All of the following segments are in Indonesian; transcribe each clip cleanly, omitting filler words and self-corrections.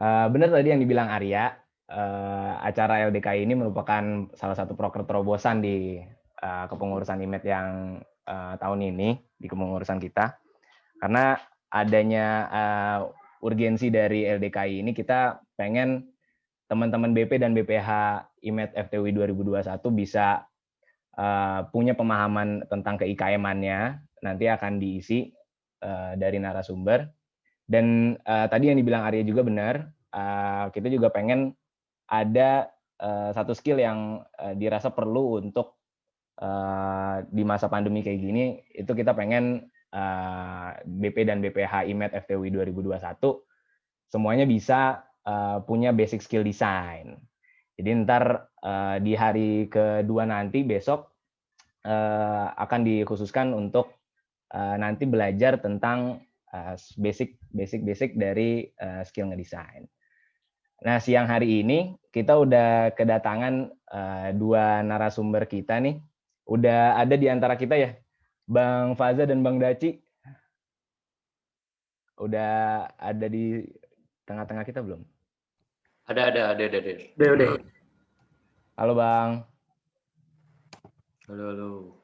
Benar tadi yang dibilang Arya, acara LDKI ini merupakan salah satu proker terobosan di kepengurusan IMED yang tahun ini, di kepengurusan kita. Karena adanya urgensi dari LDKI ini, kita pengen teman-teman BP dan BPH IMED FTUI 2021 bisa punya pemahaman tentang keIKM-annya, nanti akan diisi dari narasumber. Dan tadi yang dibilang Arya juga benar, kita juga pengen ada satu skill yang dirasa perlu untuk di masa pandemi kayak gini, itu kita pengen BP dan BPH IMED FTUI 2021 semuanya bisa punya basic skill design. Jadi ntar di hari kedua nanti besok akan dikhususkan untuk nanti belajar tentang basic dari skill ngedesain. Nah, siang hari ini kita udah kedatangan dua narasumber kita nih. Udah ada di antara kita ya, Bang Faza dan Bang Daci. Udah ada di tengah-tengah kita belum? Ada. Udah. Halo Bang. Halo.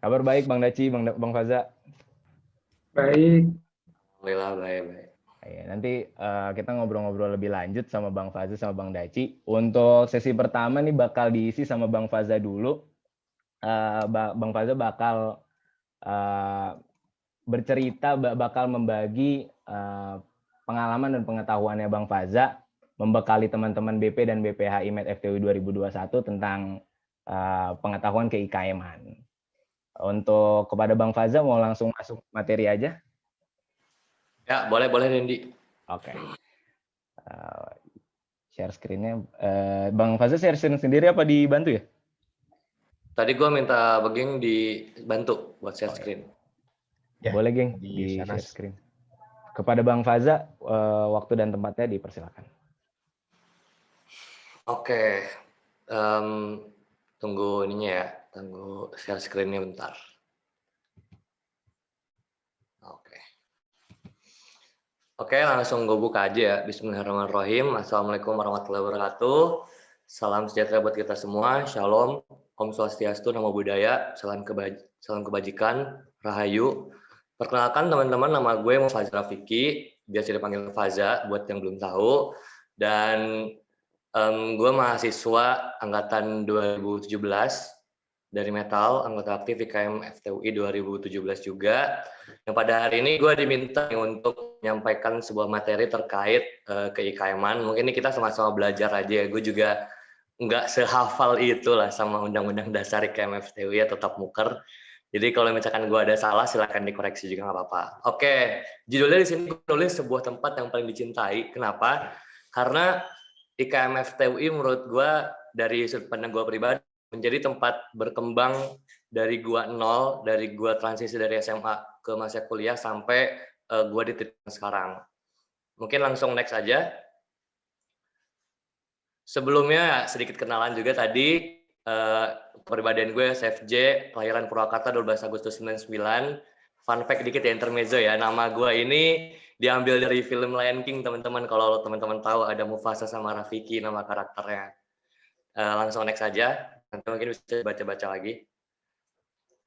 Kabar baik Bang Daci, Bang Faza? Baik. Alhamdulillah baik. Ya, nanti kita ngobrol-ngobrol lebih lanjut sama Bang Faza sama Bang Daci. Untuk sesi pertama nih bakal diisi sama Bang Faza dulu. Bang Faza bakal bercerita, bakal membagi pengalaman dan pengetahuannya Bang Faza, membekali teman-teman BP dan BPH IMED FTUI 2021 tentang pengetahuan keIKM-an. Untuk kepada Bang Faza, mau langsung masuk materi aja? Ya, boleh Randy. Oke. Share screen-nya. Bang Faza share screen sendiri apa dibantu ya? Tadi gue minta Begeng dibantu buat share screen. Ya, boleh geng di share screen. Kepada Bang Faza, waktu dan tempatnya dipersilakan. Oke. Tunggu ininya ya, tunggu share screen-nya bentar. Oke, langsung gue buka aja ya. Bismillahirrahmanirrahim. Assalamualaikum warahmatullahi wabarakatuh. Salam sejahtera buat kita semua. Shalom. Om Swastiastu, Namo Buddhaya. Salam kebajikan. Rahayu. Perkenalkan teman-teman, nama gue Faza Rafiki. Biasa dipanggil Faza buat yang belum tahu. Dan gue mahasiswa angkatan 2017 dari Metal, anggota aktif IKM FTUI 2017 juga. Yang pada hari ini gue diminta untuk menyampaikan sebuah materi terkait keIKM-an. Mungkin ini kita sama-sama belajar aja ya. Gue juga nggak sehafal itu lah sama Undang-Undang Dasar IKM FTUI ya, tetap muker. Jadi kalau misalkan gue ada salah, silakan dikoreksi juga nggak apa-apa. Oke, judulnya di sini gue tulis sebuah tempat yang paling dicintai. Kenapa? Karena IKM FTUI menurut gue dari sudut pandang gue pribadi menjadi tempat berkembang dari gua nol, dari gua transisi dari SMA ke masa kuliah sampai gua di titik sekarang. Mungkin langsung next aja. Sebelumnya sedikit kenalan juga tadi, kepribadian gue SFJ, kelahiran Purwakarta 12 Agustus 99. Fun fact dikit ya, intermezzo ya, nama gue ini diambil dari film Lion King, teman-teman. Kalau teman-teman tahu ada Mufasa sama Rafiki nama karakternya. Langsung next aja. Nanti mungkin bisa baca-baca lagi.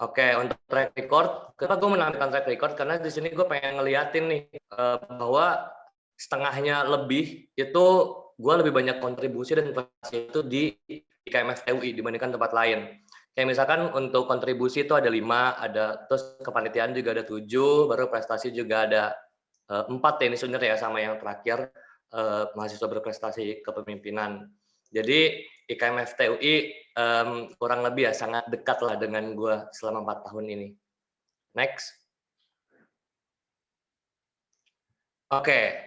Oke, untuk track record, kenapa gue menampilkan track record? Karena di sini gue pengen ngeliatin nih bahwa setengahnya lebih itu gue lebih banyak kontribusi dan prestasi itu di IKM FTUI dibandingkan tempat lain. Kayak misalkan untuk kontribusi itu ada 5, ada terus kepanitiaan juga ada 7, baru prestasi juga ada 4 ya ini sebenarnya ya sama yang terakhir mahasiswa berprestasi kepemimpinan. Jadi IKM FTUI kurang lebih ya sangat dekat lah dengan gue selama 4 tahun ini. Next. Oke,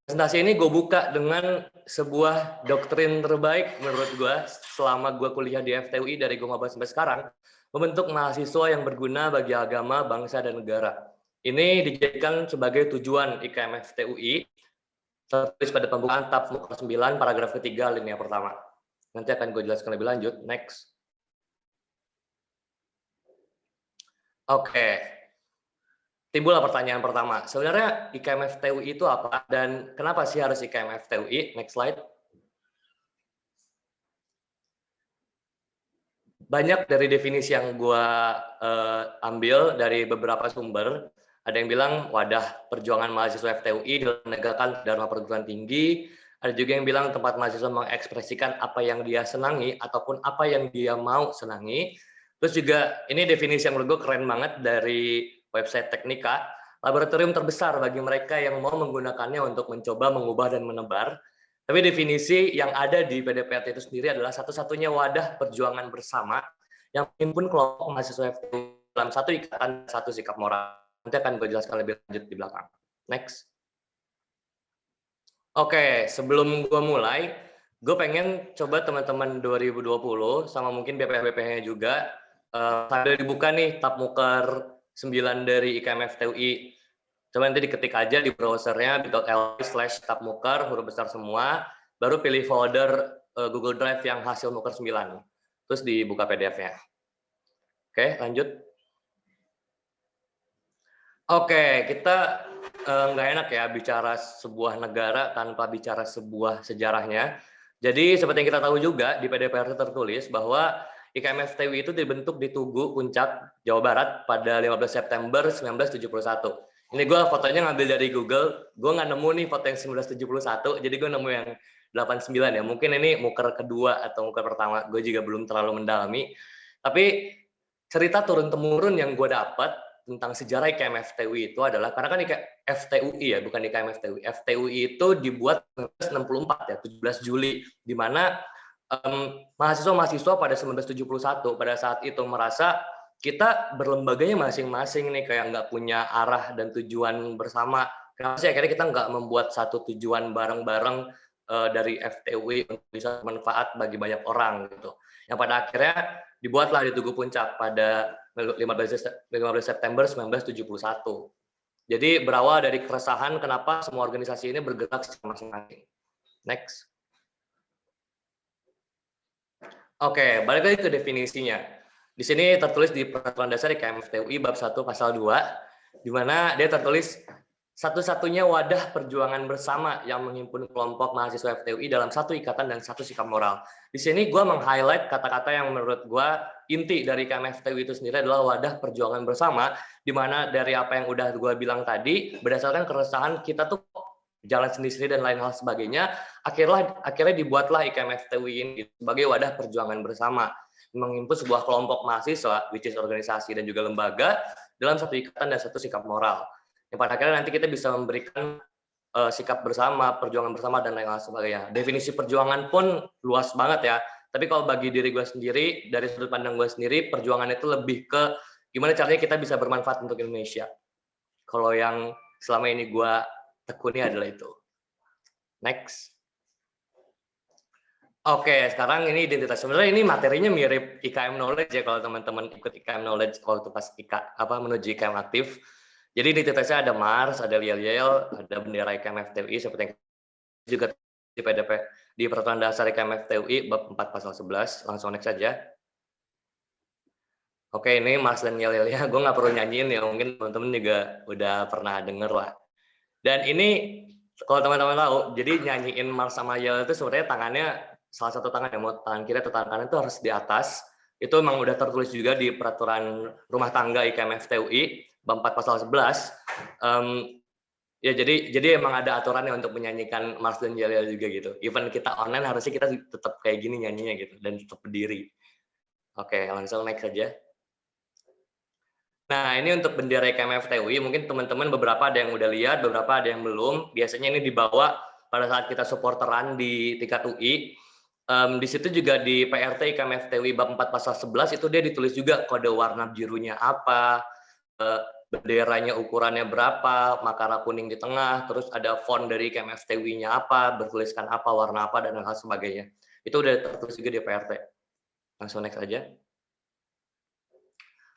presentasi ini gue buka dengan sebuah doktrin terbaik menurut gue selama gue kuliah di FTUI dari gue maba sampai sekarang, membentuk mahasiswa yang berguna bagi agama, bangsa, dan negara. Ini dijadikan sebagai tujuan IKM FTUI, tertulis pada pembukaan tab 9, paragraf ketiga, alinea pertama. Nanti akan gue jelaskan lebih lanjut. Next. Oke. timbullah pertanyaan pertama. Sebenarnya IKM FTUI itu apa dan kenapa sih harus IKM FTUI? Next slide. Banyak dari definisi yang gue ambil dari beberapa sumber. Ada yang bilang wadah perjuangan mahasiswa FTUI dalam menegakkan dharma perguruan tinggi. Ada juga yang bilang tempat mahasiswa mengekspresikan apa yang dia senangi ataupun apa yang dia mau senangi. Terus juga ini definisi yang menurut gue keren banget dari website Teknika, laboratorium terbesar bagi mereka yang mau menggunakannya untuk mencoba mengubah dan menebar. Tapi definisi yang ada di PDPRT itu sendiri adalah satu-satunya wadah perjuangan bersama yang menghimpun kelompok mahasiswa FTUI dalam satu ikatan, satu sikap moral. Nanti akan gue jelaskan lebih lanjut di belakang. Next. Oke, sebelum gue mulai, gue pengen coba teman-teman 2020 sama mungkin BPH-BPH-nya juga sambil dibuka nih tab muker 9 dari IKM FTUI. Coba nanti diketik aja di browsernya bit.ly/tabmuker huruf besar semua, baru pilih folder Google Drive yang hasil muker 9. Terus dibuka PDF-nya. Oke, lanjut. Oke, kita nggak enak ya bicara sebuah negara tanpa bicara sebuah sejarahnya. Jadi seperti yang kita tahu juga di PDPRT tertulis bahwa IKM FTUI itu dibentuk di Tugu, Puncak, Jawa Barat pada 15 September 1971. Ini gue fotonya ngambil dari Google, gue nggak nemu nih foto yang 1971, jadi gue nemu yang 89 ya. Mungkin ini muker kedua atau muker pertama, gue juga belum terlalu mendalami. Tapi cerita turun-temurun yang gue dapat tentang sejarah IKM FTUI itu adalah, karena kan FTUI ya, bukan IKM FTUI. FTUI itu dibuat 1964 ya, 17 Juli, di mana mahasiswa-mahasiswa pada 1971 pada saat itu merasa kita berlembaganya masing-masing nih, kayak nggak punya arah dan tujuan bersama. Kenapa sih akhirnya kita nggak membuat satu tujuan bareng-bareng dari FTUI untuk bisa bermanfaat bagi banyak orang gitu. Yang pada akhirnya dibuatlah di Tugu Puncak pada 15 September 1971. Jadi berawal dari keresahan kenapa semua organisasi ini bergerak secara masing-masing. Next. Oke, balik lagi ke definisinya. Di sini tertulis di Peraturan Dasar IKM FTUI bab 1 pasal 2, di mana dia tertulis satu-satunya wadah perjuangan bersama yang menghimpun kelompok mahasiswa FTUI dalam satu ikatan dan satu sikap moral. Di sini gue meng-highlight kata-kata yang menurut gue inti dari IKM FTUI itu sendiri adalah wadah perjuangan bersama, di mana dari apa yang udah gue bilang tadi, berdasarkan keresahan kita tuh jalan sendiri-sendiri dan lain hal sebagainya, akhirnya dibuatlah IKM FTUI ini sebagai wadah perjuangan bersama, menghimpun sebuah kelompok mahasiswa, which is organisasi dan juga lembaga, dalam satu ikatan dan satu sikap moral. Yang pada akhirnya nanti kita bisa memberikan sikap bersama, perjuangan bersama, dan lain hal sebagainya. Definisi perjuangan pun luas banget ya, tapi kalau bagi diri gue sendiri, dari sudut pandang gue sendiri, perjuangan itu lebih ke gimana caranya kita bisa bermanfaat untuk Indonesia. Kalau yang selama ini gue tekuni adalah itu. Next. Oke, sekarang ini identitas. Sebenarnya ini materinya mirip IKM Knowledge ya, kalau teman-teman ikut IKM Knowledge waktu pas menuju IKM aktif. Jadi identitasnya ada Mars, ada yel-yel, ada bendera IKM FTUI seperti yang juga di PDP di Peraturan Dasar IKM FTUI bab 4 pasal 11. Langsung next saja. Oke, ini Mars dan yel-yelnya gue nggak perlu nyanyiin ya, mungkin teman-teman juga udah pernah denger lah. Dan ini kalau teman-teman tahu, jadi nyanyiin Mars sama yel itu sebenarnya tangannya, salah satu tangan yang mau tangan kiri atau tangan kanan itu harus di atas. Itu memang udah tertulis juga di Peraturan Rumah Tangga IKM FTUI bab 4 pasal 11. Ya jadi emang ada aturannya untuk menyanyikan Mars dan yel-yel juga gitu. Even kita online harusnya kita tetap kayak gini nyanyinya gitu dan tetap berdiri. Oke, langsung next saja. Nah, ini untuk bendera IKM FTUI, mungkin teman-teman beberapa ada yang udah lihat, beberapa ada yang belum. Biasanya ini dibawa pada saat kita supporteran di tingkat UI. Di situ juga di PRT IKM FTUI bab 4 pasal 11 itu dia ditulis juga kode warna birunya apa, benderanya ukurannya berapa, makara kuning di tengah, terus ada font dari IKM FTUI-nya apa, bertuliskan apa, warna apa, dan hal sebagainya. Itu udah tertulis juga di PRT. Langsung next aja.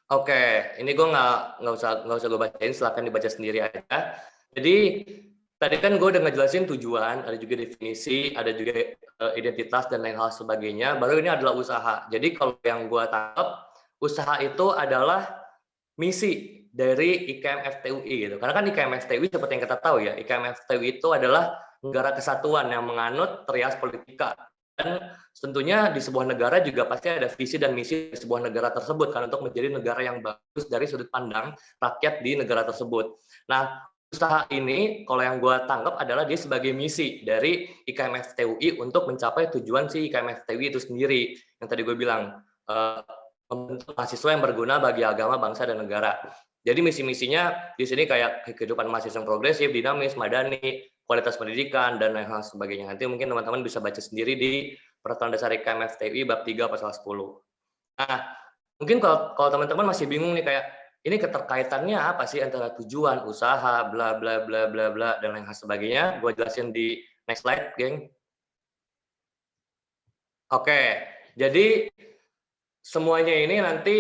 Oke, ini gue nggak usah gue bacain, silahkan dibaca sendiri aja. Jadi tadi kan gue udah ngejelasin tujuan, ada juga definisi, ada juga identitas dan lain hal sebagainya. Baru ini adalah usaha. Jadi kalau yang gue tangkap, usaha itu adalah misi dari IKM FTUI gitu. Karena kan IKM FTUI seperti yang kita tahu ya, IKM FTUI itu adalah negara kesatuan yang menganut trias politika. Dan tentunya di sebuah negara juga pasti ada visi dan misi di sebuah negara tersebut kan untuk menjadi negara yang bagus dari sudut pandang rakyat di negara tersebut. Nah, usaha ini kalau yang gue tangkap adalah dia sebagai misi dari IKM FTUI untuk mencapai tujuan si IKM FTUI itu sendiri. Yang tadi gue bilang, membentuk mahasiswa yang berguna bagi agama, bangsa, dan negara. Jadi misi-misinya di sini kayak kehidupan mahasiswa yang progresif, dinamis, madani, kualitas pendidikan, dan lain hal sebagainya. Nanti mungkin teman-teman bisa baca sendiri di Peraturan Dasar IKM FTUI bab 3 pasal 10. Nah, mungkin kalau teman-teman masih bingung nih kayak ini keterkaitannya apa sih antara tujuan, usaha, bla bla bla bla bla dan lain hal sebagainya, gue jelasin di next slide, geng. Oke, jadi semuanya ini nanti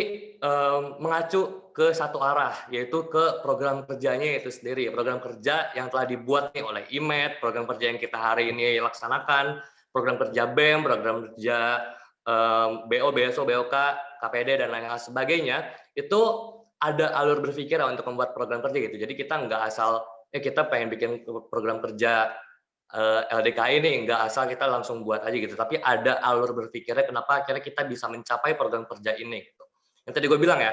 mengacu ke satu arah, yaitu ke program kerjanya itu sendiri. Program kerja yang telah dibuat nih oleh IMED, program kerja yang kita hari ini laksanakan, program kerja BEM, program kerja BO, BSO, BOK, KPD, dan lain hal sebagainya, itu ada alur berpikir untuk membuat program kerja gitu. Jadi kita nggak asal, kita pengen bikin program kerja LDKI ini nggak asal kita langsung buat aja gitu, tapi ada alur berpikirnya kenapa akhirnya kita bisa mencapai program kerja ini gitu. Yang tadi gue bilang ya,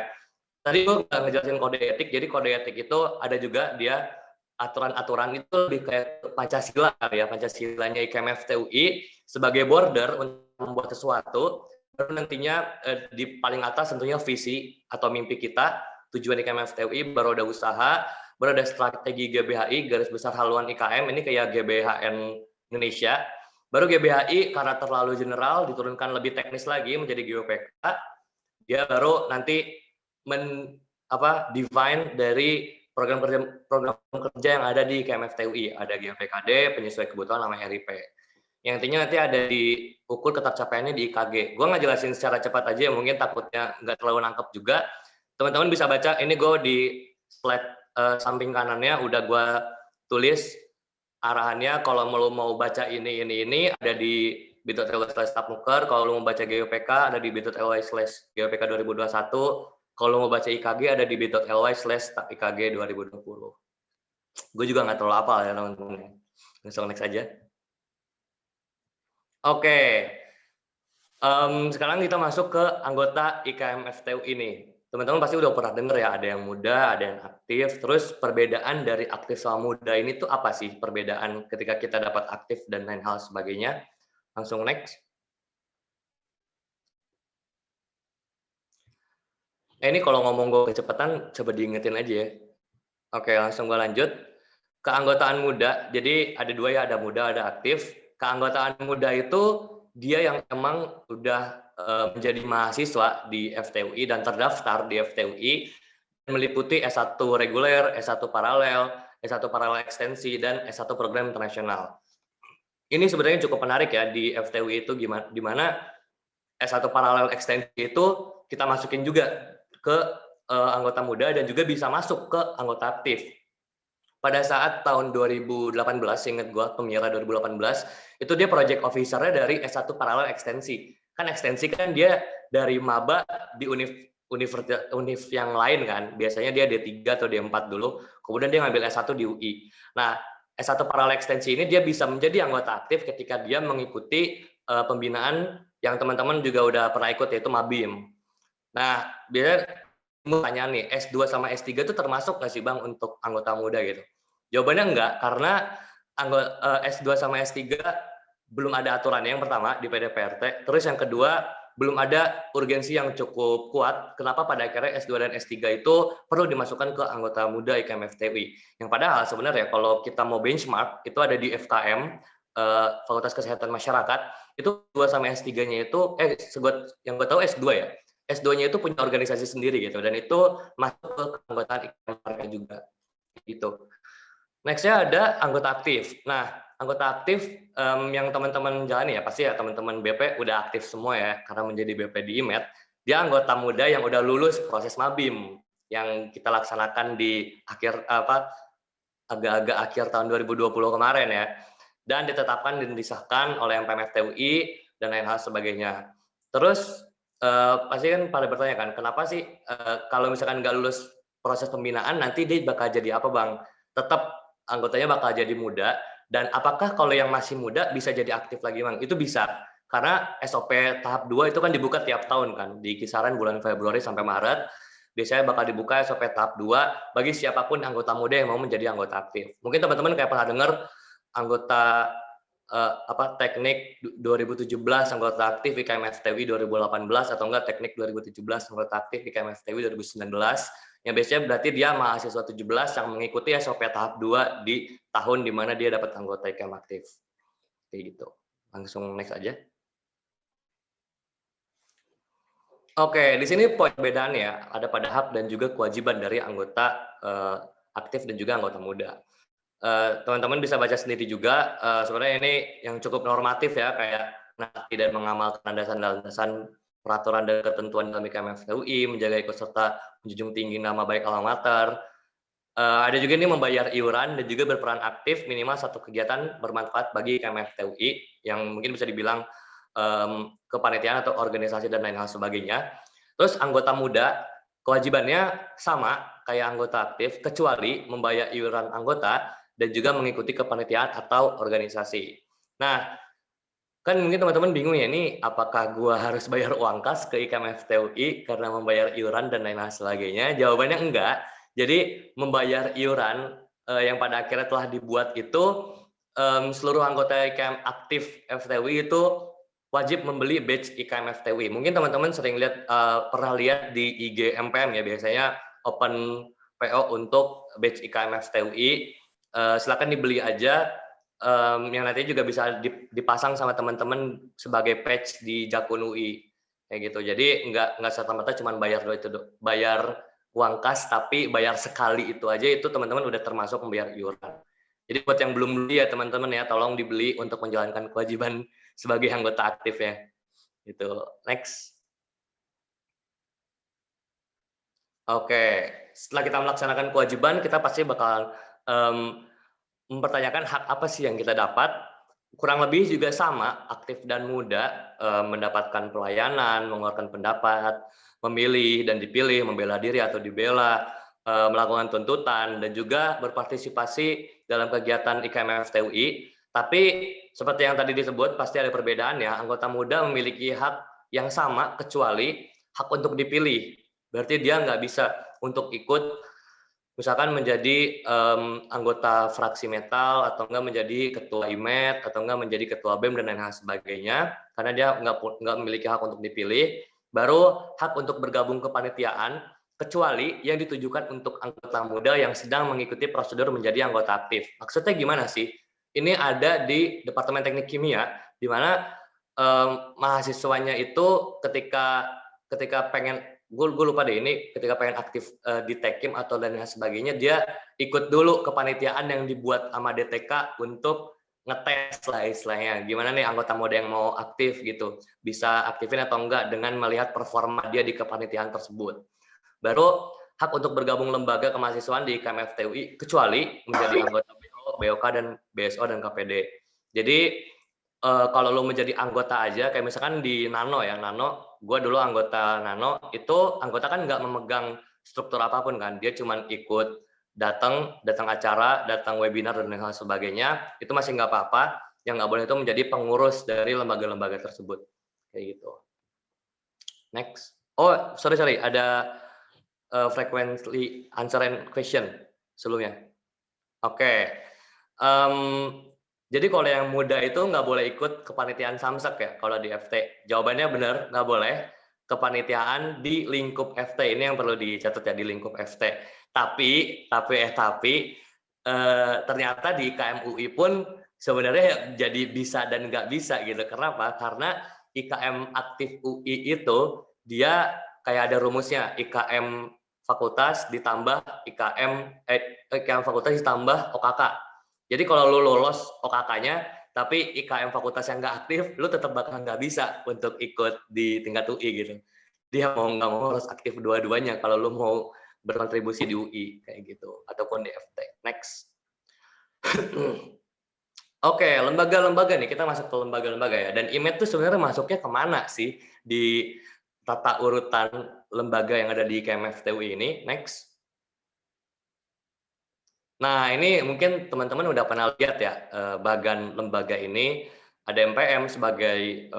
tadi gue nggak ngejelasin kode etik, jadi kode etik itu ada juga dia aturan-aturan itu lebih kayak Pancasila ya, Pancasilanya IKM FTUI sebagai border untuk membuat sesuatu, baru nantinya di paling atas tentunya visi atau mimpi kita, tujuan IKM FTUI, baru ada usaha, baru ada strategi GBHI, garis besar haluan IKM, ini kayak GBHN Indonesia, baru GBHI karena terlalu general, diturunkan lebih teknis lagi menjadi GOPK, dia baru nanti define dari program kerja yang ada di IKM FTUI, ada GPKD, penyesuaian kebutuhan namanya RIP. Yang intinya nanti ada diukur ketercapaiannya di IKG. Gue nggak jelasin secara cepat aja, mungkin takutnya nggak terlalu nangkep juga. Teman-teman bisa baca, ini gue di slide samping kanannya udah gue tulis arahannya. Kalau mau baca ini ada di bit.ly/tapnuker. Kalau mau baca GOPK ada di bit.ly/GOPK 2021. Kalau mau baca IKG ada di bit.ly/IKG 2020. Gue juga nggak terlalu hafal ya teman-teman. Langsung next aja. Oke. Sekarang kita masuk ke anggota IKM FTU ini. Teman-teman pasti udah pernah dengar ya, ada yang muda, ada yang aktif. Terus perbedaan dari aktif sama muda ini tuh apa sih? Perbedaan ketika kita dapat aktif dan lain hal sebagainya. Langsung next. Ini kalau ngomong gue kecepatan, coba diingetin aja ya. Oke, langsung gue lanjut. Keanggotaan muda, jadi ada dua ya, ada muda, ada aktif. Keanggotaan muda itu dia yang emang udah menjadi mahasiswa di FTUI dan terdaftar di FTUI, meliputi S1 reguler, S1 paralel, S1 paralel ekstensi, dan S1 program internasional. Ini sebenarnya cukup menarik ya di FTUI itu, di mana S1 paralel ekstensi itu kita masukin juga ke anggota muda dan juga bisa masuk ke anggota aktif. Pada saat tahun 2018, ingat gue, Pemira 2018, itu dia project officer-nya dari S1 paralel ekstensi. Kan ekstensi kan dia dari maba di univ yang lain kan. Biasanya dia D3 atau D4 dulu, kemudian dia ngambil S1 di UI. Nah, S1 paralel ekstensi ini dia bisa menjadi anggota aktif ketika dia mengikuti pembinaan yang teman-teman juga udah pernah ikut, yaitu Mabim. Nah, biasanya pertanyaan nih, S2 sama S3 itu termasuk nggak sih Bang untuk anggota muda gitu? Jawabannya enggak, karena S2 sama S3 belum ada aturannya yang pertama di PDPRT, terus yang kedua belum ada urgensi yang cukup kuat, kenapa pada akhirnya S2 dan S3 itu perlu dimasukkan ke anggota muda IKM FTUI. Yang padahal sebenarnya kalau kita mau benchmark, itu ada di FKM, Fakultas Kesehatan Masyarakat, itu 2 sama S3-nya itu, yang gue tahu S2 ya, S2-nya itu punya organisasi sendiri gitu, dan itu masuk ke anggota IKM juga gitu. Next-nya ada anggota aktif. Nah, anggota aktif yang teman-teman jalani ya, pasti ya teman-teman BP udah aktif semua ya, karena menjadi BP di IMED. Dia anggota muda yang udah lulus proses Mabim yang kita laksanakan di agak-agak akhir tahun 2020 kemarin ya. Dan ditetapkan dan disahkan oleh MPM FTUI dan lain hal sebagainya. Terus pasti kan pada bertanya kan, kenapa sih kalau misalkan nggak lulus proses pembinaan nanti dia bakal jadi apa Bang? Tetap anggotanya bakal jadi muda, dan apakah kalau yang masih muda bisa jadi aktif lagi Bang? Itu bisa, karena SOP tahap 2 itu kan dibuka tiap tahun kan, di kisaran bulan Februari sampai Maret, biasanya bakal dibuka SOP tahap 2 bagi siapapun anggota muda yang mau menjadi anggota aktif. Mungkin teman-teman kayak pernah dengar anggota teknik 2017 anggota aktif IKM FTWI 2018 atau enggak teknik 2017 anggota aktif IKM FTWI 2019, yang biasanya berarti dia mahasiswa 17 yang mengikuti SOP tahap 2 di tahun di mana dia dapat anggota IKM aktif. Kayak gitu. Langsung next aja. Oke, di sini poin perbedaannya ada pada hak dan juga kewajiban dari anggota aktif dan juga anggota muda. Teman-teman bisa baca sendiri juga, sebenarnya ini yang cukup normatif ya, kayak tidak mengamalkan landasan-landasan peraturan dan ketentuan dalam IKM FTUI, menjaga ikut serta, menjunjung tinggi nama baik alma mater. Ada juga ini membayar iuran dan juga berperan aktif minimal satu kegiatan bermanfaat bagi IKM FTUI yang mungkin bisa dibilang kepanitiaan atau organisasi dan lain hal sebagainya. Terus anggota muda kewajibannya sama kayak anggota aktif kecuali membayar iuran anggota dan juga mengikuti kepanitiaan atau organisasi. Nah, kan mungkin teman-teman bingung ya, ini apakah gua harus bayar uang kas ke IKM FTUI karena membayar iuran dan lain sebagainya? Jawabannya enggak. Jadi membayar iuran yang pada akhirnya telah dibuat itu, seluruh anggota IKM aktif FTUI itu wajib membeli badge IKM FTUI. Mungkin teman-teman sering lihat, pernah lihat di IG MPM ya, biasanya open PO untuk badge IKM FTUI. Silakan dibeli aja, yang nantinya juga bisa dipasang sama teman-teman sebagai patch di Jakun UI kayak gitu. Jadi nggak serta-merta cuma bayar uang kas, tapi bayar sekali itu aja, itu teman-teman udah termasuk membayar iuran. Jadi buat yang belum beli ya teman-teman ya, tolong dibeli untuk menjalankan kewajiban sebagai anggota aktif ya. Gitu. Next. Oke, setelah kita melaksanakan kewajiban, kita pasti bakal mempertanyakan hak apa sih yang kita dapat. Kurang lebih juga sama, aktif dan muda mendapatkan pelayanan, mengeluarkan pendapat, memilih dan dipilih, membela diri atau dibela, melakukan tuntutan, dan juga berpartisipasi dalam kegiatan IKM FTUI. Tapi seperti yang tadi disebut, pasti ada perbedaan ya. Anggota muda memiliki hak yang sama kecuali hak untuk dipilih. Berarti dia nggak bisa untuk ikut misalkan menjadi anggota fraksi metal, atau enggak menjadi ketua IMET, atau enggak menjadi ketua BEM dan lain hal sebagainya, karena dia nggak memiliki hak untuk dipilih. Baru hak untuk bergabung ke panitiaan, kecuali yang ditujukan untuk anggota muda yang sedang mengikuti prosedur menjadi anggota aktif. Maksudnya gimana sih? Ini ada di Departemen Teknik Kimia, di mana mahasiswanya itu ketika pengen, gue lupa deh ini, ketika pengen aktif di Tekim atau dan sebagainya, dia ikut dulu kepanitiaan yang dibuat sama DTK untuk ngetes lah istilahnya, gimana nih anggota muda yang mau aktif gitu, bisa aktifin atau enggak dengan melihat performa dia di kepanitiaan tersebut. Baru hak untuk bergabung lembaga kemahasiswaan di IKM FTUI kecuali menjadi anggota BO, BOK dan BSO dan KPD. Jadi kalau lo menjadi anggota aja, kayak misalkan di Nano ya, Nano, gue dulu anggota Nano, itu anggota kan nggak memegang struktur apapun kan, dia cuma ikut datang acara, datang webinar dan hal sebagainya, itu masih nggak apa-apa. Yang nggak boleh itu menjadi pengurus dari lembaga-lembaga tersebut, kayak gitu. Next. Oh, sorry, ada frequently answered question sebelumnya. Oke. Jadi kalau yang muda itu nggak boleh ikut kepanitiaan Samsek ya, kalau di FT. Jawabannya benar, nggak boleh. Kepanitiaan di lingkup FT, ini yang perlu dicatat ya, di lingkup FT. Tapi ternyata di IKM UI pun sebenarnya jadi bisa dan nggak bisa gitu. Kenapa? Karena IKM aktif UI itu dia kayak ada rumusnya, IKM fakultas ditambah IKM fakultas ditambah OKK. Jadi kalau lu lolos OKK-nya, tapi IKM fakultas yang nggak aktif, lu tetap bakal nggak bisa untuk ikut di tingkat UI gitu. Dia mau nggak mau harus aktif dua-duanya kalau lu mau berkontribusi di UI kayak gitu, ataupun di FT. Next. Oke, lembaga-lembaga nih, kita masuk ke lembaga-lembaga ya. Dan IMET tuh sebenarnya masuknya kemana sih di tata urutan lembaga yang ada di IKM FTUI ini? Next. Nah, ini mungkin teman-teman udah pernah lihat ya, bagan lembaga ini, ada MPM sebagai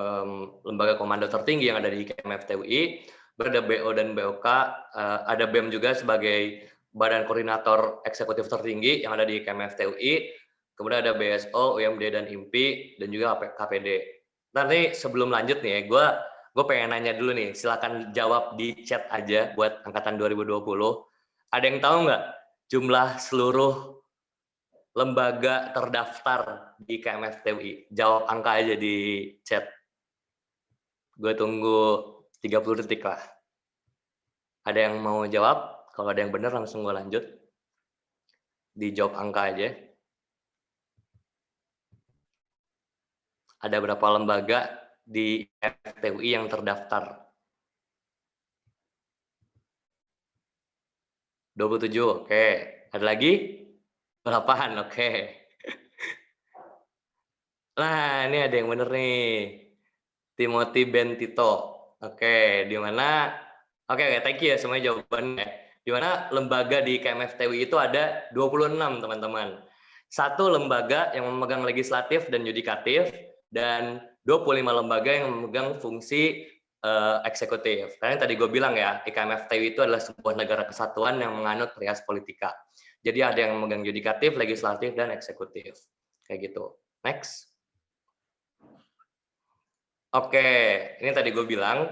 lembaga komando tertinggi yang ada di KMFTUI, ada BO dan BOK, ada BEM juga sebagai badan koordinator eksekutif tertinggi yang ada di KMFTUI, kemudian ada BSO, UMD dan IMPI, dan juga KPD. Nanti sebelum lanjut nih, gue pengen nanya dulu nih, silakan jawab di chat aja buat angkatan 2020. Ada yang tahu nggak jumlah seluruh lembaga terdaftar di KMFTUI? Jawab angka aja di chat. Gue tunggu 30 detik lah. Ada yang mau jawab? Kalau ada yang benar langsung gue lanjut. Dijawab angka aja. Ada berapa lembaga di KMFTUI yang terdaftar? 27, oke. Ada lagi? 8, oke. Nah, ini ada yang bener nih. Timothy Bentito. Oke, di mana? Oke, thank you ya semuanya jawabannya. Di mana lembaga di KMFTUI itu ada 26, teman-teman. Satu lembaga yang memegang legislatif dan yudikatif, dan 25 lembaga yang memegang fungsi eksekutif. Karena tadi gue bilang ya, KMFTUI itu adalah sebuah negara kesatuan yang menganut Trias Politika. Jadi ada yang memegang yudikatif, legislatif, dan eksekutif. Kayak gitu. Next. Oke, ini tadi gue bilang,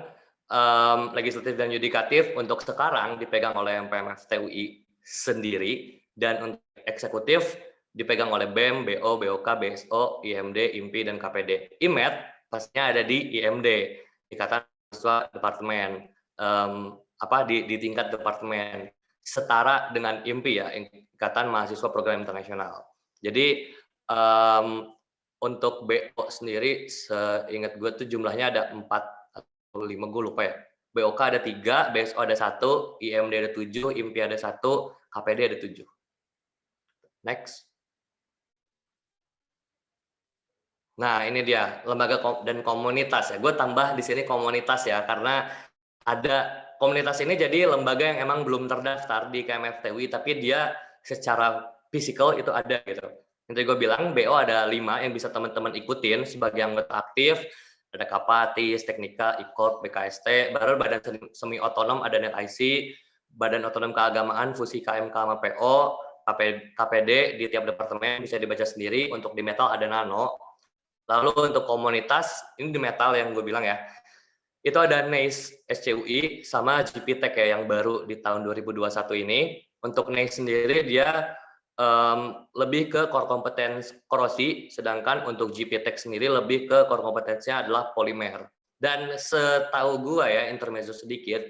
legislatif dan yudikatif untuk sekarang dipegang oleh MPMFTUI sendiri, dan untuk eksekutif dipegang oleh BEM, BO, BOK, BSO, IMD, IMPI, dan KPD. IMED pastinya ada di IMD, Ikatan Mahasiswa Departemen, di tingkat departemen, setara dengan IMPI ya, Ikatan Mahasiswa Program Internasional. Jadi, untuk BO sendiri, seingat gue tuh jumlahnya ada 4 atau 5, gue lupa ya. BOK ada 3, BSO ada 1, IMD ada 7, IMPI ada 1, KPD ada 7. Next. Nah, ini dia lembaga dan komunitas ya. Gue tambah di sini komunitas ya, karena ada komunitas ini jadi lembaga yang emang belum terdaftar di KMFTUI, tapi dia secara fisikal itu ada gitu. Nanti gue bilang BO ada 5 yang bisa teman-teman ikutin sebagai anggota aktif. Ada Kapatis, Teknika, IKOP, BKST, baru badan semi otonom ada NetIC, Badan Otonom Keagamaan, Fusi KMK sama PO, KPD di tiap departemen bisa dibaca sendiri. Untuk di metal ada Nano. Lalu untuk komunitas, ini di metal yang gue bilang ya, itu ada NAIS SCUI sama GPTech ya yang baru di tahun 2021 ini. Untuk NAIS sendiri dia lebih ke core competence korosi, sedangkan untuk GPTech sendiri lebih ke core competence-nya adalah polimer. Dan setahu gue ya, intermezzo sedikit,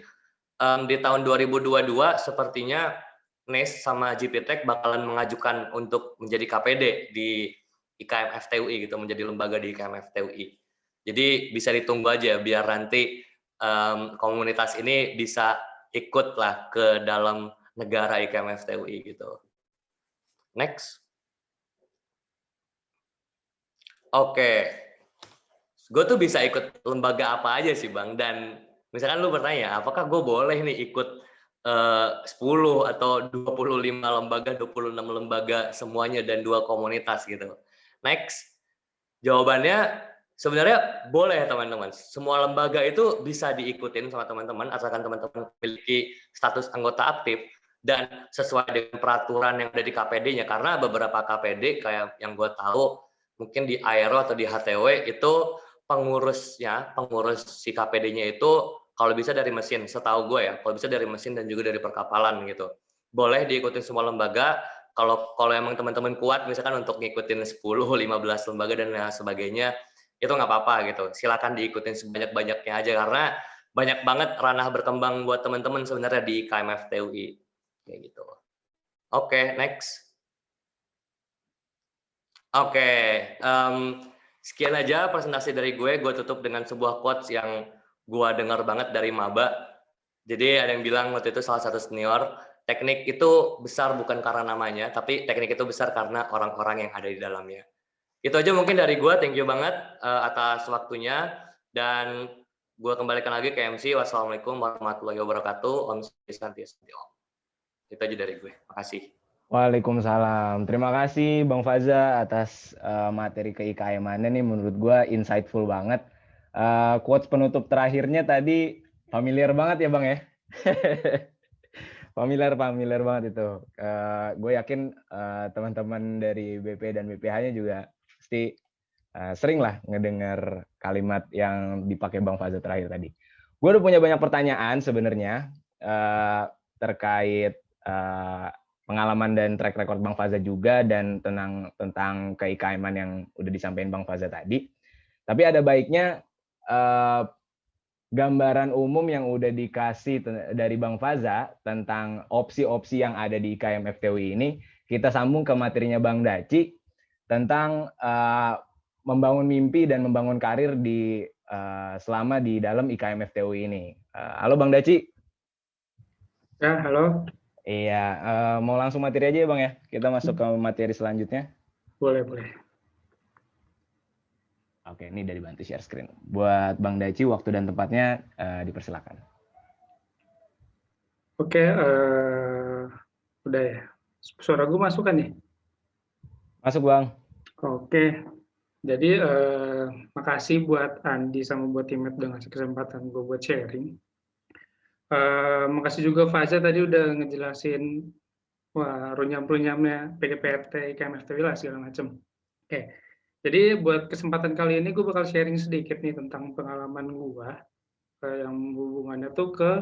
di tahun 2022 sepertinya NAIS sama GPTech bakalan mengajukan untuk menjadi KPD di IKMFTUI gitu, menjadi lembaga di IKMFTUI. Jadi bisa ditunggu aja biar nanti komunitas ini bisa ikut lah ke dalam negara IKMFTUI gitu. Next. Oke. Gue tuh bisa ikut lembaga apa aja sih Bang, dan misalkan lu bertanya, apakah gue boleh nih ikut 10 atau 25 lembaga, 26 lembaga semuanya dan 2 komunitas gitu. Next. Jawabannya sebenarnya boleh teman-teman. Semua lembaga itu bisa diikutin sama teman-teman asalkan teman-teman memiliki status anggota aktif dan sesuai dengan peraturan yang ada di KPD-nya. Karena beberapa KPD kayak yang gue tahu mungkin di Aero atau di HTW itu pengurus si KPD-nya itu kalau bisa dari mesin, setahu gue ya, kalau bisa dari mesin dan juga dari perkapalan gitu. Boleh diikutin semua lembaga. Kalau emang teman-teman kuat misalkan untuk ngikutin 10, 15 lembaga dan sebagainya, itu nggak apa-apa gitu. Silakan diikutin sebanyak-banyaknya aja karena banyak banget ranah berkembang buat teman-teman sebenarnya di KMFTUI kayak gitu. Oke, next. Oke, sekian aja presentasi dari gue. Gue tutup dengan sebuah quotes yang gue dengar banget dari maba. Jadi ada yang bilang waktu itu salah satu senior, teknik itu besar bukan karena namanya, tapi teknik itu besar karena orang-orang yang ada di dalamnya. Itu aja mungkin dari gue, thank you banget atas waktunya, dan gue kembalikan lagi ke MC. Wassalamualaikum warahmatullahi wabarakatuh. Om Swastiastu. Itu aja dari gue, makasih. Waalaikumsalam. Terima kasih Bang Faza atas materi ke-IKM-annya nih, menurut gue insightful banget. Quotes penutup terakhirnya tadi familiar banget ya Bang ya. familiar banget itu. Gue yakin teman-teman dari BP dan BPH-nya juga pasti sering lah ngedengar kalimat yang dipakai Bang Faza terakhir tadi. Gue udah punya banyak pertanyaan sebenarnya terkait pengalaman dan track record Bang Faza juga dan tentang ke-IKM-an yang udah disampaikan Bang Faza tadi. Tapi ada baiknya gambaran umum yang udah dikasih dari Bang Faza tentang opsi-opsi yang ada di IKM FTUI ini, kita sambung ke materinya Bang Daci tentang membangun mimpi dan membangun karir di selama di dalam IKM FTUI ini. Halo Bang Daci. Ya, halo. Iya, mau langsung materi aja ya Bang ya? Kita masuk ke materi selanjutnya. Boleh. Oke, ini udah dibantu share screen. Buat Bang Daci, waktu dan tempatnya dipersilakan. Oke, udah ya. Suara gue masuk kan nih? Masuk Bang. Oke, jadi makasih buat Andi sama buat Timet udah ngasih kesempatan gue buat sharing. Makasih juga Faza tadi udah ngejelasin runyam-runyamnya PDPRT, IKM-FTW lah segala macam. Oke. Jadi buat kesempatan kali ini gue bakal sharing sedikit nih tentang pengalaman gue yang hubungannya tuh ke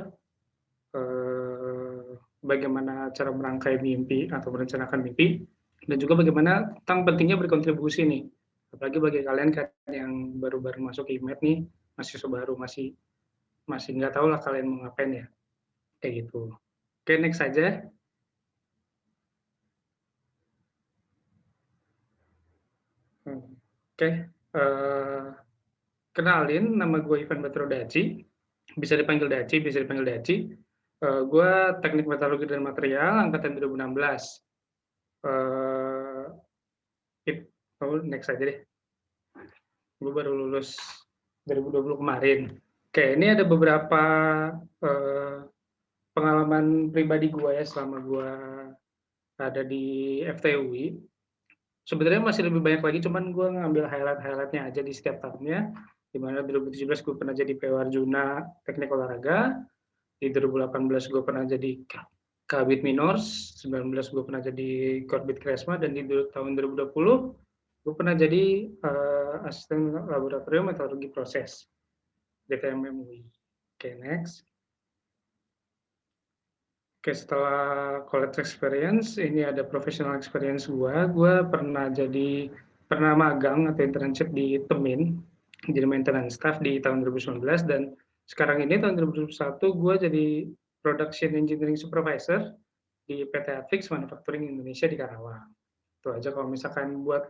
bagaimana cara merangkai mimpi atau merencanakan mimpi, dan juga bagaimana tentang pentingnya berkontribusi nih. Apalagi bagi kalian kan yang baru-baru masuk IMET nih, masih baru, masih nggak tahu lah kalian mau ngapain ya, kayak gitu. Oke, next saja. Oke, kenalin, nama gue Ivan Batro Daci, bisa dipanggil Daci, bisa dipanggil Daci. Gue Teknik Metalurgi dan Material, angkatan 2016. Next aja deh. Gue baru lulus 2020 kemarin. Oke, ini ada beberapa pengalaman pribadi gue ya selama gue ada di FTUI. Sebenarnya masih lebih banyak lagi, cuman gue ngambil highlight-highlightnya aja di setiap tahunnya. Di mana 2017 gue pernah jadi PW Arjuna Teknik Olahraga, di 2018 gue pernah jadi Kabit Minors, 19 gue pernah jadi Korbit Kresma, dan di tahun 2020 gue pernah jadi asisten laboratorium meteorologi proses DTMM UI. Oke, next. Oke, setelah college experience, ini ada professional experience gue pernah magang atau internship di Temin, jadi maintenance staff di tahun 2019, dan sekarang ini tahun 2021 gue jadi production engineering supervisor di PT Atrix Manufacturing Indonesia di Karawang. Itu aja. Kalau misalkan buat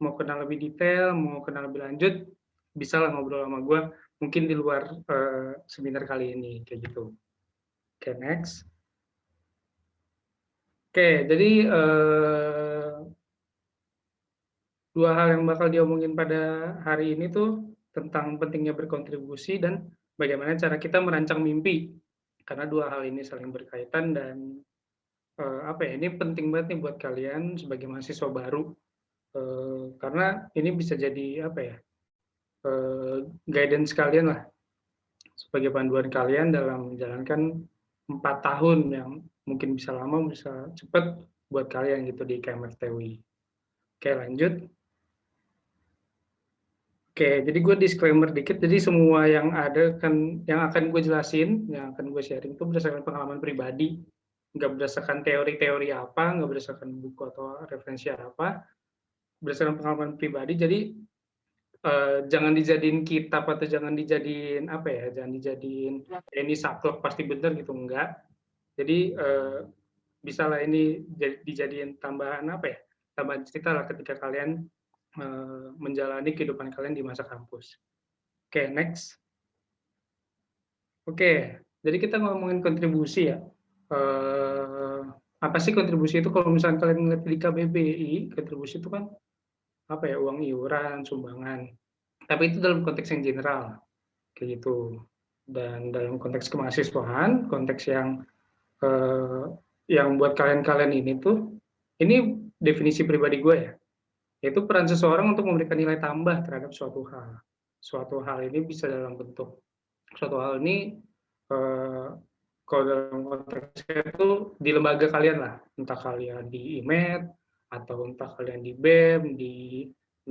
mau kenal lebih detail, mau kenal lebih lanjut, bisa lah ngobrol sama gue, mungkin di luar seminar kali ini, kayak gitu. Oke, next. Oke, jadi dua hal yang bakal diomongin pada hari ini tuh tentang pentingnya berkontribusi dan bagaimana cara kita merancang mimpi. Karena dua hal ini saling berkaitan dan ini penting banget nih buat kalian sebagai mahasiswa baru. Karena ini bisa jadi guidance kalian lah, sebagai panduan kalian dalam menjalankan 4 tahun yang mungkin bisa lama, bisa cepat buat kalian gitu di IKM FTUI. Oke, lanjut. Oke, jadi gue disclaimer dikit. Jadi semua yang ada yang akan gue jelasin, yang akan gue sharing itu berdasarkan pengalaman pribadi, nggak berdasarkan teori-teori apa, nggak berdasarkan buku atau referensi apa, berdasarkan pengalaman pribadi. Jadi jangan dijadiin kitab atau jangan dijadiin ini saklek pasti benar gitu, enggak. Jadi bisa lah ini dijadiin tambahan tambahan cerita lah ketika kalian menjalani kehidupan kalian di masa kampus. Oke, next. Oke, jadi kita ngomongin kontribusi ya. Apa sih kontribusi itu? Kalau misalnya kalian melihat di KBBI, kontribusi itu kan uang iuran, sumbangan. Tapi itu dalam konteks yang general, kayak gitu. Dan dalam konteks kemahasiswaan, konteks yang buat kalian ini tuh Ini definisi pribadi gue ya, yaitu peran seseorang untuk memberikan nilai tambah terhadap suatu hal. Suatu hal ini bisa dalam bentuk, suatu hal ini kalau dalam konteksnya itu di lembaga kalian lah, entah kalian di IMED, atau entah kalian di BEM, di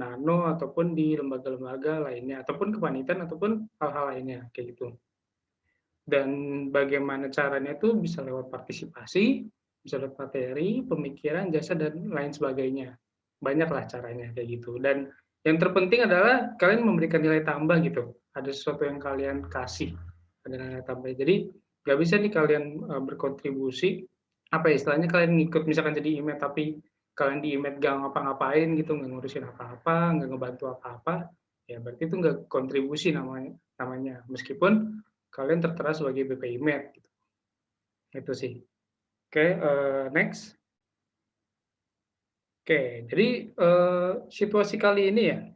Nano, ataupun di lembaga-lembaga lainnya, ataupun kepanitiaan, ataupun hal-hal lainnya, kayak gitu. Dan bagaimana caranya itu bisa lewat partisipasi, bisa lewat materi, pemikiran, jasa, dan lain sebagainya. Banyaklah caranya kayak gitu. Dan yang terpenting adalah kalian memberikan nilai tambah gitu. Ada sesuatu yang kalian kasih, ada nilai tambah. Jadi nggak bisa nih kalian berkontribusi, apa ya, istilahnya kalian ngikut misalkan jadi IMED, tapi kalian di IMED gak ngapa-ngapain gitu, nggak ngurusin apa-apa, nggak ngebantu apa-apa, ya berarti itu nggak kontribusi namanya. Meskipun kalian tertera sebagai BPIMED gitu. Itu sih. Oke, next. Oke, jadi situasi kali ini ya,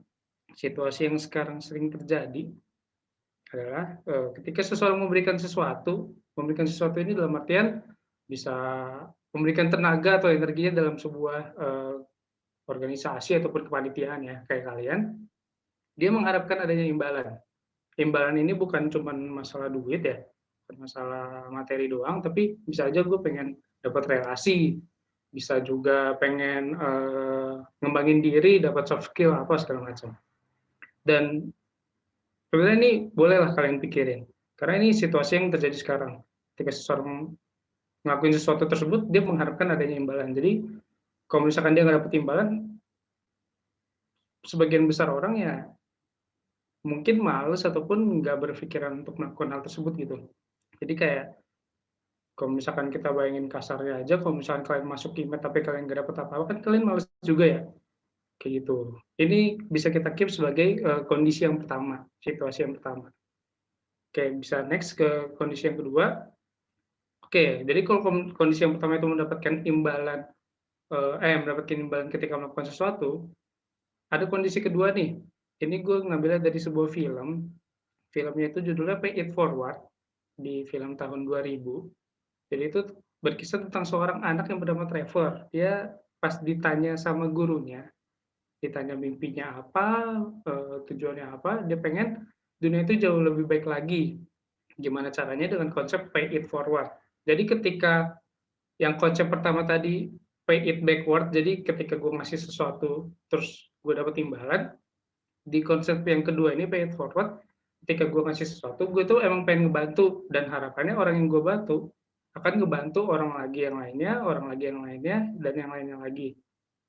situasi yang sekarang sering terjadi adalah ketika seseorang memberikan sesuatu ini dalam artian bisa memberikan tenaga atau energinya dalam sebuah organisasi ataupun kepanitiaan ya, kayak kalian, dia mengharapkan adanya imbalan. Imbalan ini bukan cuma masalah duit ya, bukan masalah materi doang, tapi bisa aja gue pengen dapat relasi, bisa juga pengen ngembangin diri, dapat soft skill apa segala macam. Dan sebenarnya ini bolehlah kalian pikirin, karena ini situasi yang terjadi sekarang. Ketika seseorang ngelakuin sesuatu tersebut, dia mengharapkan adanya imbalan. Jadi kalau misalkan dia nggak dapat imbalan, sebagian besar orang ya mungkin males ataupun nggak berpikiran untuk melakukan hal tersebut gitu. Jadi kayak kalau misalkan kita bayangin kasarnya aja, kalau misalkan kalian masuk IMED tapi kalian nggak dapat apa-apa, kan kalian males juga ya, kayak gitu. Ini bisa kita keep sebagai kondisi yang pertama, situasi yang pertama. Oke, bisa next ke kondisi yang kedua. Oke, jadi kalau kondisi yang pertama itu mendapatkan imbalan ketika melakukan sesuatu, ada kondisi kedua nih. Ini gue ngambilnya dari sebuah film. Filmnya itu judulnya Pay It Forward, di film tahun 2000. Jadi itu berkisah tentang seorang anak yang bernama Trevor. Dia pas ditanya sama gurunya, ditanya mimpinya apa, tujuannya apa, dia pengen dunia itu jauh lebih baik lagi. Gimana caranya? Dengan konsep pay it forward. Jadi ketika yang konsep pertama tadi pay it backward, jadi ketika gue ngasih sesuatu terus gue dapat imbalan, di konsep yang kedua ini pay it forward, ketika gue ngasih sesuatu, gue tuh emang pengen ngebantu, dan harapannya orang yang gue bantu akan ngebantu orang lagi yang lainnya, dan yang lainnya lagi.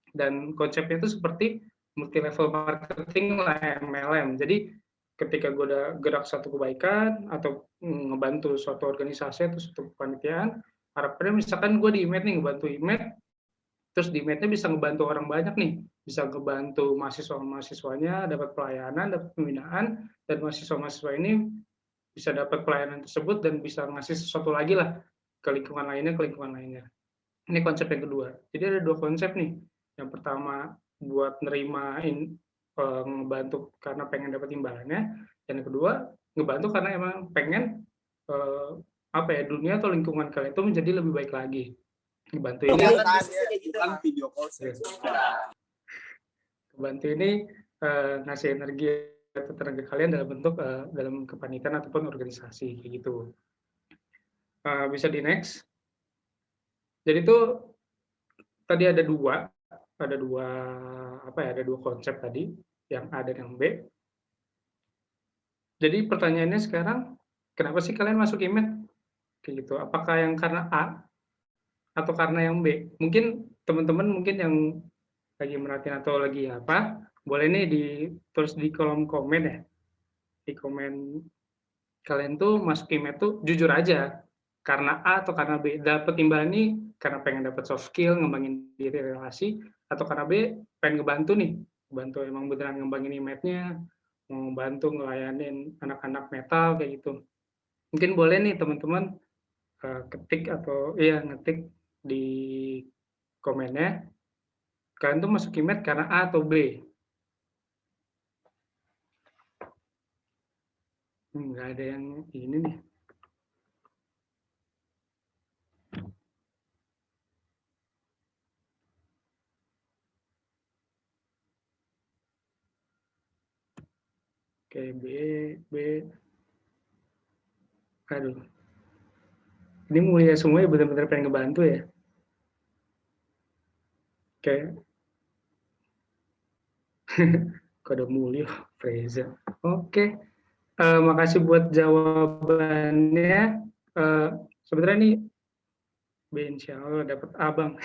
Dan konsepnya itu seperti multi level marketing lah, MLM. Jadi ketika gue udah gerak satu kebaikan atau ngebantu suatu organisasi atau suatu kepanitiaan, harapannya misalkan gue di IMED nih, ngebantu IMED, terus di IMED-nya bisa ngebantu orang banyak nih, bisa ngebantu mahasiswa-mahasiswanya dapat pelayanan, dapat pembinaan, dan mahasiswa-mahasiswa ini bisa dapat pelayanan tersebut dan bisa ngasih sesuatu lagi lah ke lingkungan lainnya. Ini konsep yang kedua. Jadi ada dua konsep nih. Yang pertama buat nerimain ngebantu karena pengen dapat imbalannya, dan yang kedua ngebantu karena emang pengen dunia atau lingkungan kalian itu menjadi lebih baik lagi. Ngebantu ini ngasih energi atau tenaga kalian dalam bentuk dalam kepanitiaan ataupun organisasi kayak gitu. Bisa di next. Jadi itu tadi ada dua konsep tadi, yang A dan yang B. Jadi pertanyaannya sekarang, kenapa sih kalian masuk IMED? Kayak gitu. Apakah yang karena A atau karena yang B? Mungkin teman-teman yang lagi merhatiin atau lagi apa, boleh nih tulis di kolom komen ya. Di komen kalian tuh masuk IMED tuh jujur aja, karena A atau karena B. Dapat imbalan ini karena pengen dapat soft skill, ngembangin diri, relasi, atau karena B pengen ngebantu nih, bantu emang beneran ngembangin IMED-nya, mau bantu ngelayanin anak-anak metal kayak gitu. Mungkin boleh nih teman-teman ngetik di komennya, kalian tuh masuk IMED karena A atau B. Nggak ada yang ini nih. Oke, B. Aduh, ini mulia semua ya, benar-benar pengen ngebantu ya. Oke. Kode mulia, Freza. Oke. Makasih buat jawabannya. Sebenarnya ini Allah dapat abang.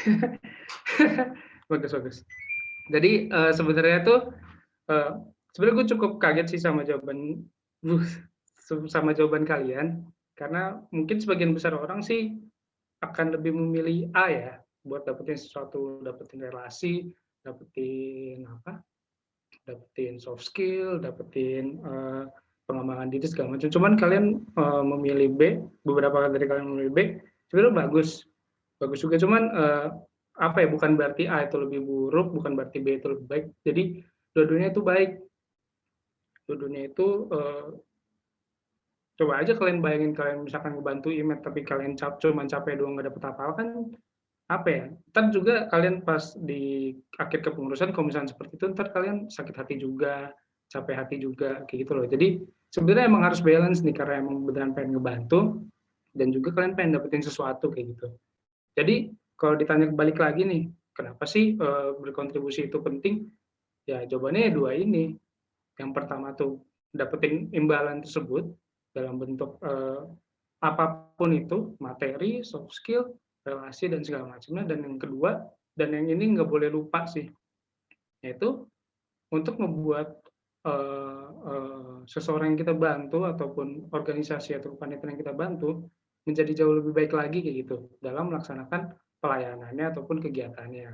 Bagus. Jadi sebenarnya tuh sebenarnya gue cukup kaget sih sama jawaban kalian, karena mungkin sebagian besar orang sih akan lebih memilih A ya, buat dapetin sesuatu, dapetin relasi, dapetin soft skill, dapetin pengembangan diri segala macam. Cuman kalian memilih B, beberapa dari kalian memilih B, sebenarnya bagus juga. Cuman bukan berarti A itu lebih buruk, bukan berarti B itu lebih baik. Jadi dua-duanya itu baik. Dua-duanya itu coba aja kalian bayangin, kalian misalkan ngebantu IMET tapi kalian cuma capek doang, nggak dapet apa-apa, kan apa ya, ntar juga kalian pas di akhir kepengurusan kalau misalnya seperti itu, ntar kalian sakit hati juga, capek hati juga, kayak gitu loh. Jadi sebenarnya emang harus balance nih, karena emang beneran pengen ngebantu dan juga kalian pengen dapetin sesuatu kayak gitu. Jadi kalau ditanya balik lagi nih, kenapa sih berkontribusi itu penting? Ya jawabannya dua ini. Yang pertama tuh dapetin imbalan tersebut dalam bentuk apapun itu, materi, soft skill, relasi, dan segala macamnya. Dan yang kedua, dan yang ini nggak boleh lupa sih, yaitu untuk membuat seseorang yang kita bantu ataupun organisasi atau panitia yang kita bantu menjadi jauh lebih baik lagi kayak gitu dalam melaksanakan pelayanannya ataupun kegiatannya.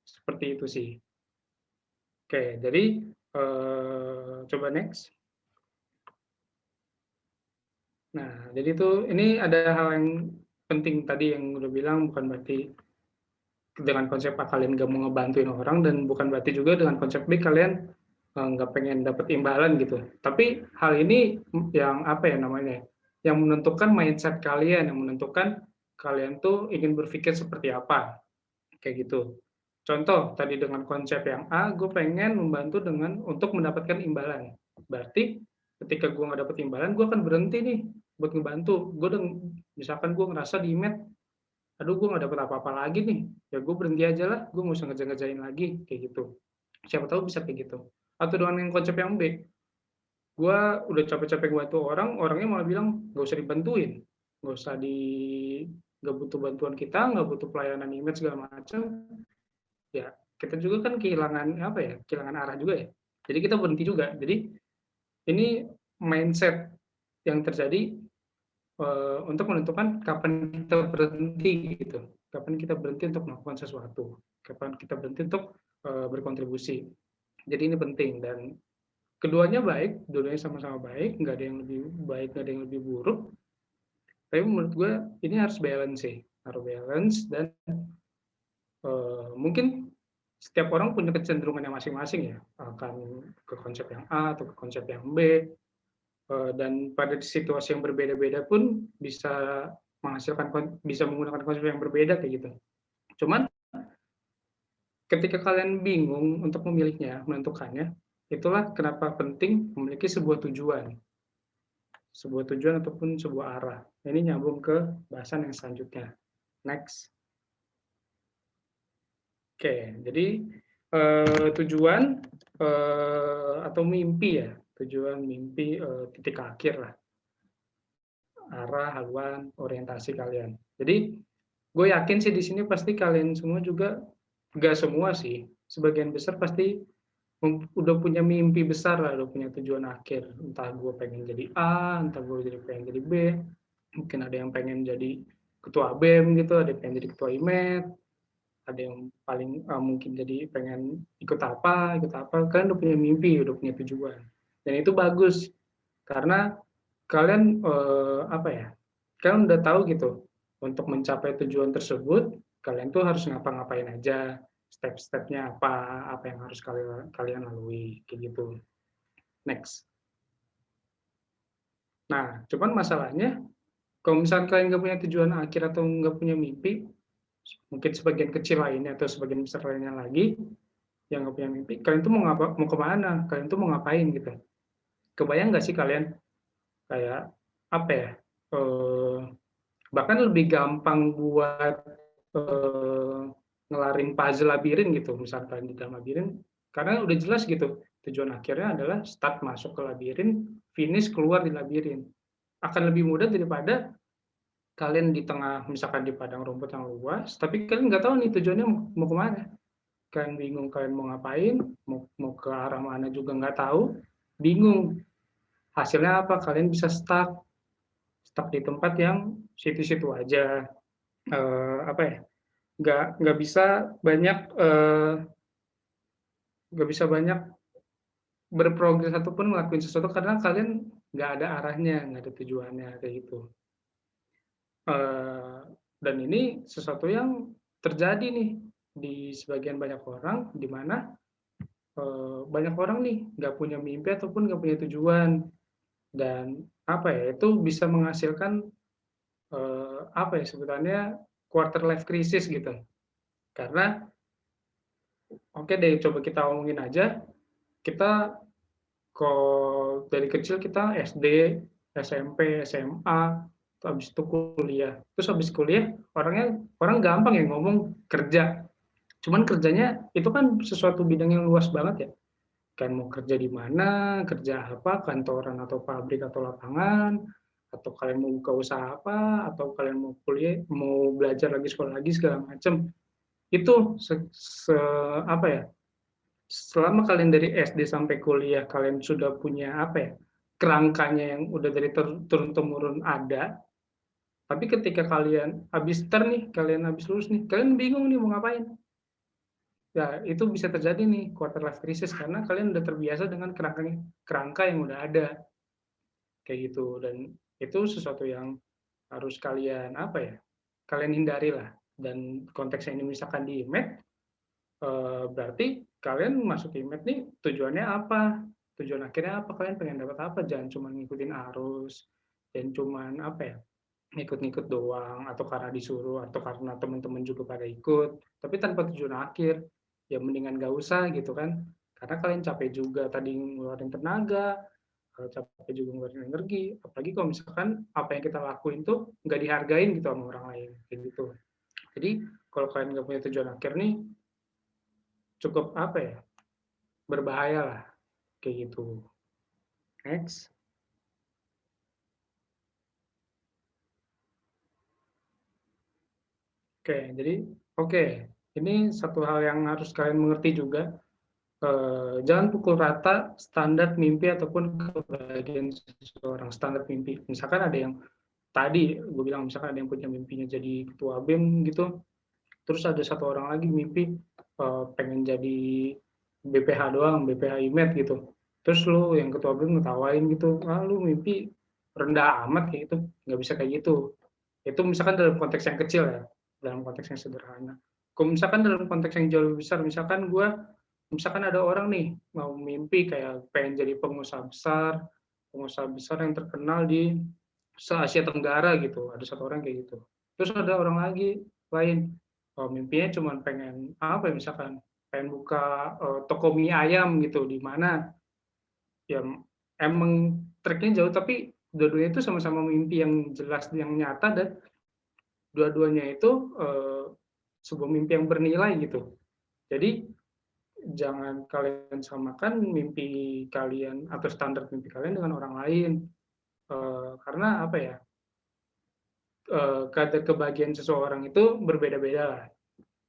Seperti itu sih. Oke, jadi coba next. Nah, jadi ini ada hal yang penting tadi yang udah bilang, bukan berarti dengan konsep A kalian gak mau ngebantuin orang, dan bukan berarti juga dengan konsep B kalian nggak pengen dapet imbalan gitu. Tapi hal ini yang yang menentukan mindset kalian, yang menentukan kalian tuh ingin berpikir seperti apa, kayak gitu. Contoh tadi dengan konsep yang A, gue pengen membantu untuk mendapatkan imbalan. Berarti ketika gue nggak dapet imbalan, gue akan berhenti nih buat ngebantu. Misalkan gue ngerasa di IMET, aduh gue nggak dapet apa-apa lagi nih, ya gue berhenti aja lah, gue nggak usah ngerjain lagi, kayak gitu. Siapa tahu bisa kayak gitu. Atau dengan yang konsep yang B, gue udah capek-capek bantu orangnya malah bilang nggak usah dibantuin, nggak butuh bantuan kita, nggak butuh pelayanan IMET segala macam. Ya kita juga kan kehilangan arah juga ya. Jadi kita berhenti juga. Jadi ini mindset yang terjadi untuk menentukan kapan kita berhenti gitu. Kapan kita berhenti untuk melakukan sesuatu. Kapan kita berhenti untuk berkontribusi. Jadi ini penting, dan keduanya baik, dua-duanya sama-sama baik, nggak ada yang lebih baik, nggak ada yang lebih buruk. Tapi menurut gue ini harus balance sih, harus balance, dan mungkin setiap orang punya kecenderungannya masing-masing ya, akan ke konsep yang A atau ke konsep yang B, dan pada situasi yang berbeda-beda pun bisa menggunakan konsep yang berbeda kayak gitu. Cuman ketika kalian bingung untuk memilihnya, menentukannya, itulah kenapa penting memiliki sebuah tujuan ataupun sebuah arah. Ini nyambung ke bahasan yang selanjutnya. Next. Oke, jadi tujuan atau mimpi ya, titik akhir lah, arah, haluan, orientasi kalian. Jadi gue yakin sih di sini pasti kalian semua juga, gak semua sih, sebagian besar pasti udah punya mimpi besar lah, udah punya tujuan akhir. Entah gue pengen jadi A, entah gue pengen jadi B, mungkin ada yang pengen jadi ketua BEM gitu, ada yang pengen jadi ketua IMET, ada yang paling mungkin jadi pengen ikut apa, kalian udah punya mimpi, udah punya tujuan, dan itu bagus karena kalian kalian udah tahu gitu, untuk mencapai tujuan tersebut kalian tuh harus ngapa-ngapain aja, step-stepnya apa yang harus kalian lalui, kayak gitu. Next. Nah, cuman masalahnya kalau misalnya kalian nggak punya tujuan akhir atau nggak punya mimpi, mungkin sebagian kecil lainnya atau sebagian besar lainnya lagi yang nggak punya mimpi, kalian tuh mau kemana, kalian tuh mau ngapain gitu. kebayang nggak sih kalian kayak apa ya? Bahkan lebih gampang buat ngelarin puzzle labirin gitu, misalkan di dalam labirin, karena udah jelas gitu tujuan akhirnya adalah start masuk ke labirin, finish keluar di labirin. Akan lebih mudah daripada kalian di tengah, misalkan di padang rumput yang luas, tapi kalian nggak tahu nih tujuannya mau kemana. Kalian bingung kalian mau ngapain, mau ke arah mana juga nggak tahu, bingung. Hasilnya apa? Kalian bisa stuck di tempat yang situ-situ aja. Apa ya? Nggak bisa banyak berprogres ataupun ngelakuin sesuatu karena kalian nggak ada arahnya, nggak ada tujuannya kayak gitu. Dan ini sesuatu yang terjadi nih di sebagian banyak orang, di mana banyak orang nih nggak punya mimpi ataupun nggak punya tujuan, dan apa ya, itu bisa menghasilkan apa ya sebutannya, quarter life crisis gitu. Karena oke deh, coba kita omongin aja, kita kok dari kecil kita SD, SMP, SMA, habis itu kuliah. Terus habis kuliah orang gampang ya ngomong kerja. Cuman kerjanya itu kan sesuatu bidang yang luas banget ya. Kan mau kerja di mana, kerja apa, kantoran atau pabrik atau lapangan, atau kalian mau buka usaha apa, atau kalian mau kuliah, mau belajar lagi, sekolah lagi segala macam. Itu apa ya? Selama kalian dari SD sampai kuliah kalian sudah punya apa ya, kerangkanya yang udah dari turun temurun ada, tapi ketika kalian kalian habis lulus nih, kalian bingung nih mau ngapain. Ya itu bisa terjadi nih quarter life crisis karena kalian udah terbiasa dengan kerangka yang udah ada kayak gitu, dan itu sesuatu yang harus kalian apa ya, kalian hindari lah. Dan konteksnya ini misalkan di IMED, berarti kalian masuk IMED nih tujuannya apa? Tujuan akhirnya apa? Kalian pengen dapat apa? Jangan cuma ngikutin arus, dan cuman apa ya, ngikut-ngikut doang, atau karena disuruh, atau karena teman-teman juga pada ikut, tapi tanpa tujuan akhir. Ya mendingan gak usah gitu kan. Karena kalian capek juga tadi ngeluarin tenaga, capek juga ngeluarin energi, apalagi kalau misalkan apa yang kita lakuin tuh nggak dihargain gitu sama orang lain, kayak gitu. Jadi kalau kalian nggak punya tujuan akhir nih, cukup apa ya, berbahaya lah kayak gitu. Next. Oke, ini satu hal yang harus kalian mengerti juga. Jangan pukul rata standar mimpi ataupun kebahagiaan seseorang. Standar mimpi, misalkan ada yang tadi gue bilang, misalkan ada yang punya mimpinya jadi ketua BEM gitu, terus ada satu orang lagi mimpi pengen jadi BPH doang, BPH IMED gitu. Terus lu yang ketua BEM ngetawain gitu, lu mimpi rendah amat kayak gitu, nggak bisa kayak gitu. Itu misalkan dalam konteks yang kecil ya, dalam konteks yang sederhana. Kalau misalkan dalam konteks yang jauh lebih besar, misalkan ada orang nih mau mimpi kayak pengen jadi pengusaha besar yang terkenal di se-Asia Tenggara gitu. Ada satu orang kayak gitu. Terus ada orang lagi lain, mimpinya cuma pengen apa ya, misalkan pengen buka toko mie ayam gitu, di mana ya emang tracknya jauh, tapi dua-duanya itu sama-sama mimpi yang jelas, yang nyata, dan dua-duanya itu sebuah mimpi yang bernilai gitu. Jadi jangan kalian samakan mimpi kalian atau standar mimpi kalian dengan orang lain, karena apa ya, kadar kebahagiaan seseorang itu berbeda-beda lah.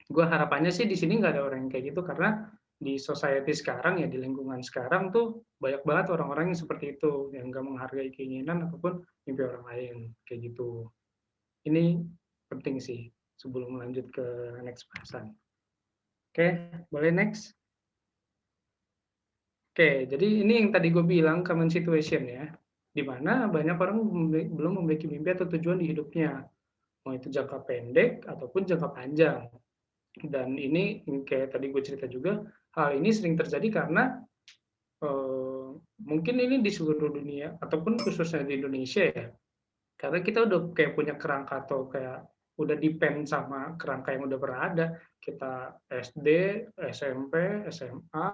Gue harapannya sih di sini nggak ada orang yang kayak gitu, karena di society sekarang ya, di lingkungan sekarang tuh banyak banget orang-orang yang seperti itu, yang nggak menghargai keinginan ataupun mimpi orang lain kayak gitu. Ini penting sih sebelum lanjut ke next bahasan. Oke, boleh next. Oke, jadi ini yang tadi gue bilang, common situation ya, di mana banyak orang belum memiliki mimpi atau tujuan di hidupnya, mau itu jangka pendek ataupun jangka panjang. Dan ini kayak tadi gue cerita juga, hal ini sering terjadi karena mungkin ini di seluruh dunia ataupun khususnya di Indonesia ya, karena kita udah kayak punya kerangka atau kayak udah depend sama kerangka yang udah berada. Kita SD, SMP, SMA,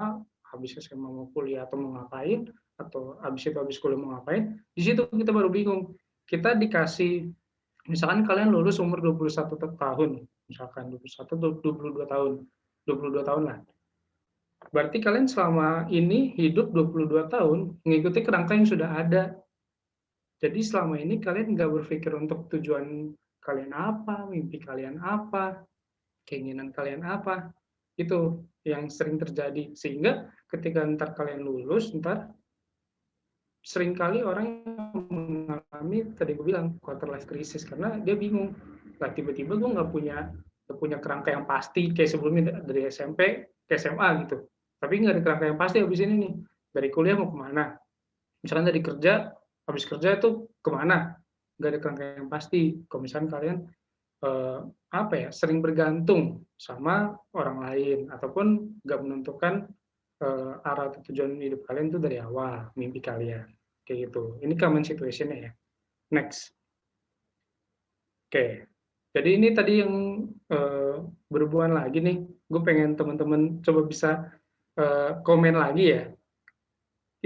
habis SMA mau kuliah atau mau ngapain, atau habis kuliah mau ngapain, di situ kita baru bingung. Kita dikasih, misalkan kalian lulus umur 21 tahun, misalkan 21 22 tahun, 22 tahun lah. Berarti kalian selama ini hidup 22 tahun mengikuti kerangka yang sudah ada. Jadi selama ini kalian nggak berpikir untuk tujuan kalian apa, mimpi kalian apa, keinginan kalian apa. Itu yang sering terjadi. Sehingga ketika ntar kalian lulus, ntar seringkali orang mengalami, tadi gue bilang, quarter life crisis. Karena dia bingung. Lah tiba-tiba gue nggak punya kerangka yang pasti, kayak sebelumnya dari SMP ke SMA gitu. Tapi nggak ada kerangka yang pasti habis ini nih. Dari kuliah mau kemana? Misalkan dari kerja, habis kerja itu kemana? Nggak ada kerangka yang pasti. Kalau misalkan kalian sering bergantung sama orang lain ataupun nggak menentukan arah atau tujuan hidup kalian itu dari awal, mimpi kalian kayak gitu. Ini common situation-nya ya. Next. Oke. Jadi ini tadi yang berhubungan lagi nih. Gue pengen teman-teman coba bisa komen lagi ya.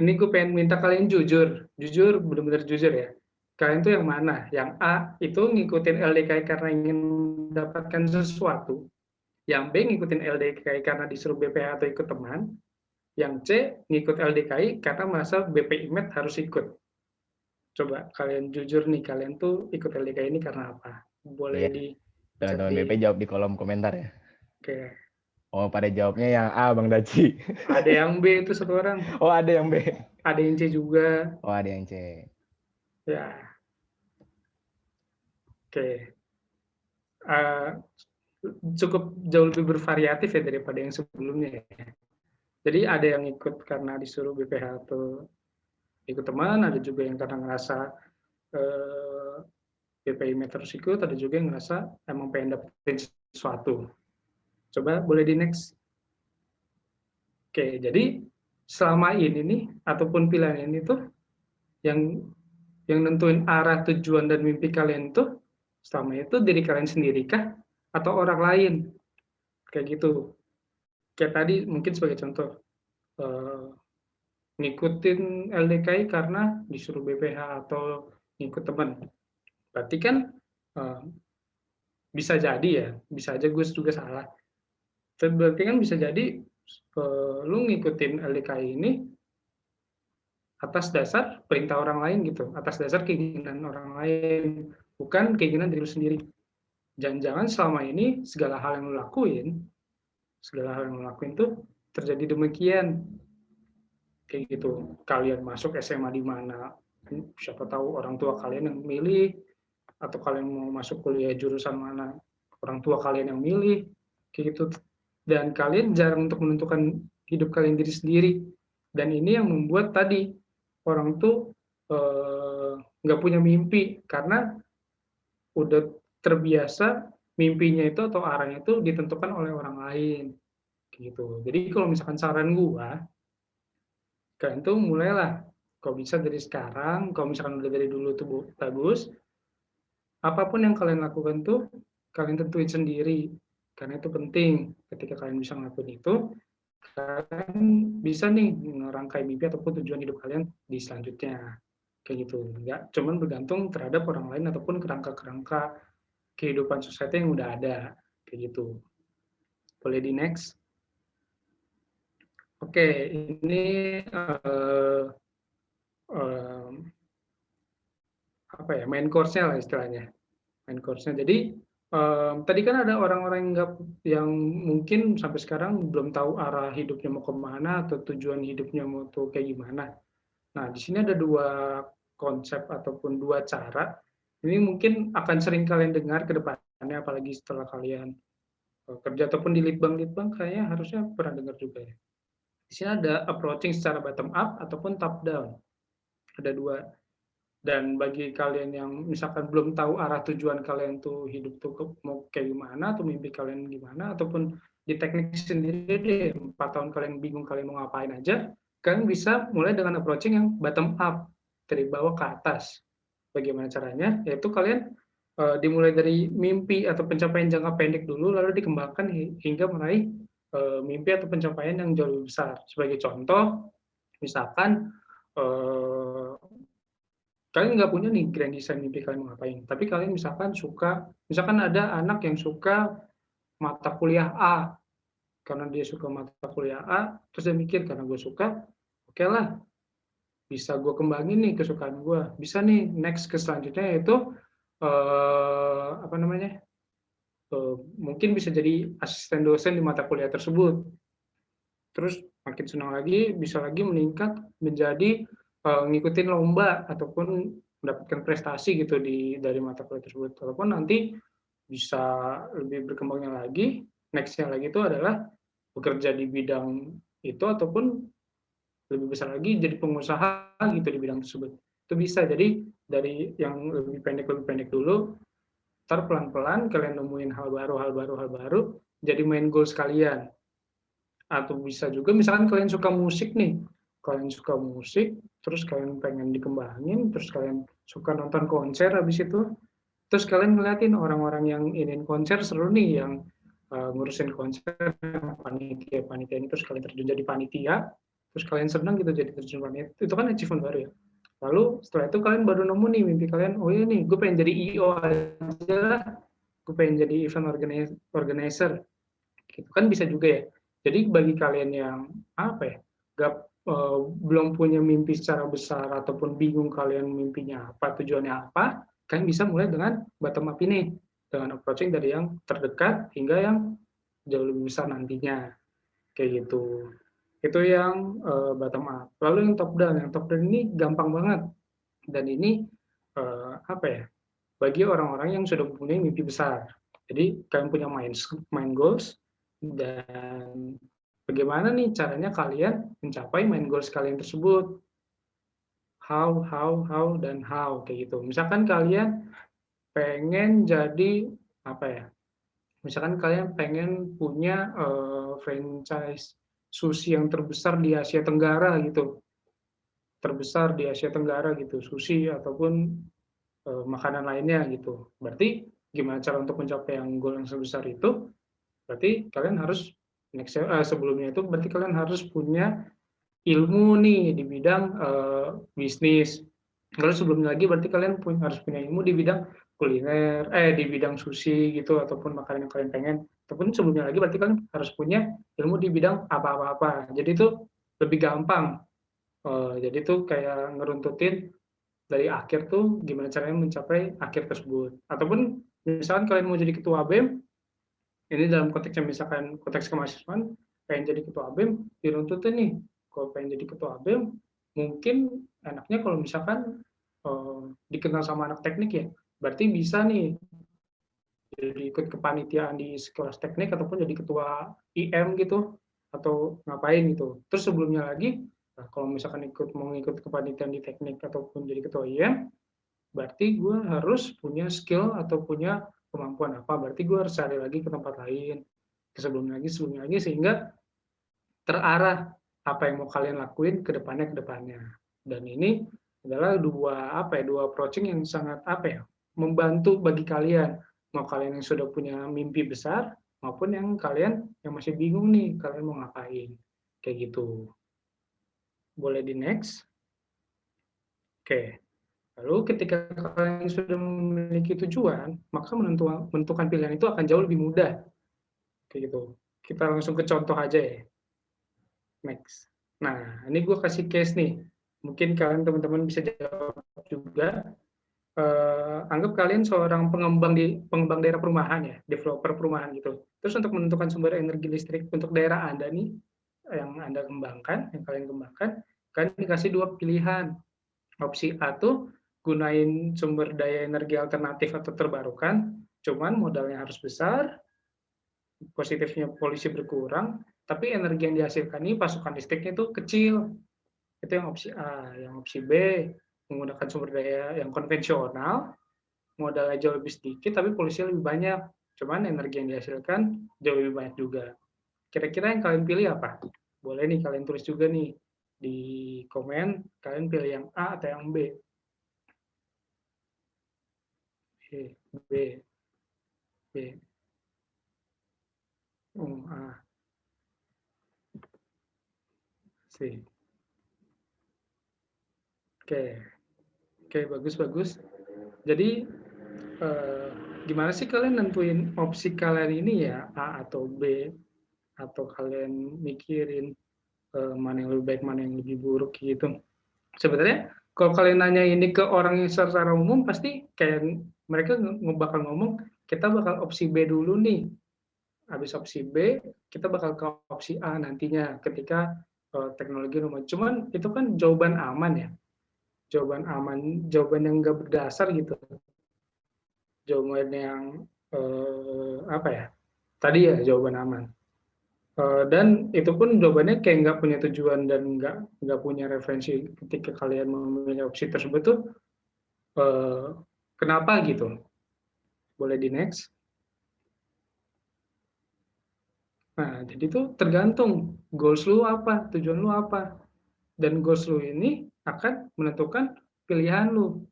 Ini gue pengen minta kalian jujur, benar-benar jujur ya. Kalian tuh yang mana? Yang A itu ngikutin LDKI karena ingin mendapatkan sesuatu. Yang B ngikutin LDKI karena disuruh BPH atau ikut teman. Yang C ngikut LDKI karena merasa BPIMED harus ikut. Coba kalian jujur nih, kalian tuh ikut LDKI ini karena apa? Boleh di teman-teman BP jawab di kolom komentar ya. Oke. Oh, pada jawabnya yang A, Bang Daci. Ada yang B itu satu orang. Oh, ada yang B. Ada yang C juga. Oh, ada yang C. Ya. Oke. Cukup jauh lebih bervariatif ya daripada yang sebelumnya ya. Jadi ada yang ikut karena disuruh BPH atau ikut teman, ada juga yang karena ngerasa BPIMED terus ikut, ada juga yang ngerasa emang pengen dapetin sesuatu. Coba boleh di next. Oke, jadi selama ini nih, ataupun pilihan ini tuh, yang nentuin arah, tujuan, dan mimpi kalian tuh, selama itu diri kalian sendiri kah? Atau orang lain? Kayak gitu. Kayak tadi mungkin sebagai contoh, ngikutin LDKI karena disuruh BPH atau ngikut teman. Berarti kan bisa jadi ya, bisa aja gue juga salah. Berarti kan bisa jadi lu ngikutin LDKI ini atas dasar perintah orang lain gitu, atas dasar keinginan orang lain, bukan keinginan diri lu sendiri. Jangan-jangan selama ini segala hal yang lu lakuin tuh terjadi demikian. Kayak gitu. Kalian masuk SMA di mana, siapa tahu orang tua kalian yang milih, atau kalian mau masuk kuliah jurusan mana, orang tua kalian yang milih, kayak gitu. Dan kalian jarang untuk menentukan hidup kalian diri sendiri. Dan ini yang membuat tadi orang tuh nggak punya mimpi karena udah terbiasa mimpinya itu atau arahnya itu ditentukan oleh orang lain, gitu. Jadi kalau misalkan saran gua, kalian tuh mulailah, kalau bisa dari sekarang, kalau misalkan udah dari dulu tuh bagus, apapun yang kalian lakukan tuh kalian tentuin sendiri, karena itu penting. Ketika kalian bisa ngelakuin itu, kalian bisa nih ngerangkai mimpi ataupun tujuan hidup kalian di selanjutnya, kayak gitu. Nggak cuman bergantung terhadap orang lain ataupun kerangka-kerangka kehidupan society yang udah ada, kayak gitu. Boleh di next. Oke, ini main course-nya lah istilahnya. Main course-nya. Jadi tadi kan ada orang-orang yang mungkin sampai sekarang belum tahu arah hidupnya mau kemana atau tujuan hidupnya mau tuh kayak gimana. Nah, di sini ada dua konsep ataupun dua cara. Ini mungkin akan sering kalian dengar ke depannya, apalagi setelah kalian kerja ataupun di litbang kayaknya harusnya pernah dengar juga ya. Di sini ada approaching secara bottom up ataupun top down. Ada dua. Dan bagi kalian yang misalkan belum tahu arah tujuan kalian tuh hidup tuh mau kayak gimana, atau mimpi kalian gimana, ataupun di teknik sendiri deh, 4 tahun kalian bingung kalian mau ngapain aja, kalian bisa mulai dengan approaching yang bottom up, dari bawah ke atas. Bagaimana caranya? Yaitu kalian dimulai dari mimpi atau pencapaian jangka pendek dulu, lalu dikembangkan hingga meraih mimpi atau pencapaian yang jauh lebih besar. Sebagai contoh, misalkan eh, kalian nggak punya nih grand design mimpi kalian mau ngapain, tapi kalian misalkan ada anak yang suka mata kuliah A, karena dia suka mata kuliah A, terus dia mikir karena gue suka, oke lah, bisa gue kembangin nih kesukaan gue, bisa nih next ke selanjutnya yaitu apa namanya, mungkin bisa jadi asisten dosen di mata kuliah tersebut. Terus makin senang lagi, bisa lagi meningkat menjadi ngikutin lomba ataupun mendapatkan prestasi gitu dari mata kuliah tersebut. Ataupun nanti bisa lebih berkembangnya lagi, next-nya lagi itu adalah bekerja di bidang itu ataupun lebih besar lagi jadi pengusaha gitu di bidang tersebut. Itu bisa. Jadi dari yang lebih pendek dulu, ntar pelan-pelan kalian nemuin hal baru, jadi main goals kalian. Atau bisa juga misalkan kalian suka musik nih, kalian suka musik, terus kalian pengen dikembangin, terus kalian suka nonton konser habis itu, terus kalian ngeliatin orang-orang yang ingin konser seru nih, yang ngurusin konser, panitia ini, terus kalian terjun jadi panitia, terus kalian senang gitu jadi terjun panitia, itu kan achievement baru ya. Lalu setelah itu kalian baru nemu nih mimpi kalian, oh iya nih, gue pengen jadi EO aja, gue pengen jadi event organizer, gitu kan bisa juga ya. Jadi bagi kalian yang apa ya, belum punya mimpi secara besar ataupun bingung kalian mimpinya apa, tujuannya apa, kalian bisa mulai dengan bottom up ini, dengan approaching dari yang terdekat hingga yang jauh lebih besar nantinya, kayak gitu. Itu yang bottom up. Lalu yang top down ini gampang banget, dan ini apa ya, bagi orang-orang yang sudah mempunyai mimpi besar. Jadi kalian punya mind goals, dan bagaimana nih caranya kalian mencapai mind goals kalian tersebut. How, dan how, kayak gitu. Misalkan kalian pengen jadi apa ya? Misalkan kalian pengen punya franchise sushi yang terbesar di Asia Tenggara gitu. Terbesar di Asia Tenggara gitu, sushi ataupun makanan lainnya gitu. Berarti gimana cara untuk mencapai yang goal yang sebesar itu? Berarti kalian harus sebelumnya itu berarti kalian harus punya ilmu nih di bidang bisnis. Lalu sebelumnya lagi berarti kalian harus punya ilmu di bidang kuliner, di bidang sushi gitu ataupun makanan yang kalian pengen. Ataupun sebelumnya lagi berarti kalian harus punya ilmu di bidang apa-apa. Jadi itu lebih gampang. Jadi itu kayak ngeruntutin dari akhir tuh gimana caranya mencapai akhir tersebut. Ataupun misalkan kalian mau jadi ketua BEM, ini dalam konteksnya misalkan konteks kemahasiswaan, pengen jadi ketua BEM, diruntutin nih, kalau pengen jadi ketua BEM, mungkin enaknya kalau misalkan dikenal sama anak teknik ya, berarti bisa nih jadi ikut kepanitiaan di kelas teknik ataupun jadi ketua IM gitu, atau ngapain gitu. Terus sebelumnya lagi, nah, kalau misalkan mau ikut kepanitiaan di teknik ataupun jadi ketua IM, berarti gue harus punya skill atau punya kemampuan apa, berarti gue harus cari lagi ke tempat lain, sebelumnya lagi, sehingga terarah apa yang mau kalian lakuin ke depannya. Dan ini adalah dua approaching yang sangat membantu bagi kalian, mau kalian yang sudah punya mimpi besar maupun yang kalian yang masih bingung nih kalian mau ngapain, kayak gitu. Boleh di next. Oke. Lalu ketika kalian sudah memiliki tujuan, maka menentukan pilihan itu akan jauh lebih mudah. Kayak gitu. Kita langsung ke contoh aja ya. Next. Nah, ini gue kasih case nih. Mungkin kalian teman-teman bisa jawab juga. Anggap kalian seorang pengembang daerah perumahan ya, developer perumahan gitu. Terus untuk menentukan sumber energi listrik untuk daerah Anda nih, yang kalian kembangkan, kalian dikasih dua pilihan. Opsi A tuh gunain sumber daya energi alternatif atau terbarukan, cuman modalnya harus besar, positifnya polusi berkurang, tapi energi yang dihasilkan ini pasokan listriknya itu kecil. Itu yang opsi A. Yang opsi B, menggunakan sumber daya yang konvensional, modalnya jauh lebih sedikit, tapi polusinya lebih banyak. Cuman energi yang dihasilkan jauh lebih banyak juga. Kira-kira yang kalian pilih apa? Boleh nih kalian tulis juga nih di komen, kalian pilih yang A atau yang B. B, B, A, C. Oke, oke, bagus. Jadi gimana sih kalian nentuin opsi kalian ini ya, A atau B, atau kalian mikirin mana yang lebih baik, mana yang lebih buruk gitu. Sebenarnya kalau kalian nanya ini ke orang yang secara umum, pasti kayak mereka bakal ngomong, kita bakal opsi B dulu nih. Habis opsi B, kita bakal ke opsi A nantinya ketika teknologi rumah. Cuman itu kan jawaban aman ya. Jawaban aman, jawaban yang nggak berdasar gitu. Jawaban yang apa ya? Tadi ya jawaban aman. Dan itu pun jawabannya kayak nggak punya tujuan dan nggak punya referensi ketika kalian memilih opsi tersebut tuh kenapa gitu. Boleh di next. Nah, jadi itu tergantung goals lu apa, tujuan lu apa. Dan goals lu ini akan menentukan pilihan lu.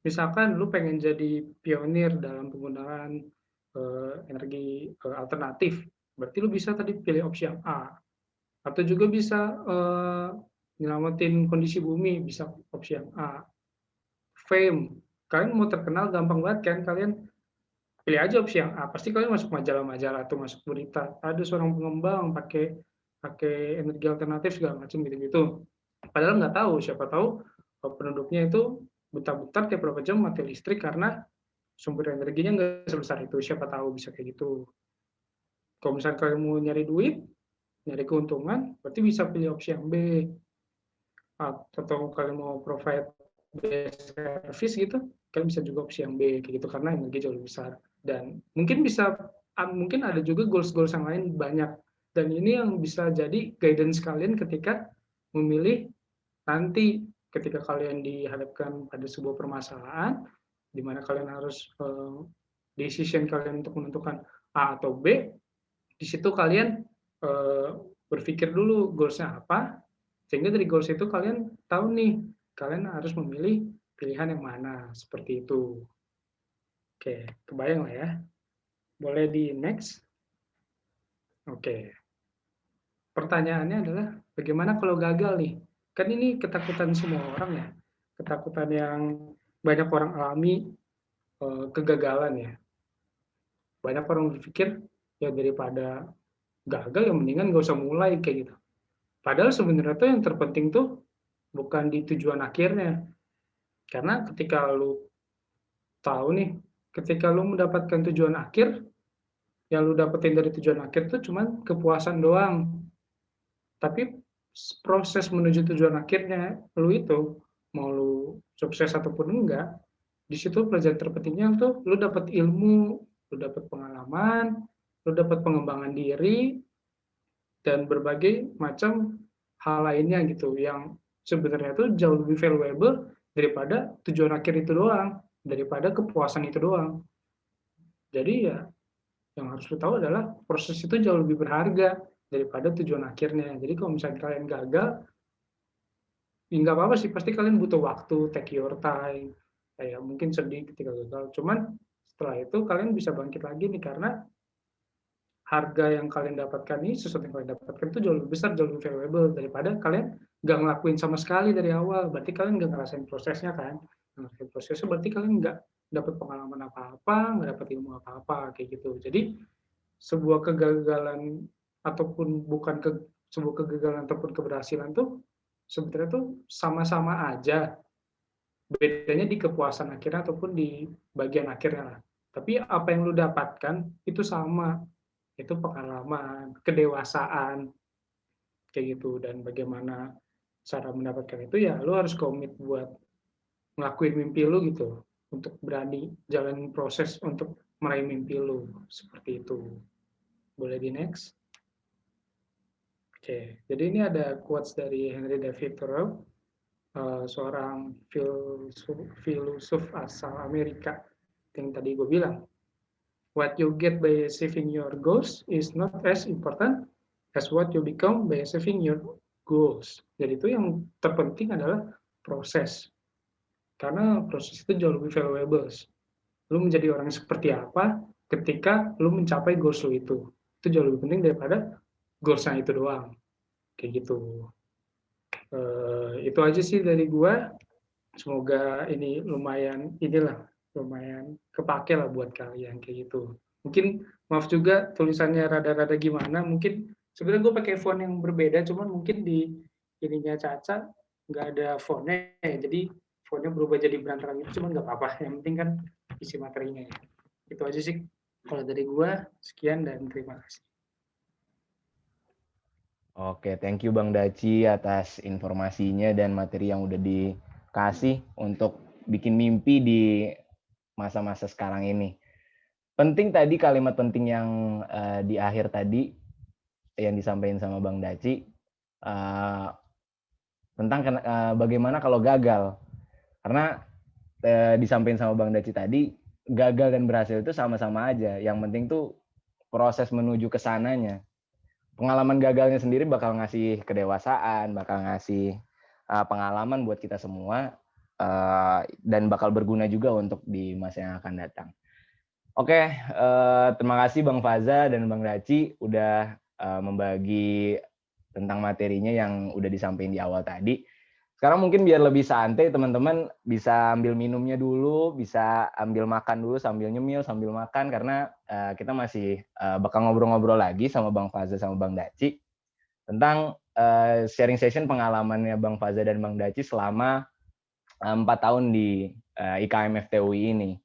Misalkan lu pengen jadi pionir dalam penggunaan energi alternatif, berarti lu bisa tadi pilih opsi yang A. Atau juga bisa nyelamatin kondisi bumi, bisa opsi yang A. Fame, kalian mau terkenal gampang banget kan, kalian pilih aja opsi yang A. Pasti kalian masuk majalah-majalah atau masuk berita. Ada seorang pengembang pakai energi alternatif segala macam gitu-gitu. Padahal nggak tahu, siapa tahu penduduknya itu bentar-bentar tiap berapa jam mati listrik karena sumber energinya nggak sebesar itu. Siapa tahu bisa kayak gitu. Kalau misalnya kalian mau nyari duit, nyari keuntungan, berarti bisa pilih opsi yang B. Atau kalian mau provide best service gitu, kalian bisa juga opsi yang B kayak gitu karena energi jauh lebih besar. Dan mungkin ada juga goals-goals yang lain banyak. Dan ini yang bisa jadi guidance kalian ketika memilih nanti ketika kalian dihadapkan pada sebuah permasalahan di mana kalian harus decision kalian untuk menentukan A atau B, di situ kalian berpikir dulu goals-nya apa, sehingga dari goals itu kalian tahu nih, kalian harus memilih pilihan yang mana, seperti itu. Oke, kebayang lah ya. Boleh di next. Oke. Pertanyaannya adalah, bagaimana kalau gagal nih? Kan ini ketakutan semua orang ya. Ketakutan yang banyak orang alami, kegagalan ya. Banyak orang berpikir, ya daripada gagal, ya mendingan nggak usah mulai, kayak gitu. Padahal sebenarnya tuh yang terpenting tuh bukan di tujuan akhirnya. Karena ketika lu tahu nih, ketika lu mendapatkan tujuan akhir, yang lu dapetin dari tujuan akhir tuh cuman kepuasan doang. Tapi proses menuju tujuan akhirnya lu itu, mau lu sukses ataupun enggak, di situ pelajaran terpentingnya tuh lu dapat ilmu, lu dapat pengalaman, lu dapat pengembangan diri, dan berbagai macam hal lainnya gitu yang sebenarnya itu jauh lebih valuable daripada tujuan akhir itu doang, daripada kepuasan itu doang. Jadi ya yang harus lu tahu adalah proses itu jauh lebih berharga daripada tujuan akhirnya. Jadi kalau misalnya kalian gagal, ya nggak apa-apa sih, pasti kalian butuh waktu, take your time, kayak mungkin sedih ketika gagal. Cuman setelah itu kalian bisa bangkit lagi nih, karena harga yang kalian dapatkan ini, sesuatu yang kalian dapatkan itu jauh lebih besar, jauh lebih valuable daripada kalian nggak ngelakuin sama sekali dari awal. Berarti kalian nggak ngerasain prosesnya kan? Ngerasain prosesnya berarti kalian nggak dapat pengalaman apa-apa, nggak dapat ilmu apa-apa, kayak gitu. Jadi sebuah kegagalan ataupun bukan sebuah kegagalan ataupun keberhasilan tuh sebenarnya tuh sama-sama aja. Bedanya di kepuasan akhirnya ataupun di bagian akhirnya. Tapi apa yang lu dapatkan itu sama, itu pengalaman, kedewasaan, kayak gitu. Dan bagaimana cara mendapatkan itu, ya lu harus komit buat ngelakuin mimpi lu gitu, untuk berani jalan proses untuk meraih mimpi lu, seperti itu. Boleh di next. Oke, jadi ini ada quotes dari Henry David Thoreau, seorang filsuf asal Amerika yang tadi gue bilang. What you get by achieving your goals is not as important as what you become by achieving your goals. Jadi itu yang terpenting adalah proses. Karena proses itu jauh lebih valuable. Lu menjadi orang seperti apa ketika lu mencapai goals lu itu. Itu jauh lebih penting daripada goals-nya itu doang. Kayak gitu. Itu aja sih dari gua. Semoga ini lumayan kepake lah buat kalian kayak gitu. Mungkin maaf juga tulisannya rada-rada gimana. Mungkin sebenarnya gue pakai font yang berbeda, cuman mungkin di ininya Caca nggak ada fontnya, jadi fontnya berubah jadi berantakan gitu. Cuman nggak apa-apa. Yang penting kan isi materinya ya. Itu aja sih. Kalau dari gue sekian dan terima kasih. Oke, thank you Bang Daci atas informasinya dan materi yang udah dikasih untuk bikin mimpi di masa-masa sekarang ini. Penting tadi kalimat penting yang di akhir tadi yang disampaikan sama Bang Daci tentang bagaimana kalau gagal. Karena disampaikan sama Bang Daci tadi, gagal dan berhasil itu sama-sama aja. Yang penting tuh proses menuju ke sananya. Pengalaman gagalnya sendiri bakal ngasih kedewasaan, bakal ngasih pengalaman buat kita semua, dan bakal berguna juga untuk di masa yang akan datang. Oke, terima kasih Bang Faza dan Bang Daci udah membagi tentang materinya yang udah disampaikan di awal tadi. Sekarang mungkin biar lebih santai, teman-teman bisa ambil minumnya dulu, bisa ambil makan dulu sambil nyemil, sambil makan, karena kita masih bakal ngobrol-ngobrol lagi sama Bang Faza sama Bang Daci tentang sharing session pengalamannya Bang Faza dan Bang Daci selama 4 tahun di IKM FTUI ini.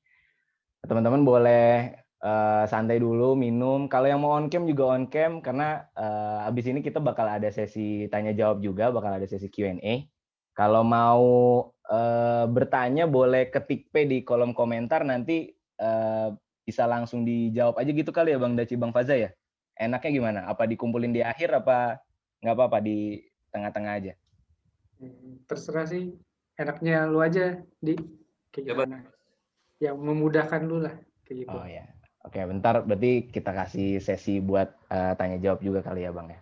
Teman-teman boleh santai dulu, minum. Kalau yang mau on cam juga on cam, karena abis ini kita bakal ada sesi tanya jawab juga, bakal ada sesi Q&A. Kalau mau bertanya boleh ketik P di kolom komentar, nanti bisa langsung dijawab aja gitu kali ya Bang Daci, Bang Faza ya? Enaknya gimana? Apa dikumpulin di akhir apa nggak apa-apa di tengah-tengah aja? Terserah sih, enaknya lu aja, Di. Kayak gimana? Yang memudahkan lu lah. Kayak gitu. Oh ya, oke bentar berarti kita kasih sesi buat tanya jawab juga kali ya Bang ya.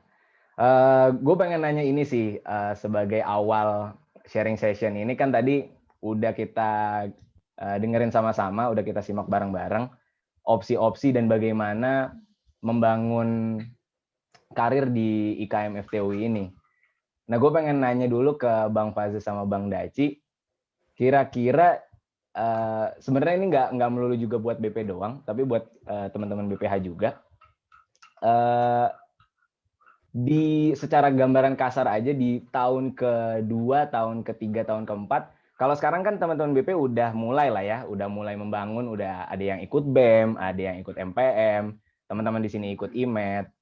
Gue pengen nanya ini sih sebagai awal sharing session ini kan tadi udah kita dengerin sama-sama, udah kita simak bareng-bareng opsi-opsi dan bagaimana membangun karir di IKM FTUI ini. Nah gue pengen nanya dulu ke Bang Faza sama Bang Daci, kira-kira sebenarnya ini nggak melulu juga buat BP doang, tapi buat teman-teman BPH juga. Di secara gambaran kasar aja di tahun kedua, tahun ketiga, tahun keempat. Kalau sekarang kan teman-teman BP udah mulai lah ya, udah mulai membangun, udah ada yang ikut BEM, ada yang ikut MPM, teman-teman di sini ikut IMET.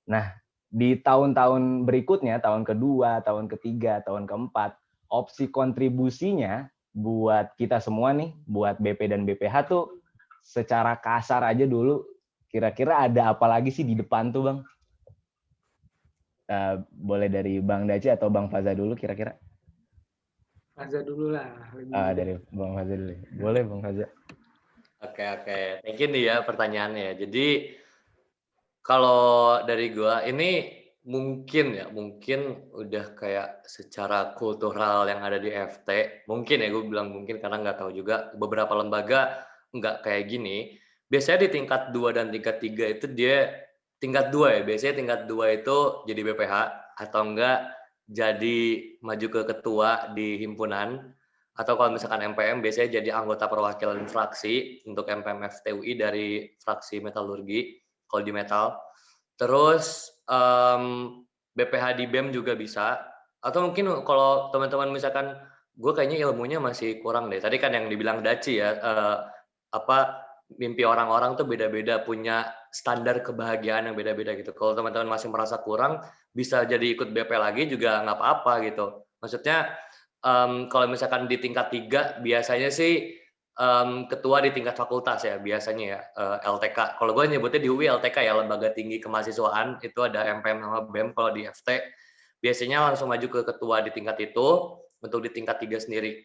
Nah, di tahun-tahun berikutnya, tahun kedua, tahun ketiga, tahun keempat, opsi kontribusinya buat kita semua nih, buat BP dan BPH tuh secara kasar aja dulu, kira-kira ada apa lagi sih di depan tuh Bang? Boleh dari Bang Daci atau Bang Faza dulu kira-kira? Faza dulu lah. Dari Bang Faza dulu. Boleh Bang Faza. Oke. Thank you nih ya pertanyaannya. Jadi kalau dari gua ini mungkin udah kayak secara kultural yang ada di FT. Mungkin ya gue bilang mungkin karena nggak tahu juga beberapa lembaga nggak kayak gini. Biasanya di tingkat 2 dan tingkat 3 itu dia tingkat 2 ya. Biasanya tingkat 2 itu jadi BPH atau enggak jadi maju ke ketua di himpunan. Atau kalau misalkan MPM biasanya jadi anggota perwakilan fraksi untuk MPM FTUI dari fraksi metalurgi kalau di metal. Terus BPH di BEM juga bisa. Atau mungkin kalau teman-teman misalkan gue kayaknya ilmunya masih kurang deh. Tadi kan yang dibilang Daci ya, mimpi orang-orang tuh beda-beda, punya standar kebahagiaan yang beda-beda gitu. Kalau teman-teman masih merasa kurang, bisa jadi ikut BP lagi juga nggak apa-apa gitu. Maksudnya kalau misalkan di tingkat 3 biasanya sih ketua di tingkat fakultas ya biasanya ya, LTK. Kalau gue nyebutnya di UI LTK ya, Lembaga Tinggi Kemahasiswaan, itu ada MPM sama BEM. Kalau di FT biasanya langsung maju ke ketua di tingkat itu untuk di tingkat 3 sendiri.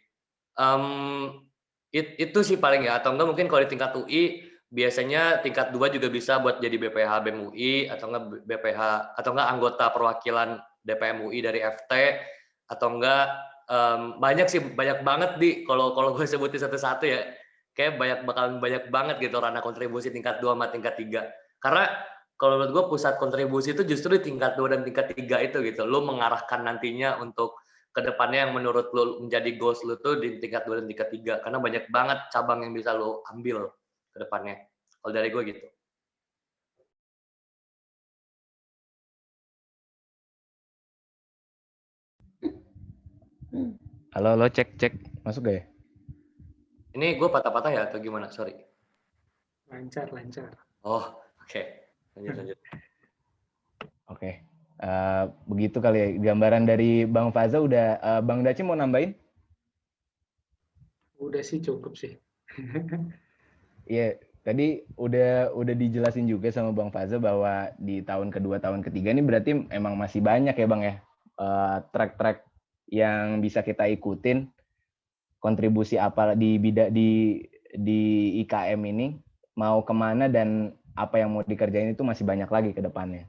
Itu sih paling ya, atau enggak mungkin kalau di tingkat UI biasanya tingkat 2 juga bisa buat jadi BPH BEM UI, atau enggak BPH atau enggak anggota perwakilan DPM UI dari FT, atau enggak banyak sih, banyak banget kalau gue sebutin satu-satu ya, kayak bakalan banyak banget gitu ranah kontribusi tingkat 2 sama tingkat 3. Karena kalau menurut gue pusat kontribusi itu justru di tingkat 2 dan tingkat 3 itu gitu. Lo mengarahkan nantinya untuk kedepannya yang menurut lu menjadi goals lu tuh di tingkat 2 dan tingkat 3? Karena banyak banget cabang yang bisa lu ambil ke depannya. Kalau dari gue gitu. Halo, lo cek. Masuk gak ya? Ini gue patah-patah ya atau gimana? Sorry. Lancar. Oh, oke. Lanjut. Oke. Begitu kali ya. Gambaran dari Bang Faza udah. Bang Daci mau nambahin? Udah sih cukup sih. Iya, tadi udah dijelasin juga sama Bang Faza bahwa di tahun kedua, tahun ketiga ini berarti emang masih banyak ya Bang ya, track-track yang bisa kita ikutin, kontribusi apa di IKM ini, mau kemana dan apa yang mau dikerjain itu masih banyak lagi ke depannya.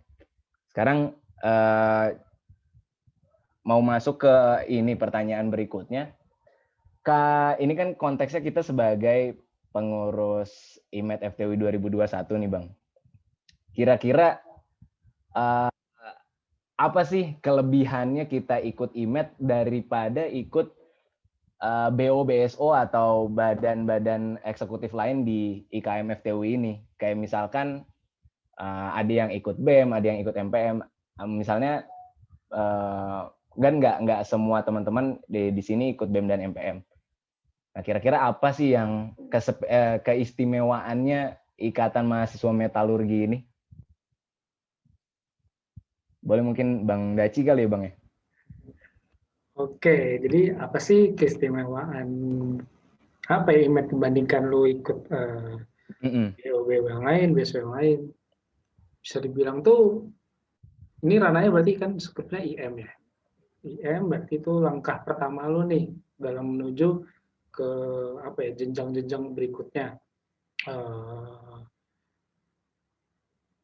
Sekarang mau masuk ke ini pertanyaan berikutnya. Ini kan konteksnya kita sebagai pengurus IMET FTW 2021 nih Bang. Kira-kira apa sih kelebihannya kita ikut IMET daripada ikut BO, BSO atau badan-badan eksekutif lain di IKM FTW ini? Kayak misalkan ada yang ikut BEM, ada yang ikut MPM. Misalnya kan nggak semua teman-teman di sini ikut BEM dan MPM. Nah, kira-kira apa sih yang keistimewaannya Ikatan Mahasiswa Metalurgi ini? Boleh mungkin Bang Daci kali ya Bang ya? Oke, jadi apa sih keistimewaan apa ya IMET dibandingkan lu ikut BO yang lain, BSO yang lain? Bisa dibilang tuh ini ranahnya berarti kan skupnya IM ya. IM berarti itu langkah pertama lu nih dalam menuju ke apa ya jenjang-jenjang berikutnya.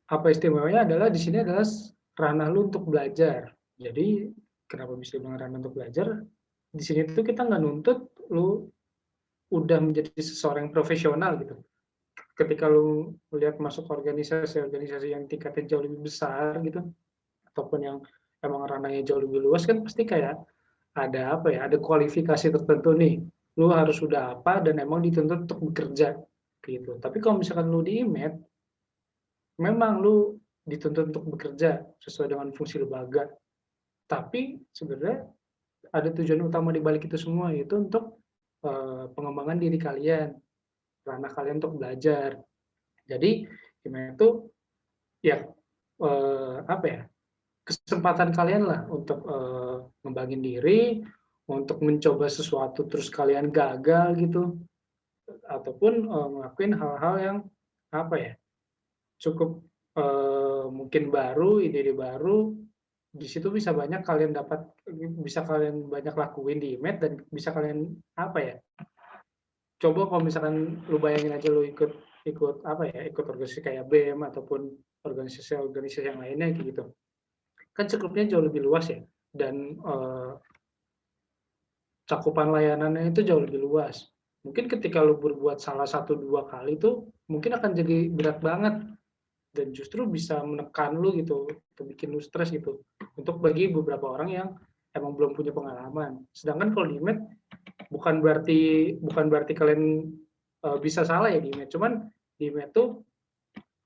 Apa istimewanya adalah di sini adalah ranah lu untuk belajar. Jadi kenapa bisa dibilang ranah untuk belajar? Di sini tuh kita nggak nuntut lu udah menjadi seseorang yang profesional gitu. Ketika lu lihat masuk organisasi yang tingkatnya jauh lebih besar gitu, ataupun yang emang ranahnya jauh lebih luas kan pasti kayak ada apa ya, ada kualifikasi tertentu nih. Lu harus sudah apa dan emang dituntut untuk bekerja gitu. Tapi kalau misalkan lu di IMET, memang lu dituntut untuk bekerja sesuai dengan fungsi lembaga. Tapi sebenarnya ada tujuan utama di balik itu semua, yaitu untuk pengembangan diri kalian, ranah kalian untuk belajar. Jadi IMET itu ya apa ya, kesempatan kalian lah untuk ngembangin diri, untuk mencoba sesuatu terus kalian gagal gitu, ataupun ngelakuin hal-hal yang apa ya, cukup mungkin baru, ide-ide baru. Di situ bisa banyak kalian dapat, bisa kalian banyak lakuin di IMET dan bisa kalian apa ya, coba kalau misalkan lu bayangin aja lu ikut apa ya, ikut organisasi kayak BEM ataupun organisasi yang lainnya kayak gitu, kan cukupnya jauh lebih luas ya, dan cakupan layanannya itu jauh lebih luas. Mungkin ketika lu berbuat salah 1-2 kali tuh mungkin akan jadi berat banget dan justru bisa menekan lu gitu, atau bikin lu stres gitu. Untuk bagi beberapa orang yang emang belum punya pengalaman. Sedangkan kalau di IMET bukan berarti kalian bisa salah ya di IMET, cuman di IMET tuh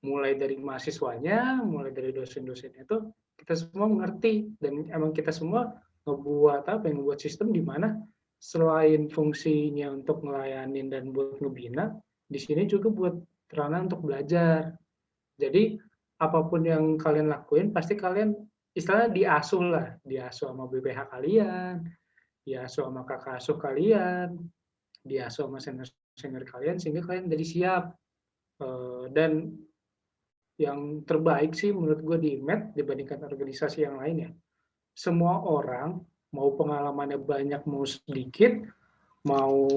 mulai dari mahasiswanya, mulai dari dosen-dosennya tuh kita semua mengerti, dan emang kita semua ngebuat sistem di mana selain fungsinya untuk ngelayanin dan buat ngebina, di sini juga buat ranah untuk belajar. Jadi apapun yang kalian lakuin pasti kalian istilahnya diasuh sama BPH kalian, diasuh sama kakak asuh kalian, diasuh sama senior kalian sehingga kalian jadi siap. Dan yang terbaik sih menurut gue di IMET dibandingkan organisasi yang lain ya, semua orang mau pengalamannya banyak mau sedikit, mau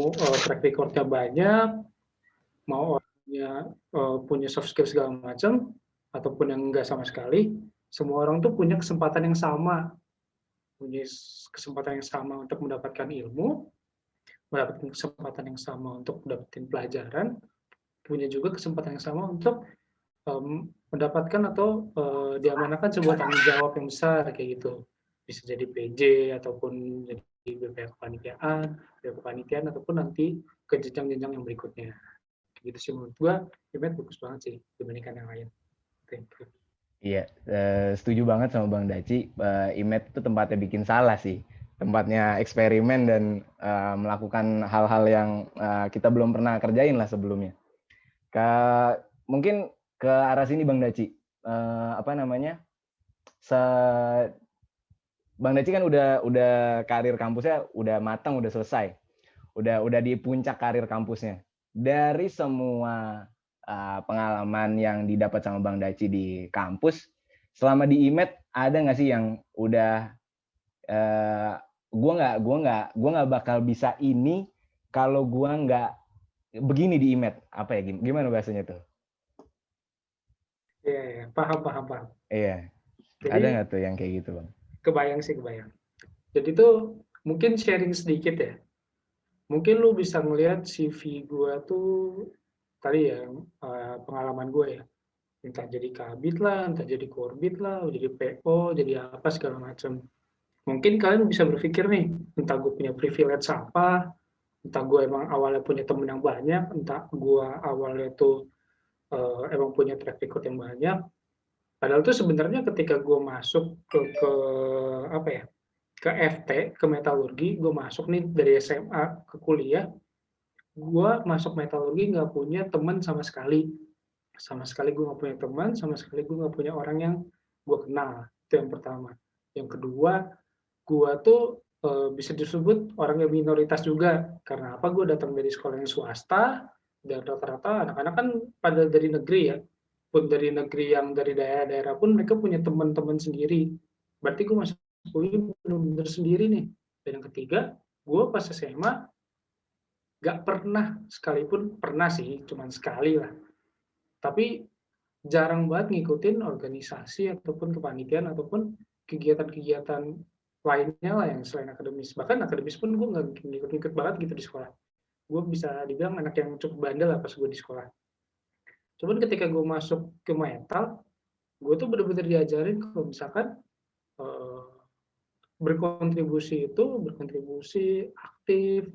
track recordnya banyak, mau orangnya punya soft skill segala macam, ataupun yang enggak sama sekali, semua orang tuh punya kesempatan yang sama, untuk mendapatkan ilmu, mendapatkan kesempatan yang sama untuk mendapatkan pelajaran, punya juga kesempatan yang sama untuk mendapatkan atau diamanahkan sebuah tanggung jawab yang besar kayak gitu. bisa jadi PJ ataupun jadi BPH kepanitiaan ataupun nanti ke jenjang-jenjang yang berikutnya. Gitu sih menurut gua, IMET bagus banget sih dibandingkan yang lain. Thank you. Iya, setuju banget sama Bang Daci. IMET itu tempatnya bikin salah sih. Tempatnya eksperimen dan melakukan hal-hal yang kita belum pernah kerjain lah sebelumnya. Mungkin ke arah sini Bang Daci. Bang Daci kan udah karir kampusnya udah matang, udah selesai. Udah di puncak karir kampusnya. Dari semua pengalaman yang didapat sama Bang Daci di kampus, selama di IMET ada nggak sih yang udah gue nggak bakal bisa ini kalau gue nggak begini di IMET, apa ya, gimana bahasanya tuh? Iya, paham. Iya. Jadi, ada nggak tuh yang kayak gitu, Bang? Kebayang. Jadi tuh mungkin sharing sedikit ya. Mungkin lu bisa ngelihat CV gue tuh tadi ya, pengalaman gue ya. Entah jadi kabit lah, entah jadi korbit lah, jadi PO, jadi apa segala macam. Mungkin kalian bisa berpikir nih, entah gue punya privilege apa, entah gue emang awalnya punya temen yang banyak, entah gue awalnya tuh emang punya track record yang banyak. Padahal tuh sebenarnya ketika gue masuk ke apa ya, ke FT, ke metalurgi, gue masuk nih dari SMA ke kuliah, gue masuk metalurgi nggak punya teman sama sekali. Sama sekali gue nggak punya teman, sama sekali gue nggak punya orang yang gue kenal. Itu yang pertama. Yang kedua, gue tuh bisa disebut orang yang minoritas juga. Karena apa? Gue datang dari sekolah yang swasta, dan rata-rata anak-anak kan pada dari negeri ya. Pun dari negeri yang dari daerah-daerah pun mereka punya teman-teman sendiri. Berarti gue masuk kuliah benar-benar sendiri nih. Dan yang ketiga, gue pas SMA gak pernah, sekalipun pernah sih, cuman sekali lah. Tapi jarang banget ngikutin organisasi ataupun kepanitiaan ataupun kegiatan-kegiatan lainnya lah yang selain akademis. Bahkan akademis pun gue nggak ngikut-ngikut banget gitu di sekolah. Gue bisa dibilang anak yang cukup bandel lah pas gue di sekolah. Cuman ketika gue masuk ke metal, gue tuh bener-bener diajarin kalau misalkan berkontribusi aktif,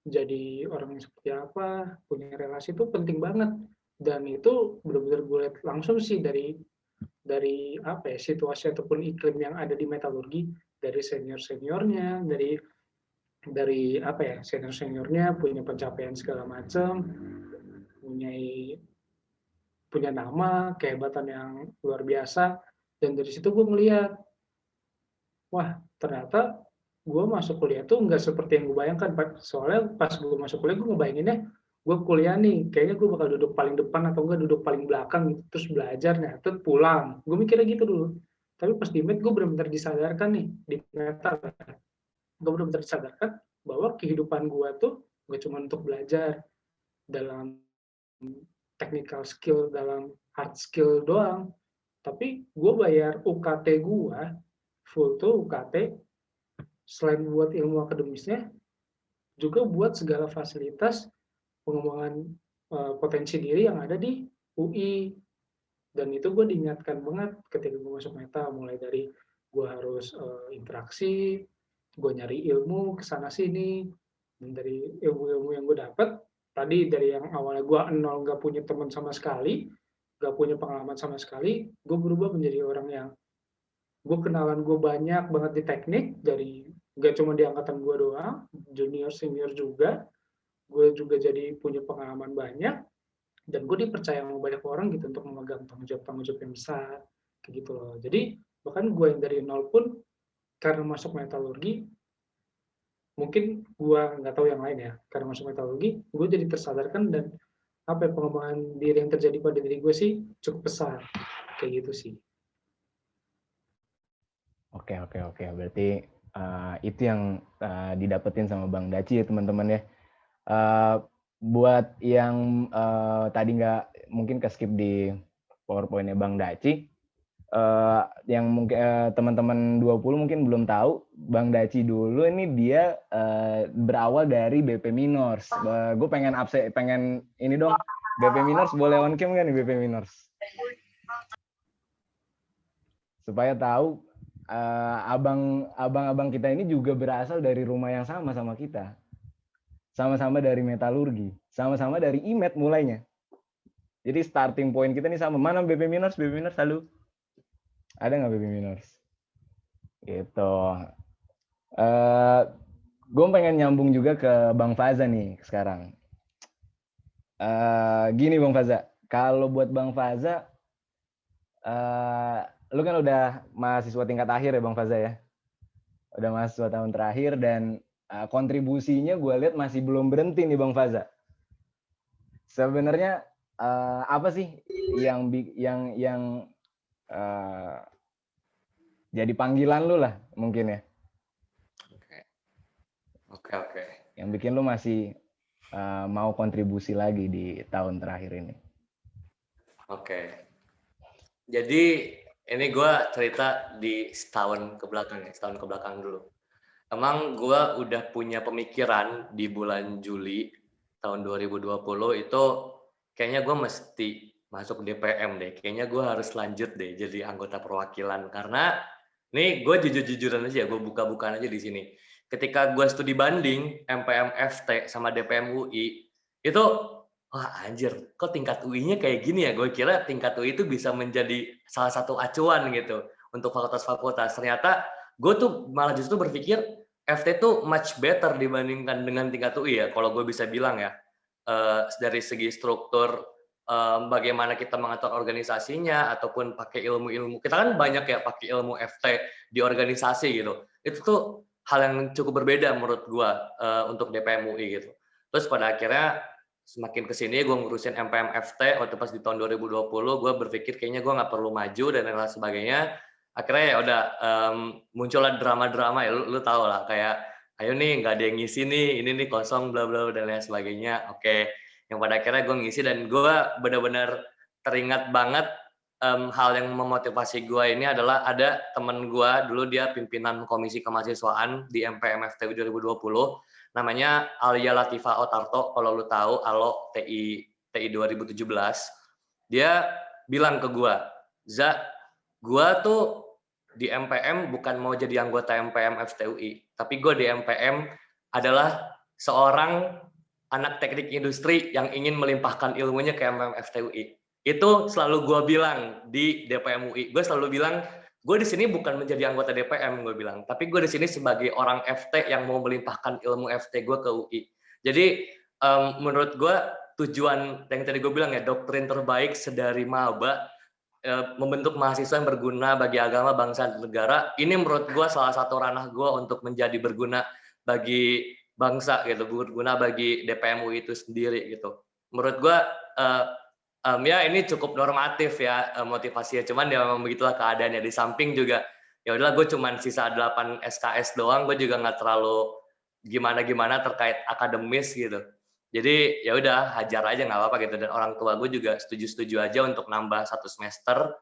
jadi orang yang seperti apa, punya relasi itu penting banget. Dan itu benar-benar gue lihat langsung sih dari apa ya, situasi ataupun iklim yang ada di metalurgi, dari seniornya, dari apa ya, seniornya punya pencapaian segala macam, punya nama, kehebatan yang luar biasa. Dan dari situ gue melihat, wah ternyata gue masuk kuliah tuh nggak seperti yang gue bayangkan. Soalnya pas gue masuk kuliah, gue ngebayanginnya gue kuliah nih, kayaknya gue bakal duduk paling depan atau enggak duduk paling belakang gitu, terus belajar, terus pulang. Gue mikirnya gitu dulu. Tapi pas di MET, gue benar-benar disadarkan nih, di metal, gue benar-benar disadarkan bahwa kehidupan gue tuh gak cuma untuk belajar dalam technical skill, dalam hard skill doang, tapi gue bayar UKT gue, full tuh UKT, selain buat ilmu akademisnya, juga buat segala fasilitas pengembangan potensi diri yang ada di UI. Dan itu gue diingatkan banget ketika gue masuk meta, mulai dari gue harus interaksi, gue nyari ilmu kesana sini, dan dari ilmu-ilmu yang gue dapat tadi, dari yang awalnya gue nol, gak punya teman sama sekali, gak punya pengalaman sama sekali, gue berubah menjadi orang yang kenalan gue banyak banget di teknik, dari gak cuma di angkatan gue doang, junior senior juga, gue juga jadi punya pengalaman banyak, dan gue dipercaya sama banyak orang gitu untuk memegang tanggung jawab yang besar kayak gitu loh. Jadi bahkan gue yang dari nol pun, karena masuk metalurgi, mungkin gue nggak tahu yang lain ya, karena masuk metalurgi gue jadi tersadarkan, dan apa ya, pengembangan diri yang terjadi pada diri gue sih cukup besar kayak gitu sih. Oke. Berarti itu yang didapetin sama Bang Daci ya teman-teman ya. Buat yang tadi nggak mungkin ke-skip di PowerPoint-nya Bang Daci, yang mungkin teman-teman 20 mungkin belum tahu, Bang Daci dulu ini dia berawal dari BP Minors. Gue pengen ini dong, BP Minors boleh on cam nggak nih BP Minors? Supaya tahu abang-abang kita ini juga berasal dari rumah yang sama kita. Sama-sama dari metalurgi, sama-sama dari IMET mulainya. Jadi starting point kita nih sama. Mana BP Miners? BP Miners halo? Ada nggak BP Miners? Gitu. Gue pengen nyambung juga ke Bang Faza nih sekarang. Gini Bang Faza, kalau buat Bang Faza, lu kan udah mahasiswa tingkat akhir ya Bang Faza ya? Udah mahasiswa tahun terakhir dan kontribusinya gue lihat masih belum berhenti nih Bang Faza. Sebenarnya apa sih yang jadi panggilan lu lah mungkin ya? Oke. Yang bikin lu masih mau kontribusi lagi di tahun terakhir ini. Oke. Jadi ini gue cerita di setahun ke belakang dulu. Emang gue udah punya pemikiran di bulan Juli tahun 2020 itu kayaknya gue mesti masuk DPM deh. Kayaknya gue harus lanjut deh jadi anggota perwakilan. Karena nih gue jujur-jujuran aja, gue buka-bukaan aja di sini. Ketika gue studi banding MPM FT sama DPM UI, itu wah anjir, kok tingkat UI-nya kayak gini ya? Gue kira tingkat UI itu bisa menjadi salah satu acuan gitu untuk fakultas-fakultas. Ternyata gue tuh malah justru berpikir FT tuh much better dibandingkan dengan tingkat UI ya, kalau gue bisa bilang ya. Dari segi struktur, bagaimana kita mengatur organisasinya, ataupun pakai ilmu-ilmu. Kita kan banyak ya pakai ilmu FT di organisasi gitu. Itu tuh hal yang cukup berbeda menurut gue untuk DPM UI gitu. Terus pada akhirnya semakin kesini gue ngurusin MPM FT waktu pas di tahun 2020 gue berpikir kayaknya gue nggak perlu maju dan lain sebagainya. Akhirnya ya udah muncullah drama-drama ya lu tau lah kayak ayo nih nggak ada yang ngisi nih ini nih kosong bla bla dan lain sebagainya. Oke, yang pada akhirnya gue ngisi dan gue benar-benar teringat banget hal yang memotivasi gue ini adalah ada temen gue dulu dia pimpinan komisi kemahasiswaan di MPM FT 2020 namanya Alia Latifa Otarto, kalau lu tahu Alo TI 2017. Dia bilang ke gue, Za, gue tuh di MPM bukan mau jadi anggota MPM FTUI, tapi gue di MPM adalah seorang anak teknik industri yang ingin melimpahkan ilmunya ke MPM FTUI. Itu selalu gue bilang di DPM UI. Gue selalu bilang, gue di sini bukan menjadi anggota DPM, gue bilang, tapi gue di sini sebagai orang FT yang mau melimpahkan ilmu FT gue ke UI. Jadi menurut gue tujuan yang tadi gue bilang ya, doktrin terbaik sedari maba membentuk mahasiswa yang berguna bagi agama, bangsa, dan negara. Ini menurut gue salah satu ranah gue untuk menjadi berguna bagi bangsa gitu, berguna bagi DPM UI itu sendiri gitu. Menurut gue ya ini cukup normatif ya motivasinya, cuman ya memang begitulah keadaannya. Di samping juga ya udahlah gue cuman sisa 8 SKS doang, gue juga nggak terlalu gimana-gimana terkait akademis gitu. Jadi ya udah hajar aja nggak apa-apa gitu, dan orang tua gue juga setuju-setuju aja untuk nambah 1 semester.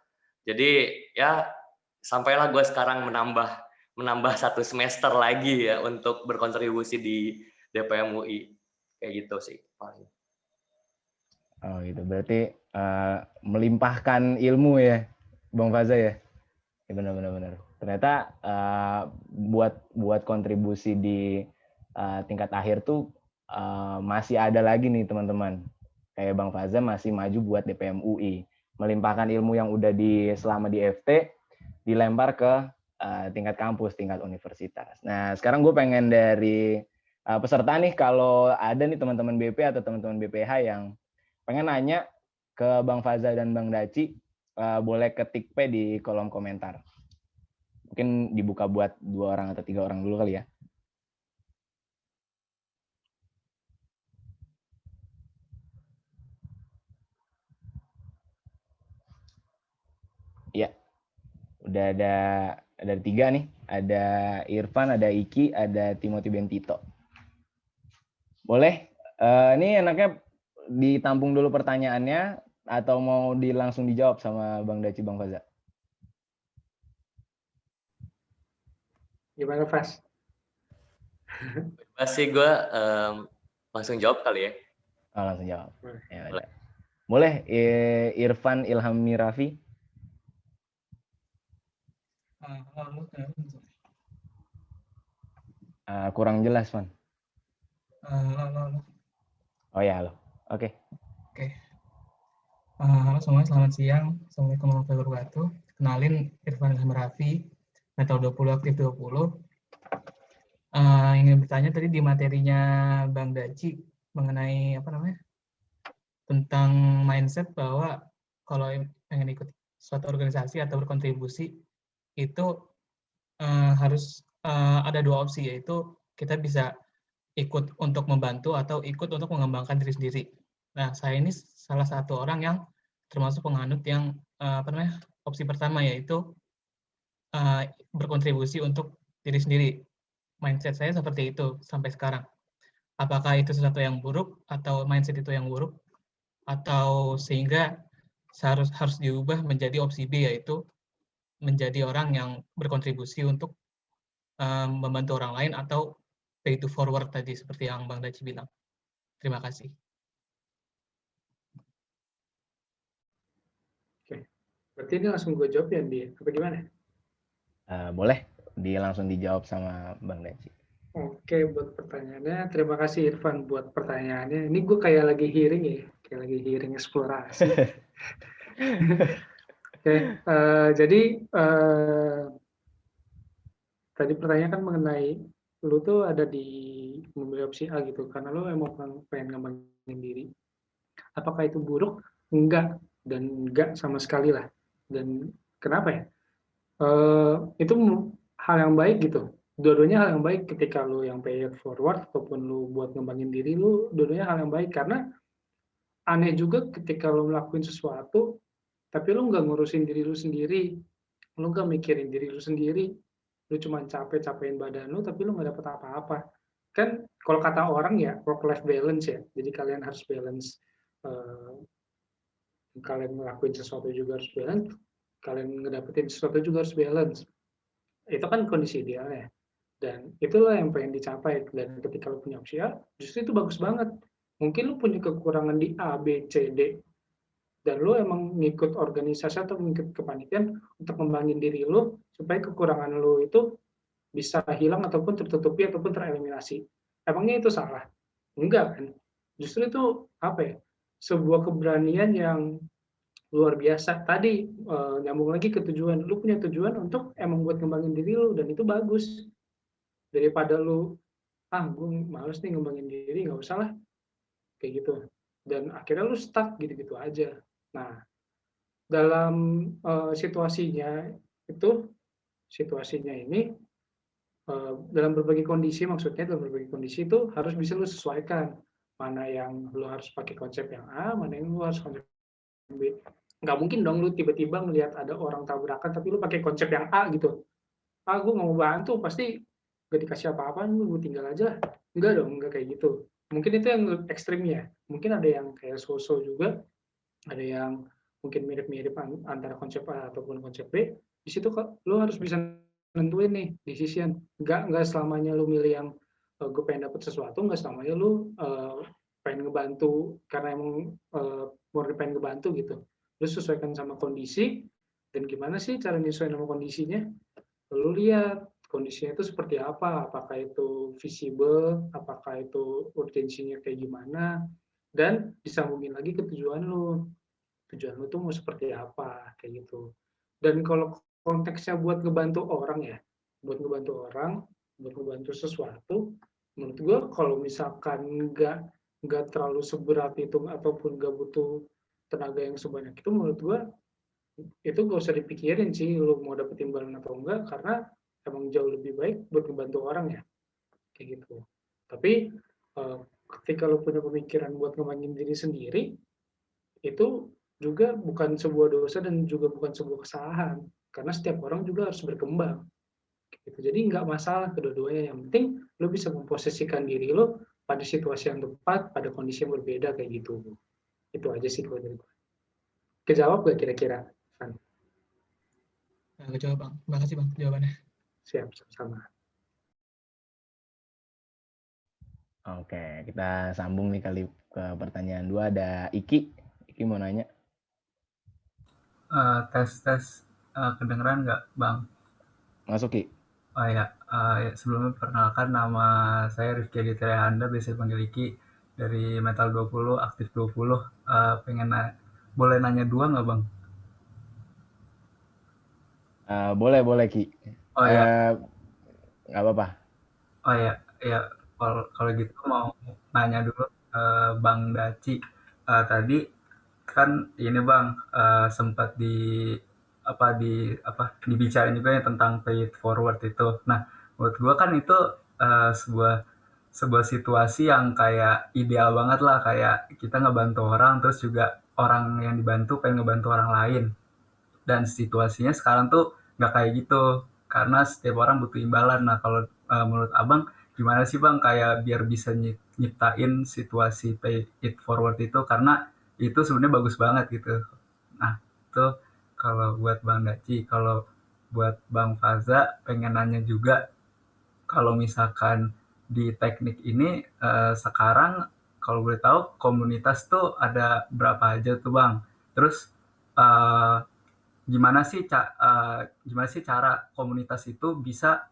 Jadi ya sampailah gue sekarang menambah 1 semester lagi ya untuk berkontribusi di DPM UI kayak gitu sih paling. Oh gitu, berarti melimpahkan ilmu ya, Bang Faza ya? Ya benar. Ternyata buat kontribusi di tingkat akhir tuh masih ada lagi nih teman-teman. Kayak Bang Faza masih maju buat DPM UI, melimpahkan ilmu yang udah selama di FT dilempar ke tingkat kampus, tingkat universitas. Nah sekarang gue pengen dari peserta nih, kalau ada nih teman-teman BP atau teman-teman BPH yang pengen nanya ke Bang Faza dan Bang Daci, boleh ketik P di kolom komentar. Mungkin dibuka buat 2 orang atau 3 orang dulu kali ya. Iya, udah ada 3 nih. Ada Irfan, ada Iki, ada Timothy Bentito. Boleh? Ini enaknya ditampung dulu pertanyaannya atau mau langsung dijawab sama Bang Daci, Bang Faza? Gimana, Fas? Pasti gue langsung jawab kali ya. Oh, langsung jawab. Ya, boleh. Boleh, Irfan Ilham Mirafi. Halo, Kurang jelas, Van. halo. Oh ya, halo. Oke. Oke. Halo semuanya, selamat siang. Assalamualaikum warahmatullahi wabarakatuh. Kenalin, Irfan Ilham Raffi, Metal 20 Aktif 20. Ingin bertanya tadi di materinya Bang Daci mengenai tentang mindset bahwa kalau pengen ikut suatu organisasi atau berkontribusi itu harus ada dua opsi, yaitu kita bisa ikut untuk membantu atau ikut untuk mengembangkan diri sendiri. Nah, saya ini salah satu orang yang termasuk penganut yang opsi pertama, yaitu berkontribusi untuk diri sendiri. Mindset saya seperti itu sampai sekarang. Apakah itu sesuatu yang buruk atau mindset itu yang buruk, atau sehingga harus diubah menjadi opsi B, yaitu menjadi orang yang berkontribusi untuk membantu orang lain atau pay to forward tadi seperti yang Bang Daci bilang. Terima kasih. Oke. Berarti ini langsung gue jawab ya, Di? Apa gimana? Boleh langsung dijawab sama Bang Daci. Oke, buat pertanyaannya. Terima kasih Irfan buat pertanyaannya. Ini gue kayak lagi hearing ya, kayak lagi hearing eksplorasi. Oke, jadi tadi pertanyaan kan mengenai lu tuh ada di memilih opsi A gitu, karena lu emang pengen ngembangin diri. Apakah itu buruk? Enggak, dan enggak sama sekali lah. Dan kenapa ya? Itu hal yang baik gitu. Dua-duanya hal yang baik ketika lu yang pay it forward ataupun lu buat ngembangin diri lu, dua-duanya hal yang baik karena aneh juga ketika lu melakukan sesuatu tapi lu nggak ngurusin diri lu sendiri, lu nggak mikirin diri lu sendiri, lu cuma capek-capekin badan lu tapi lu nggak dapet apa-apa. Kan kalau kata orang ya work life balance ya, jadi kalian harus balance, kalian ngelakuin sesuatu juga harus balance, kalian ngedapetin sesuatu juga harus balance. Itu kan kondisi idealnya. Dan itulah yang pengen dicapai. Dan ketika lu punya opsi A, justru itu bagus banget. Mungkin lu punya kekurangan di A, B, C, D. Dan lu emang ngikut organisasi atau ngikut kepanitiaan untuk ngembangin diri lu supaya kekurangan lu itu bisa hilang ataupun tertutupi ataupun tereliminasi. Emangnya itu salah? Enggak kan? Justru itu apa ya? Sebuah keberanian yang luar biasa. Tadi nyambung lagi ke tujuan. Lu punya tujuan untuk emang buat ngembangin diri lu dan itu bagus. Daripada lu gue males nih ngembangin diri, nggak usah lah kayak gitu. Dan akhirnya lu stuck gitu-gitu aja. Nah, dalam situasinya ini dalam berbagai kondisi, maksudnya dalam berbagai kondisi itu harus bisa lu sesuaikan mana yang lu harus pakai konsep yang A, mana yang lu harus konsep yang B. Nggak mungkin dong lu tiba-tiba ngelihat ada orang tabrakan tapi lu pakai konsep yang A gitu. Gue nggak mau bantu, pasti gak dikasih apa-apa, gue tinggal aja. Enggak dong, enggak kayak gitu. Mungkin itu yang ekstrimnya. Mungkin ada yang kayak so-so juga, ada yang mungkin mirip-mirip antara konsep A ataupun konsep B. Di situ lo harus bisa nentuin nih decision. Enggak selamanya lo milih yang gue pengen dapet sesuatu, enggak selamanya lo pengen ngebantu karena emang murni pengen ngebantu gitu. Lo sesuaikan sama kondisi, dan gimana sih cara nyesuaiin sama kondisinya? Lalu lihat kondisinya itu seperti apa, apakah itu visible, apakah itu urgensinya kayak gimana, dan disambungin lagi ke tujuan lu. Tujuan lu tuh mau seperti apa, kayak gitu. Dan kalau konteksnya buat ngebantu orang ya, buat ngebantu sesuatu, menurut gue kalau misalkan nggak terlalu seberat itu ataupun nggak butuh tenaga yang sebanyak itu, menurut gue itu gak usah dipikirin sih lu mau dapet imbalan atau enggak, karena emang jauh lebih baik buat ngebantu orang ya, kayak gitu. Tapi ketika lu punya pemikiran buat ngembangin diri sendiri, itu juga bukan sebuah dosa dan juga bukan sebuah kesalahan, karena setiap orang juga harus berkembang gitu. Jadi nggak masalah kedua-duanya, yang penting lu bisa memposisikan diri lu pada situasi yang tepat, pada kondisi yang berbeda kayak gitu. Itu aja sih kalau dari gue. Kejawab gak kira-kira? Kejawab Bang. Terima kasih Bang jawabannya. Siap, sama. Oke, kita sambung nih kali ke pertanyaan 2. Ada Iki. Iki mau nanya. Tes kedengeran nggak Bang? Masuk Ki. Oh ya, ya, sebelumnya perkenalkan nama saya Rifki Aditya Handa, biasa dipanggil Iki, dari Metal 20, Aktif 20. Boleh nanya dua nggak Bang? Boleh Ki. Oh ya, Nggak apa-apa. oh ya, ya kalau gitu mau nanya dulu Bang Daci. Tadi kan ini Bang sempat dibicarain juga ya tentang pay it forward itu. Nah, menurut gua kan itu sebuah situasi yang kayak ideal banget lah, kayak kita ngebantu orang terus juga orang yang dibantu pengen ngebantu orang lain. Dan situasinya sekarang tuh nggak kayak gitu karena setiap orang butuh imbalan. Nah, kalau menurut Abang gimana sih Bang kayak biar bisa nyiptain situasi pay it forward itu, karena itu sebenarnya bagus banget gitu. Nah, itu kalau buat Bang Daci. Kalau buat Bang Faza pengen nanya juga, kalau misalkan di teknik ini sekarang kalau boleh tahu komunitas tuh ada berapa aja tuh Bang? Terus eh, gimana sih cara komunitas itu bisa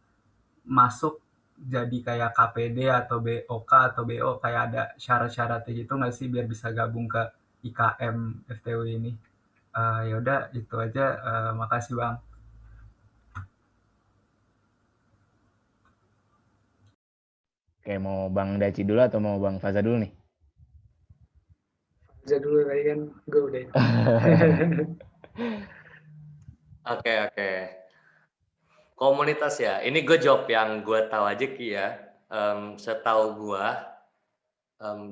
masuk jadi kayak KPD atau BOK atau BO, kayak ada syarat-syaratnya gitu nggak sih biar bisa gabung ke IKM FTW ini? Ya udah itu aja. Makasih Bang. Oke, mau Bang Daci dulu atau mau Bang Faza dulu nih? Aja dulu tadi kan gue udah. Oke. Komunitas ya. Ini gue jawab yang gue tahu aja Ki ya. Setahu gue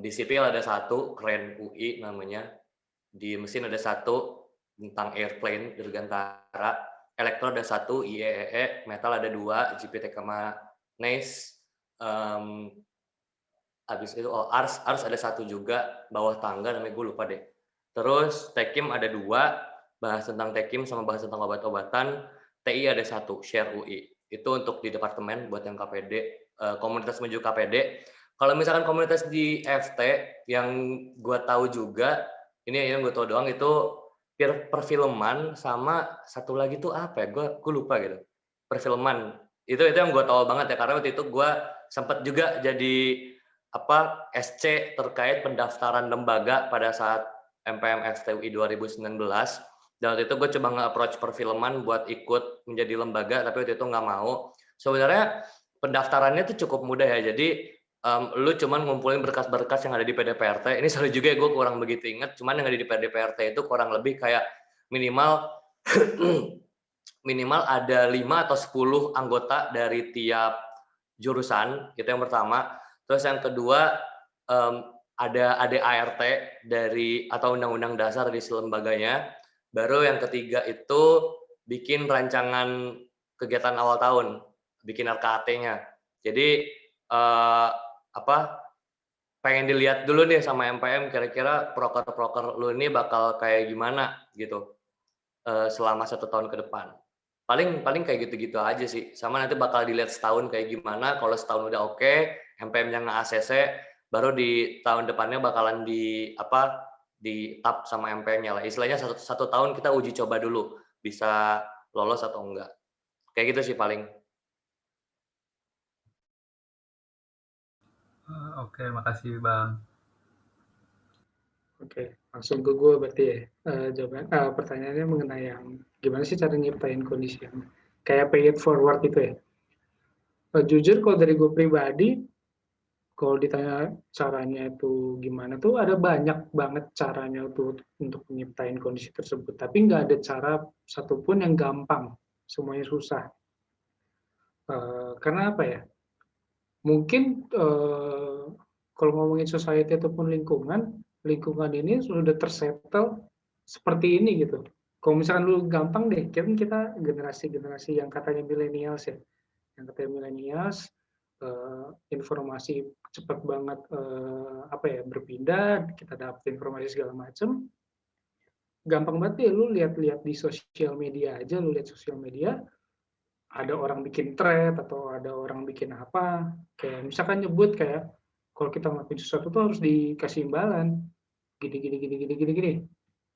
di sipil ada satu, keren UI namanya. Di mesin ada satu tentang airplane dirgantara. Elektro ada satu, IEEE, metal ada dua, GPT sama NACE. Habis itu Ars ada satu juga, bawah tangga namanya gue lupa deh. Terus Tekim ada dua, bahas tentang Tekim sama bahas tentang obat-obatan. TI ada satu, Share UI. Itu untuk di departemen buat yang KPD, komunitas menuju KPD. Kalau misalkan komunitas di FT yang gue tahu juga, ini yang gue tahu doang itu perfilman sama satu lagi tuh apa ya? Gue lupa gitu. Perfilman itu yang gue tahu banget ya, karena waktu itu gue sempat juga jadi SC terkait pendaftaran lembaga pada saat MPM FTUI 2019. Dan waktu itu gue coba nge-approach perfilman buat ikut menjadi lembaga, tapi waktu itu nggak mau. Sebenarnya pendaftarannya tuh cukup mudah ya, jadi lu cuman ngumpulin berkas-berkas yang ada di PDPRT. Ini sorry juga ya, gue kurang begitu ingat, cuman yang ada di PDPRT itu kurang lebih kayak minimal minimal ada 5 atau 10 anggota dari tiap jurusan, itu yang pertama. Terus yang kedua ada ART dari atau undang-undang dasar di lembaganya. Baru yang ketiga itu bikin rancangan kegiatan awal tahun, bikin RKT-nya. Jadi pengen dilihat dulu nih sama MPM kira-kira proker lu ini bakal kayak gimana gitu selama 1 tahun ke depan. Paling kayak gitu-gitu aja sih. Sama nanti bakal dilihat setahun kayak gimana. Kalau setahun udah oke, MPM-nya nge-ACC, baru di tahun depannya bakalan di tap sama MPM-nya lah. Istilahnya satu tahun kita uji coba dulu bisa lolos atau enggak. Kayak gitu sih paling. Oke, makasih Bang. Oke, langsung ke gue berarti ya. Jawaban pertanyaannya mengenai yang gimana sih cara nyiptain kondisi yang kayak pay it forward itu ya. Jujur kalau dari gue pribadi, kalau ditanya caranya itu gimana tuh ada banyak banget caranya tuh untuk nyiptain kondisi tersebut. Tapi nggak ada cara satupun yang gampang, semuanya susah. Karena apa ya? Mungkin kalau ngomongin society ataupun lingkungan ini sudah tersettle seperti ini gitu. Kalau misalkan lu gampang deh, kan kita generasi yang katanya millennials ya, yang katanya millennials, informasi cepat banget berpindah, kita dapat informasi segala macam, gampang banget deh lu lihat-lihat di sosial media aja, lu lihat sosial media, ada orang bikin thread atau ada orang bikin apa, kayak misalkan nyebut kayak kalau kita ngelakuin sesuatu tuh harus dikasih imbalan, gini.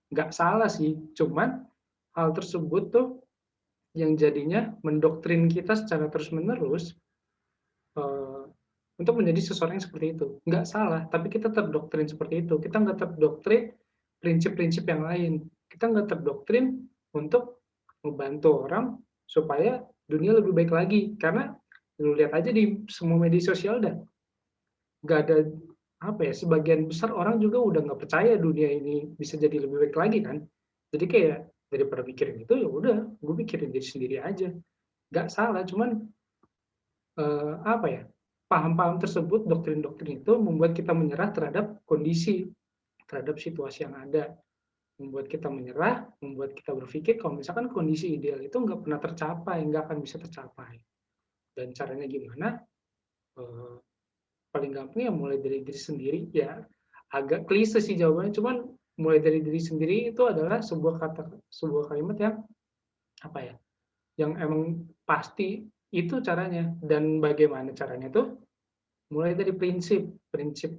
Nggak salah sih, cuman hal tersebut tuh yang jadinya mendoktrin kita secara terus-menerus untuk menjadi seseorang yang seperti itu. Nggak salah, tapi kita terdoktrin seperti itu. Kita nggak terdoktrin prinsip-prinsip yang lain. Kita nggak terdoktrin untuk membantu orang supaya dunia lebih baik lagi. Karena lu lihat aja di semua media sosial dah, nggak ada sebagian besar orang juga udah nggak percaya dunia ini bisa jadi lebih baik lagi kan. Jadi kayak daripada pikirin itu ya udah, gue pikirin diri sendiri aja. Nggak salah, cuman paham-paham tersebut, doktrin-doktrin itu membuat kita menyerah terhadap kondisi, terhadap situasi yang ada, membuat kita menyerah, membuat kita berpikir kalau misalkan kondisi ideal itu nggak pernah tercapai, nggak akan bisa tercapai. Dan caranya gimana? Paling gampang ya mulai dari diri sendiri. Ya agak klise sih jawabannya, cuman mulai dari diri sendiri itu adalah sebuah kalimat yang yang emang pasti itu caranya. Dan bagaimana caranya tuh? Mulai dari prinsip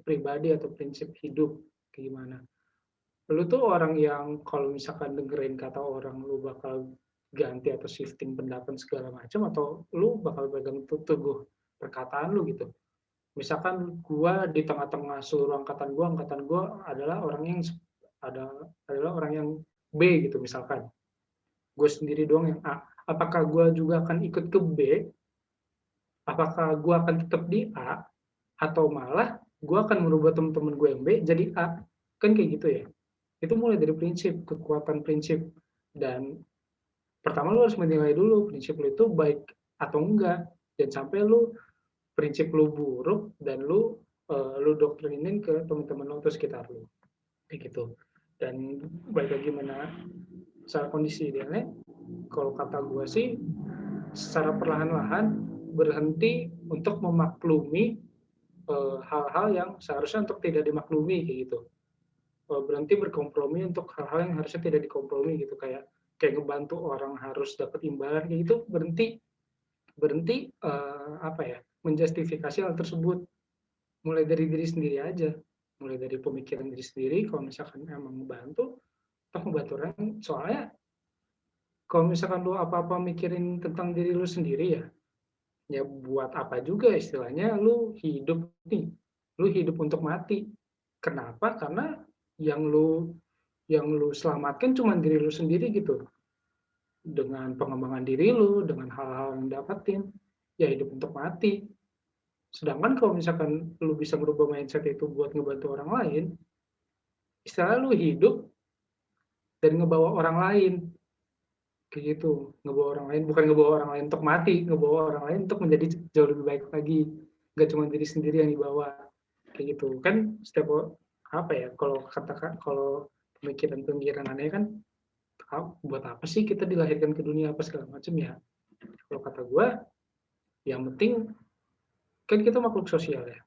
pribadi atau prinsip hidup. Gimana? Lu tuh orang yang kalau misalkan dengerin kata orang, lu bakal ganti atau shifting pendapat segala macam, atau lu bakal pegang teguh perkataan lu gitu. Misalkan gua di tengah-tengah seluruh angkatan gua adalah orang yang B gitu misalkan. Gue sendiri doang yang A. Apakah gua juga akan ikut ke B? Apakah gua akan tetap di A? Atau malah gua akan merubah teman-teman gue yang B jadi A? Kan kayak gitu ya. Itu mulai dari prinsip, kekuatan prinsip. Dan pertama lu harus menilai dulu prinsip lu itu baik atau enggak. Dan sampai lu prinsip lu buruk dan lu doktrinin ke teman-teman lu atau sekitar lu. Kayak gitu. Dan baik lagi gimana secara kondisi idealnya, kalau kata gue sih secara perlahan-lahan berhenti untuk memaklumi hal-hal yang seharusnya untuk tidak dimaklumi kayak gitu. Berhenti berkompromi untuk hal-hal yang harusnya tidak dikompromi gitu, kayak ngebantu orang harus dapat imbalan kayak gitu. Berhenti menjustifikasi hal tersebut. Mulai dari diri sendiri aja, mulai dari pemikiran diri sendiri. Kalau misalkan emang membantu orang, soalnya kalau misalkan lu apa-apa mikirin tentang diri lu sendiri ya buat apa juga istilahnya lu hidup nih, lu hidup untuk mati. Kenapa? Karena yang lu selamatkan cuma diri lu sendiri gitu. Dengan pengembangan diri lu, dengan hal-hal yang dapatin, ya hidup untuk mati. Sedangkan kalau misalkan lu bisa merubah mindset itu buat ngebantu orang lain, istilah lu hidup dan ngebawa orang lain. Kayak gitu, ngebawa orang lain, bukan ngebawa orang lain untuk mati, ngebawa orang lain untuk menjadi jauh lebih baik lagi. Nggak cuma diri sendiri yang dibawa. Kayak gitu. Kan setiap kalau pemikiran aneh kan, buat apa sih kita dilahirkan ke dunia apa segala macam ya. Kalau kata gue, yang penting kan kita makhluk sosial ya.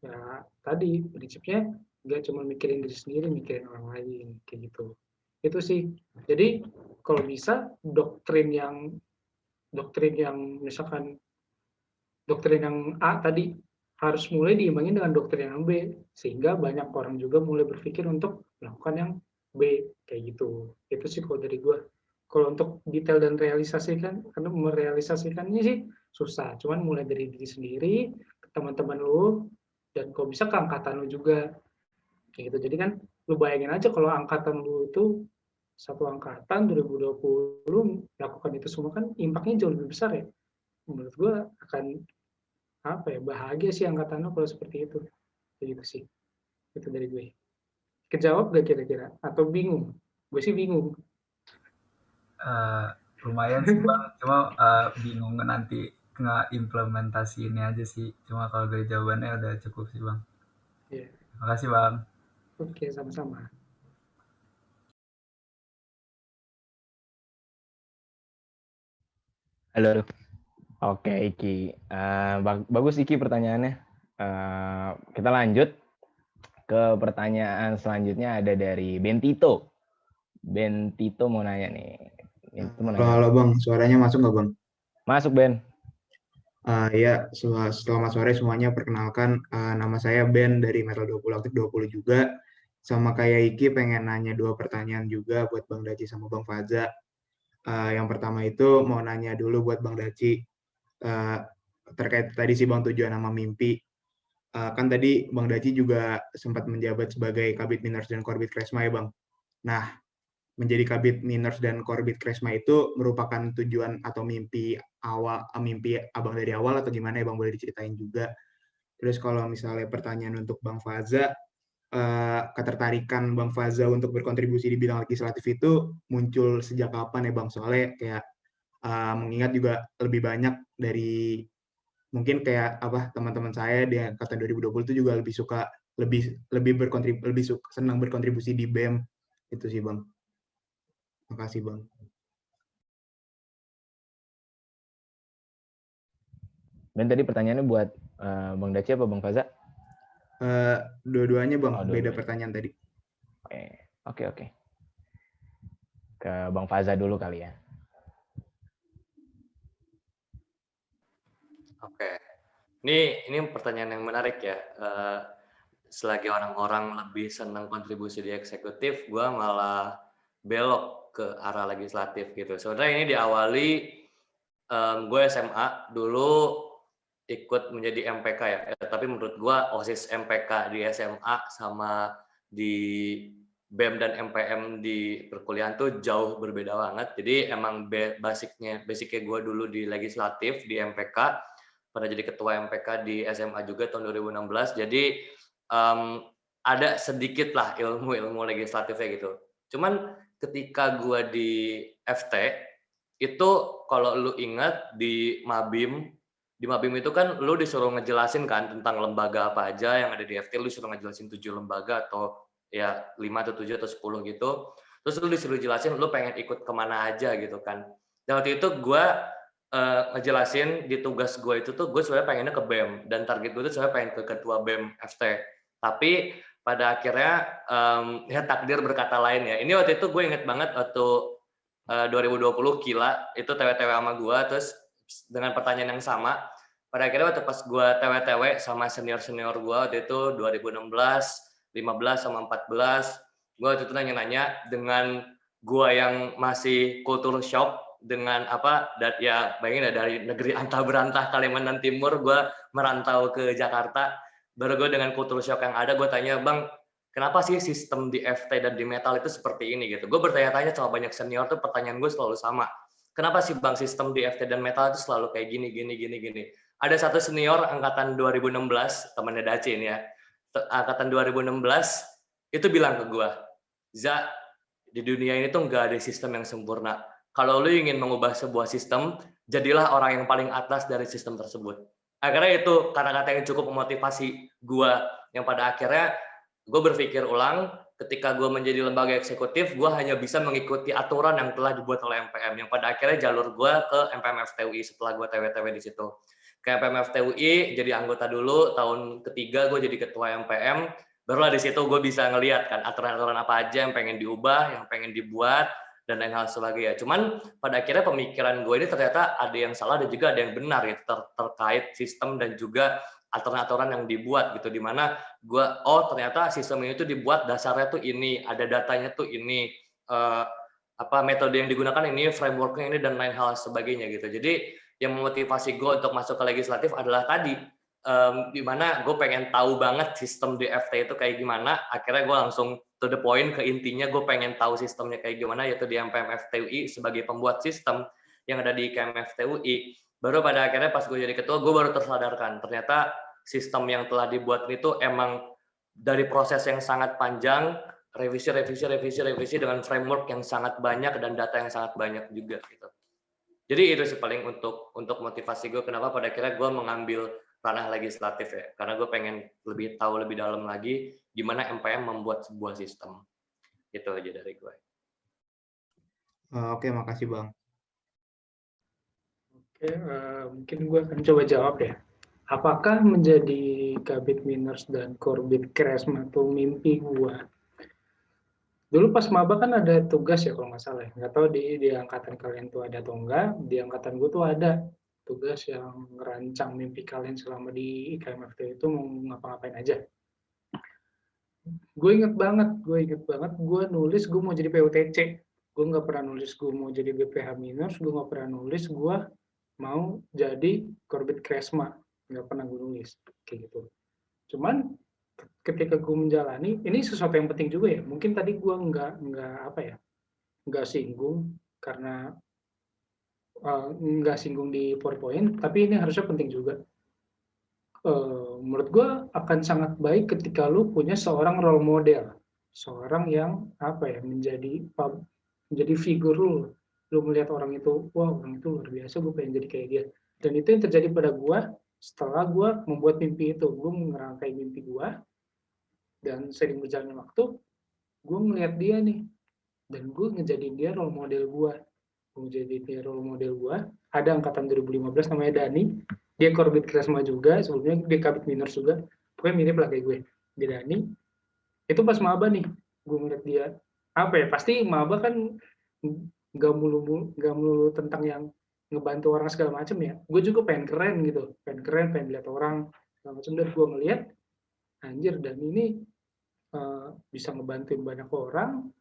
Ya tadi prinsipnya nggak cuma mikirin diri sendiri, mikirin orang lain kayak gitu. Itu sih. Jadi kalau bisa doktrin yang misalkan doktrin yang A tadi harus mulai diimbangi dengan doktrin yang B, sehingga banyak orang juga mulai berpikir untuk melakukan yang B kayak gitu. Itu sih kalau dari gue. Kalau untuk detail dan karena merealisasikannya sih susah. Cuman mulai dari diri sendiri, ke teman-teman lu, dan kalau bisa ke angkatan lu juga. Kayak gitu. Jadi kan lu bayangin aja kalau angkatan lu itu satu angkatan 2020 melakukan itu semua, kan impactnya jauh lebih besar ya. Menurut gue akan bahagia sih angkatan lu kalau seperti itu. Kayak gitu sih. Itu dari gue. Kejawab gak kira-kira? Atau bingung? Gue sih bingung. Lumayan sih Bang, cuma bingung nanti nge-implementasi ini aja sih. Cuma kalau dari jawabannya udah cukup sih Bang. Yeah. Terima kasih Bang. Oke, sama-sama. Halo. Oke, Iki. Bagus Iki pertanyaannya. Kita lanjut ke pertanyaan selanjutnya, ada dari Bentito. Bentito mau nanya nih. Halo Bang, suaranya masuk nggak Bang? Masuk Ben. Ya, selamat sore semuanya. Perkenalkan, nama saya Ben dari Metal 20 Aktif 20 juga. Sama kayak Iki, pengen nanya 2 pertanyaan juga buat Bang Daci sama Bang Faza. Yang pertama itu mau nanya dulu buat Bang Daci, terkait tadi sih Bang tujuan sama mimpi. Kan tadi Bang Daci juga sempat menjabat sebagai Kabid Miners dan Korbit Kresma ya Bang. Nah, menjadi Kabid Miners dan Korbit Kresma itu merupakan tujuan atau mimpi Abang dari awal atau gimana ya Bang, boleh diceritain juga. Terus kalau misalnya pertanyaan untuk Bang Faza, ketertarikan Bang Faza untuk berkontribusi di bidang legislatif itu muncul sejak kapan ya Bang? Soalnya kayak mengingat juga lebih banyak dari mungkin kayak teman-teman saya di angkatan 2020 itu juga lebih suka senang berkontribusi di BEM itu sih Bang. Makasih Bang. Dan tadi pertanyaannya buat Bang Daci apa Bang Faza? Dua-duanya Bang, Oh, beda dua-duanya. pertanyaan tadi. Oke. Ke Bang Faza dulu kali ya. Oke. Ini pertanyaan yang menarik ya. Selagi orang-orang lebih senang kontribusi di eksekutif, gue malah belok ke arah legislatif gitu. Sebenarnya ini diawali gue SMA dulu ikut menjadi MPK ya. Tapi menurut gue OSIS MPK di SMA sama di BEM dan MPM di perkuliahan tuh jauh berbeda banget. Jadi emang basicnya gue dulu di legislatif di MPK, pernah jadi ketua MPK di SMA juga tahun 2016. Jadi ada sedikit lah ilmu legislatifnya gitu. Cuman ketika gue di FT itu kalau lu ingat di Mabim itu kan lu disuruh ngejelasin kan tentang lembaga apa aja yang ada di FT, lu disuruh ngejelasin 7 lembaga atau ya 5 atau 7 atau 10 gitu. Terus lu disuruh jelasin lu pengen ikut kemana aja gitu kan. Dan waktu itu gue ngejelasin di tugas gue itu tuh gue sebenarnya pengennya ke BEM dan target gue itu sebenarnya pengen ke ketua BEM FT. Tapi pada akhirnya ya takdir berkata lain ya. Ini waktu itu gue inget banget waktu 2020 Kila itu TW-TW sama gue, terus dengan pertanyaan yang sama pada akhirnya waktu pas gue TW-TW sama senior-senior gue waktu itu 2016, 15 sama 14, gue waktu itu nanya-nanya dengan gue yang masih culture shock dengan dan ya bayangin ya dari negeri antah berantah Kalimantan Timur gue merantau ke Jakarta, baru gue dengan culture shock yang ada gue tanya, Bang, kenapa sih sistem di FT dan di metal itu seperti ini gitu? Gue bertanya-tanya sama banyak senior tuh pertanyaan gue selalu sama. Kenapa sih Bang sistem di FT dan metal itu selalu kayak gini? Ada satu senior angkatan 2016, temannya Daci ini ya. Angkatan 2016 itu bilang ke gue, Za, di dunia ini tuh nggak ada sistem yang sempurna. Kalau lu ingin mengubah sebuah sistem, jadilah orang yang paling atas dari sistem tersebut. Akhirnya itu kata-kata yang cukup memotivasi gue, yang pada akhirnya gue berpikir ulang, ketika gue menjadi lembaga eksekutif, gue hanya bisa mengikuti aturan yang telah dibuat oleh MPM, yang pada akhirnya jalur gue ke MPM FTUI setelah gue TW-TW di situ. Ke MPM FTUI, jadi anggota dulu, tahun ketiga gue jadi ketua MPM, barulah di situ gue bisa ngelihat kan aturan-aturan apa aja yang pengen diubah, yang pengen dibuat, dan lain hal sebagainya. Cuman pada akhirnya pemikiran gue ini ternyata ada yang salah dan juga ada yang benar gitu, terkait sistem dan juga aturan-aturan yang dibuat gitu, dimana gue ternyata sistem ini tuh dibuat dasarnya tuh ini, ada datanya tuh ini, metode yang digunakan ini, frameworknya ini, dan lain hal sebagainya gitu. Jadi yang memotivasi gue untuk masuk ke legislatif adalah tadi, dimana gue pengen tahu banget sistem di FT itu kayak gimana. Akhirnya gue langsung to the point, ke intinya gue pengen tahu sistemnya kayak gimana, yaitu di MPM FTUI sebagai pembuat sistem yang ada di IKM FTUI. Baru pada akhirnya pas gue jadi ketua, gue baru tersadarkan ternyata sistem yang telah dibuat itu emang dari proses yang sangat panjang, revisi dengan framework yang sangat banyak dan data yang sangat banyak juga gitu. Jadi itu sih paling untuk motivasi gue kenapa pada akhirnya gue mengambil ranah legislatif ya, karena gue pengen lebih tahu lebih dalam lagi gimana MPM membuat sebuah sistem. Itu aja dari gue. Oke, makasih Bang. Oke, mungkin gue akan coba jawab ya. Apakah menjadi Kabid Miners dan Korbit Kresma itu mimpi gue? Dulu pas maba kan ada tugas ya kalau nggak salah. Nggak tahu di angkatan kalian tuh ada atau enggak. Di angkatan gue tuh ada tugas yang ngerancang mimpi kalian selama di IKMFT itu mau ngapa-ngapain aja. Gue inget banget gue nulis gue mau jadi PUTC. gue nggak pernah nulis gue mau jadi BPH Minors, gue nggak pernah nulis gue mau jadi Korbit Kresma, nggak pernah gue nulis kayak gitu. Cuman ketika gue menjalani, ini sesuatu yang penting juga ya. Mungkin tadi gue nggak singgung karena nggak singgung di PowerPoint, tapi ini harusnya penting juga. Menurut gue akan sangat baik ketika lu punya seorang role model, seorang yang menjadi figur lu melihat orang itu, wah orang itu luar biasa, gue pengen jadi kayak dia. Dan itu yang terjadi pada gue setelah gue membuat mimpi itu. Gue mengerangkai mimpi gue, dan sering berjalannya waktu, gue ngeliat dia nih, dan gue ngejadiin dia role model gue. Ada angkatan 2015 namanya Dani, dia Korbit Kresma juga, sebelumnya dia Kabit Minors juga, pokoknya mirip lah kayak gue. Dia Dani, itu pas maba nih, gue ngeliat dia, pasti maba kan nggak melulu tentang yang ngebantu orang segala macam ya. Gue juga pengen keren gitu, pengen lihat orang segala macam. Dan gue ngeliat, anjir, dan ini bisa ngebantuin banyak orang,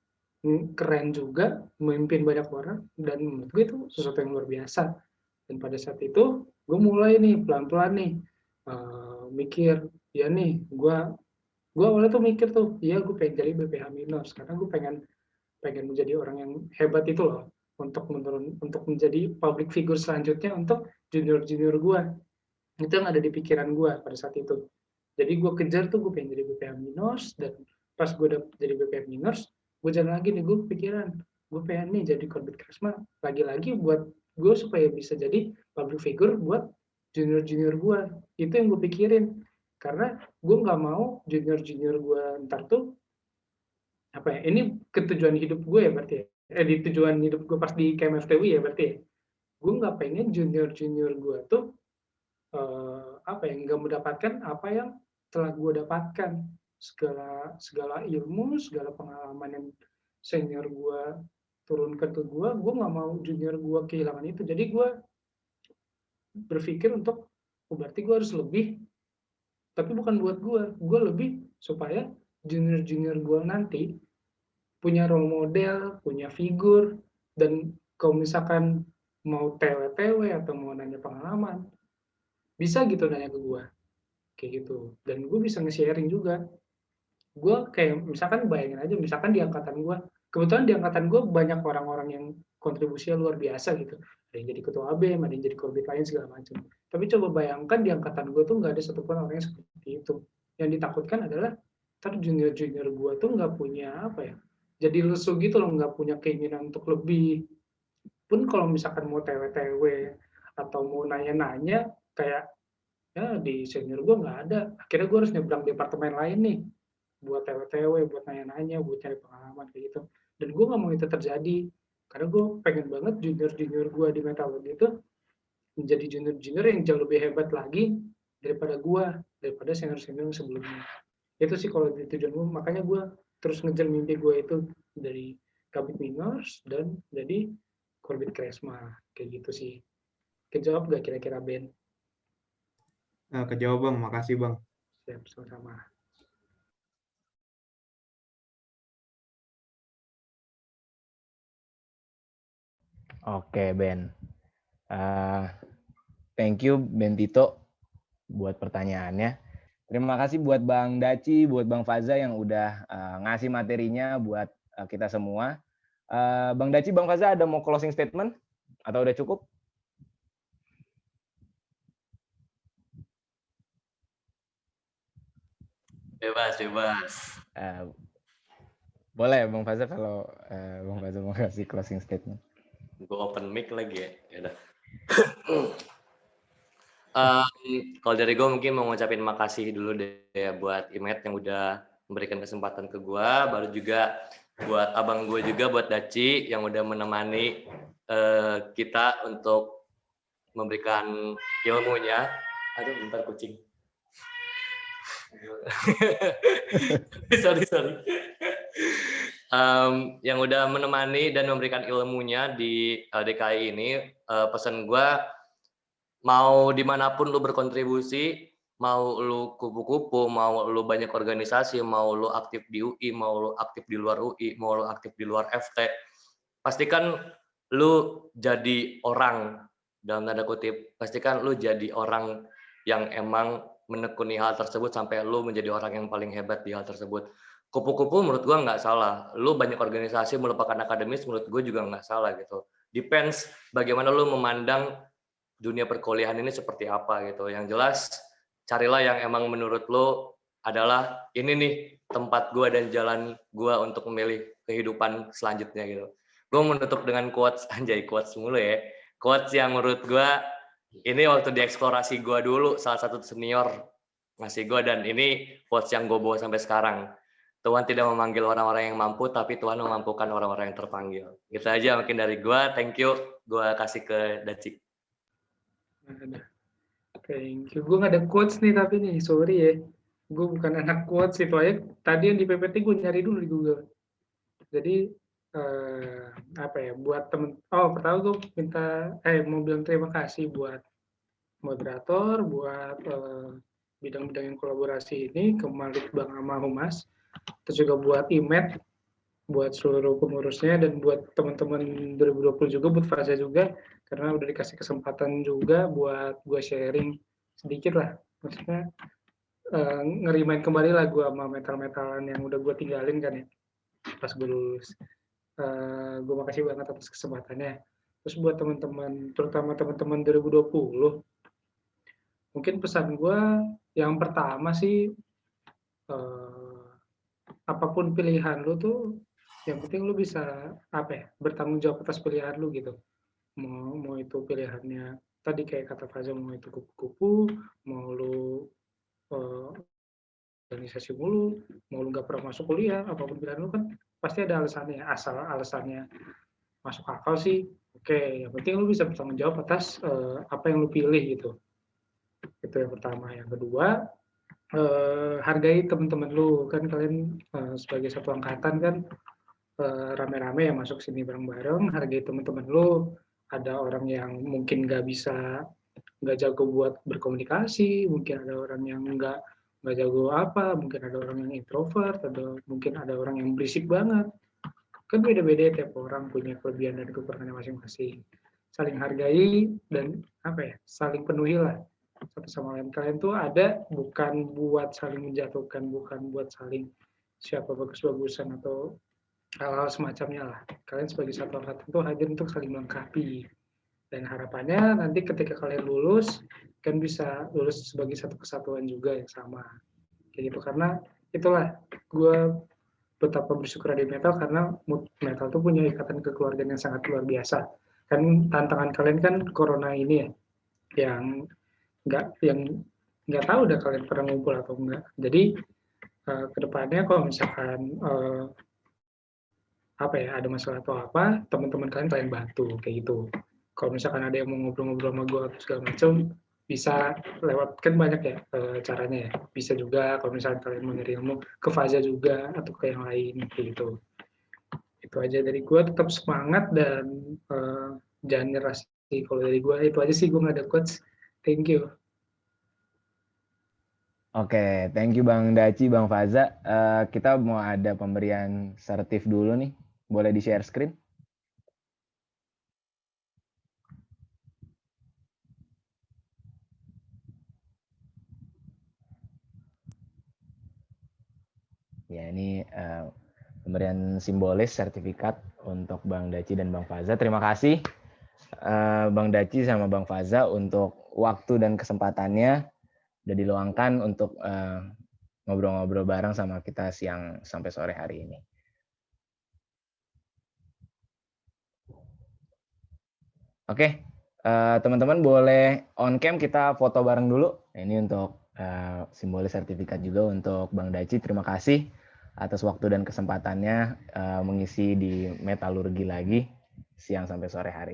keren juga, memimpin banyak orang, dan menurut gue itu sesuatu yang luar biasa. Dan pada saat itu gue mulai nih pelan-pelan nih mikir, ya nih gue awalnya tuh mikir tuh, iya gue pengen jadi BPH Minors karena gue pengen menjadi orang yang hebat itu loh, untuk menjadi public figure selanjutnya untuk junior gue. Itu yang ada di pikiran gue pada saat itu. Jadi gue kejar tuh, gue pengen jadi BPH Minors, dan pas gue udah jadi BPH Minors, gue jalan lagi nih, gue pikiran, gue pengen nih jadi Korbit Kresma, lagi-lagi buat gue supaya bisa jadi public figure buat junior gue. Itu yang gue pikirin, karena gue nggak mau junior gue ntar tuh ini ketujuan hidup gue ya berarti ya, di tujuan hidup gue pas di KMFTW ya berarti ya, gue nggak pengen junior gue tuh nggak mendapatkan apa yang telah gue dapatkan, segala ilmu, segala pengalaman yang senior gue turunkan ke gue nggak mau junior gue kehilangan itu. Jadi gue berpikir untuk berarti gue harus lebih, tapi bukan buat gue lebih supaya junior gue nanti punya role model, punya figur, dan kalau misalkan mau TW atau mau nanya pengalaman, bisa gitu nanya ke gue kayak gitu. Dan gue bisa nge-sharing juga. Gue kayak misalkan bayangin aja, misalkan di angkatan gue, kebetulan di angkatan gue banyak orang-orang yang kontribusinya luar biasa gitu. Ada yang jadi ketua ABEM, ada yang jadi korbit lain segala macam. Tapi coba bayangkan di angkatan gue tuh nggak ada satupun orang yang seperti itu. Yang ditakutkan adalah junior gue tuh nggak punya jadi lesu gitu loh, nggak punya keinginan untuk lebih. Pun kalau misalkan mau TW atau mau nanya-nanya, kayak ya di senior gue nggak ada, akhirnya gue harus nyebrang departemen lain nih buat TW, buat nanya-nanya, buat cari pengalaman kayak gitu. Dan gue nggak mau itu terjadi, karena gue pengen banget junior gue di metalurgi itu menjadi junior yang jauh lebih hebat lagi daripada senior sebelumnya. Itu sih kalau di tujuan gue, makanya gue terus ngejar mimpi gue itu dari Kabit Minors dan jadi Korbit Kresma, kayak gitu sih. Kejawab gak kira-kira Ben? Kejawab Bang, makasih Bang. Siap, sama-sama. Oke Ben, thank you Ben Tito buat pertanyaannya. Terima kasih buat Bang Daci, buat Bang Faza yang udah ngasih materinya buat kita semua. Bang Daci, Bang Faza ada mau closing statement atau udah cukup? Bebas. Boleh Bang Faza kalau Bang Faza mau kasih closing statement. Gue open mic lagi ya. Yaudah. Kalau dari gue mungkin mau ngucapin makasih dulu deh ya buat Imet yang udah memberikan kesempatan ke gue, baru juga buat abang gue juga, buat Daci yang udah menemani kita untuk memberikan ilmunya. Aduh, bentar kucing. sorry. Yang udah menemani dan memberikan ilmunya di LDKI ini, pesan gue, mau dimanapun lu berkontribusi, mau lu kupu-kupu, mau lu banyak organisasi, mau lu aktif di UI, mau lu aktif di luar UI, mau lu aktif di luar FT, pastikan lu jadi orang, dalam tanda kutip, pastikan lu jadi orang yang emang menekuni hal tersebut sampai lu menjadi orang yang paling hebat di hal tersebut. Kupu-kupu menurut gua nggak salah. Lu banyak organisasi melupakan akademis menurut gue juga nggak salah gitu. Depends bagaimana lu memandang dunia perkuliahan ini seperti apa gitu. Yang jelas carilah yang emang menurut lu adalah ini nih tempat gua dan jalan gua untuk memilih kehidupan selanjutnya gitu. Gue menutup dengan quotes, anjay quotes mulu ya. Quotes yang menurut gue, ini waktu di eksplorasi gue dulu, salah satu senior ngasih gue, dan ini quotes yang gue bawa sampai sekarang. Tuhan tidak memanggil orang-orang yang mampu, tapi Tuhan memampukan orang-orang yang terpanggil. Gitu aja mungkin dari gue, thank you. Gue kasih ke Daci. Thank you. Gue nggak ada quotes nih tapi nih, sorry ya. Gue bukan anak quotes itu aja. Tadi yang di PPT gue nyari dulu di Google. Jadi apa ya, buat temen, pertama gue mau bilang terima kasih buat moderator, buat bidang-bidang yang kolaborasi ini, ke Malik, Bang Ama, Humas, terus juga buat IMED, buat seluruh pengurusnya, dan buat teman-teman 2020 juga, buat Faza juga, karena udah dikasih kesempatan juga buat gue sharing sedikit lah, maksudnya ngerimain kembali lah gue sama metal-metalan yang udah gue tinggalin kan ya pas gue lulus. Gue makasih banget atas kesempatannya. Terus buat teman-teman, terutama teman-teman 2020, mungkin pesan gue yang pertama sih, apapun pilihan lu tuh, yang penting lu bisa bertanggung jawab atas pilihan lu gitu. Mau itu pilihannya tadi kayak kata Faza, mau itu kupu-kupu, mau lu organisasi mulu, mau lu nggak pernah masuk kuliah, apapun pilihan lu kan pasti ada alasannya. Asal alasannya masuk akal sih, oke. Yang penting lu bisa bertanggung jawab atas apa yang lu pilih gitu. Itu yang pertama. Yang kedua, hargai teman-teman lu. Kan kalian sebagai satu angkatan kan rame-rame yang masuk sini bareng-bareng. Hargai teman-teman lu. Ada orang yang mungkin nggak jago buat berkomunikasi, mungkin ada orang yang nggak jago mungkin ada orang yang introvert, mungkin ada orang yang berisik banget. Kan beda-beda, tiap orang punya kelebihan dan kekurangannya masing-masing. Saling hargai dan saling penuhi lah satu sama lain. Kalian tuh ada bukan buat saling menjatuhkan, bukan buat saling siapa bagus-bagusan atau hal-hal semacamnya lah. Kalian sebagai satu angkatan tuh hadir untuk saling melengkapi. Dan harapannya nanti ketika kalian lulus, kan bisa lulus sebagai satu kesatuan juga yang sama. Kayak gitu, karena itulah gue betapa bersyukur di metal, karena metal tuh punya ikatan kekeluargaan yang sangat luar biasa. Kan tantangan kalian kan corona ini ya, yang nggak tahu udah kalian pernah ngumpul atau enggak. Jadi kedepannya kalau misalkan ada masalah atau apa, teman-teman kalian bantu kayak gitu. Kalau misalkan ada yang mau ngobrol-ngobrol sama gue atau segala macam, bisa lewat, kan banyak ya caranya ya. Bisa juga kalau misalkan kalian mau nyari ilmu ke Faza juga atau ke yang lain gitu. Itu aja dari gue, tetap semangat dan jangan nyerah sih. Kalau dari gue itu aja sih, gue nggak ada quotes. Thank you. Oke, thank you Bang Daci, Bang Faza. Kita mau ada pemberian sertif dulu nih. Boleh di-share screen? Ya, ini pemberian simbolis sertifikat untuk Bang Daci dan Bang Faza. Terima kasih Bang Daci sama Bang Faza untuk waktu dan kesempatannya udah diluangkan untuk ngobrol-ngobrol bareng sama kita siang sampai sore hari ini. Oke, teman-teman boleh on cam kita foto bareng dulu. Ini untuk simbolis sertifikat juga untuk Bang Daci. Terima kasih atas waktu dan kesempatannya mengisi di metalurgi lagi siang sampai sore hari.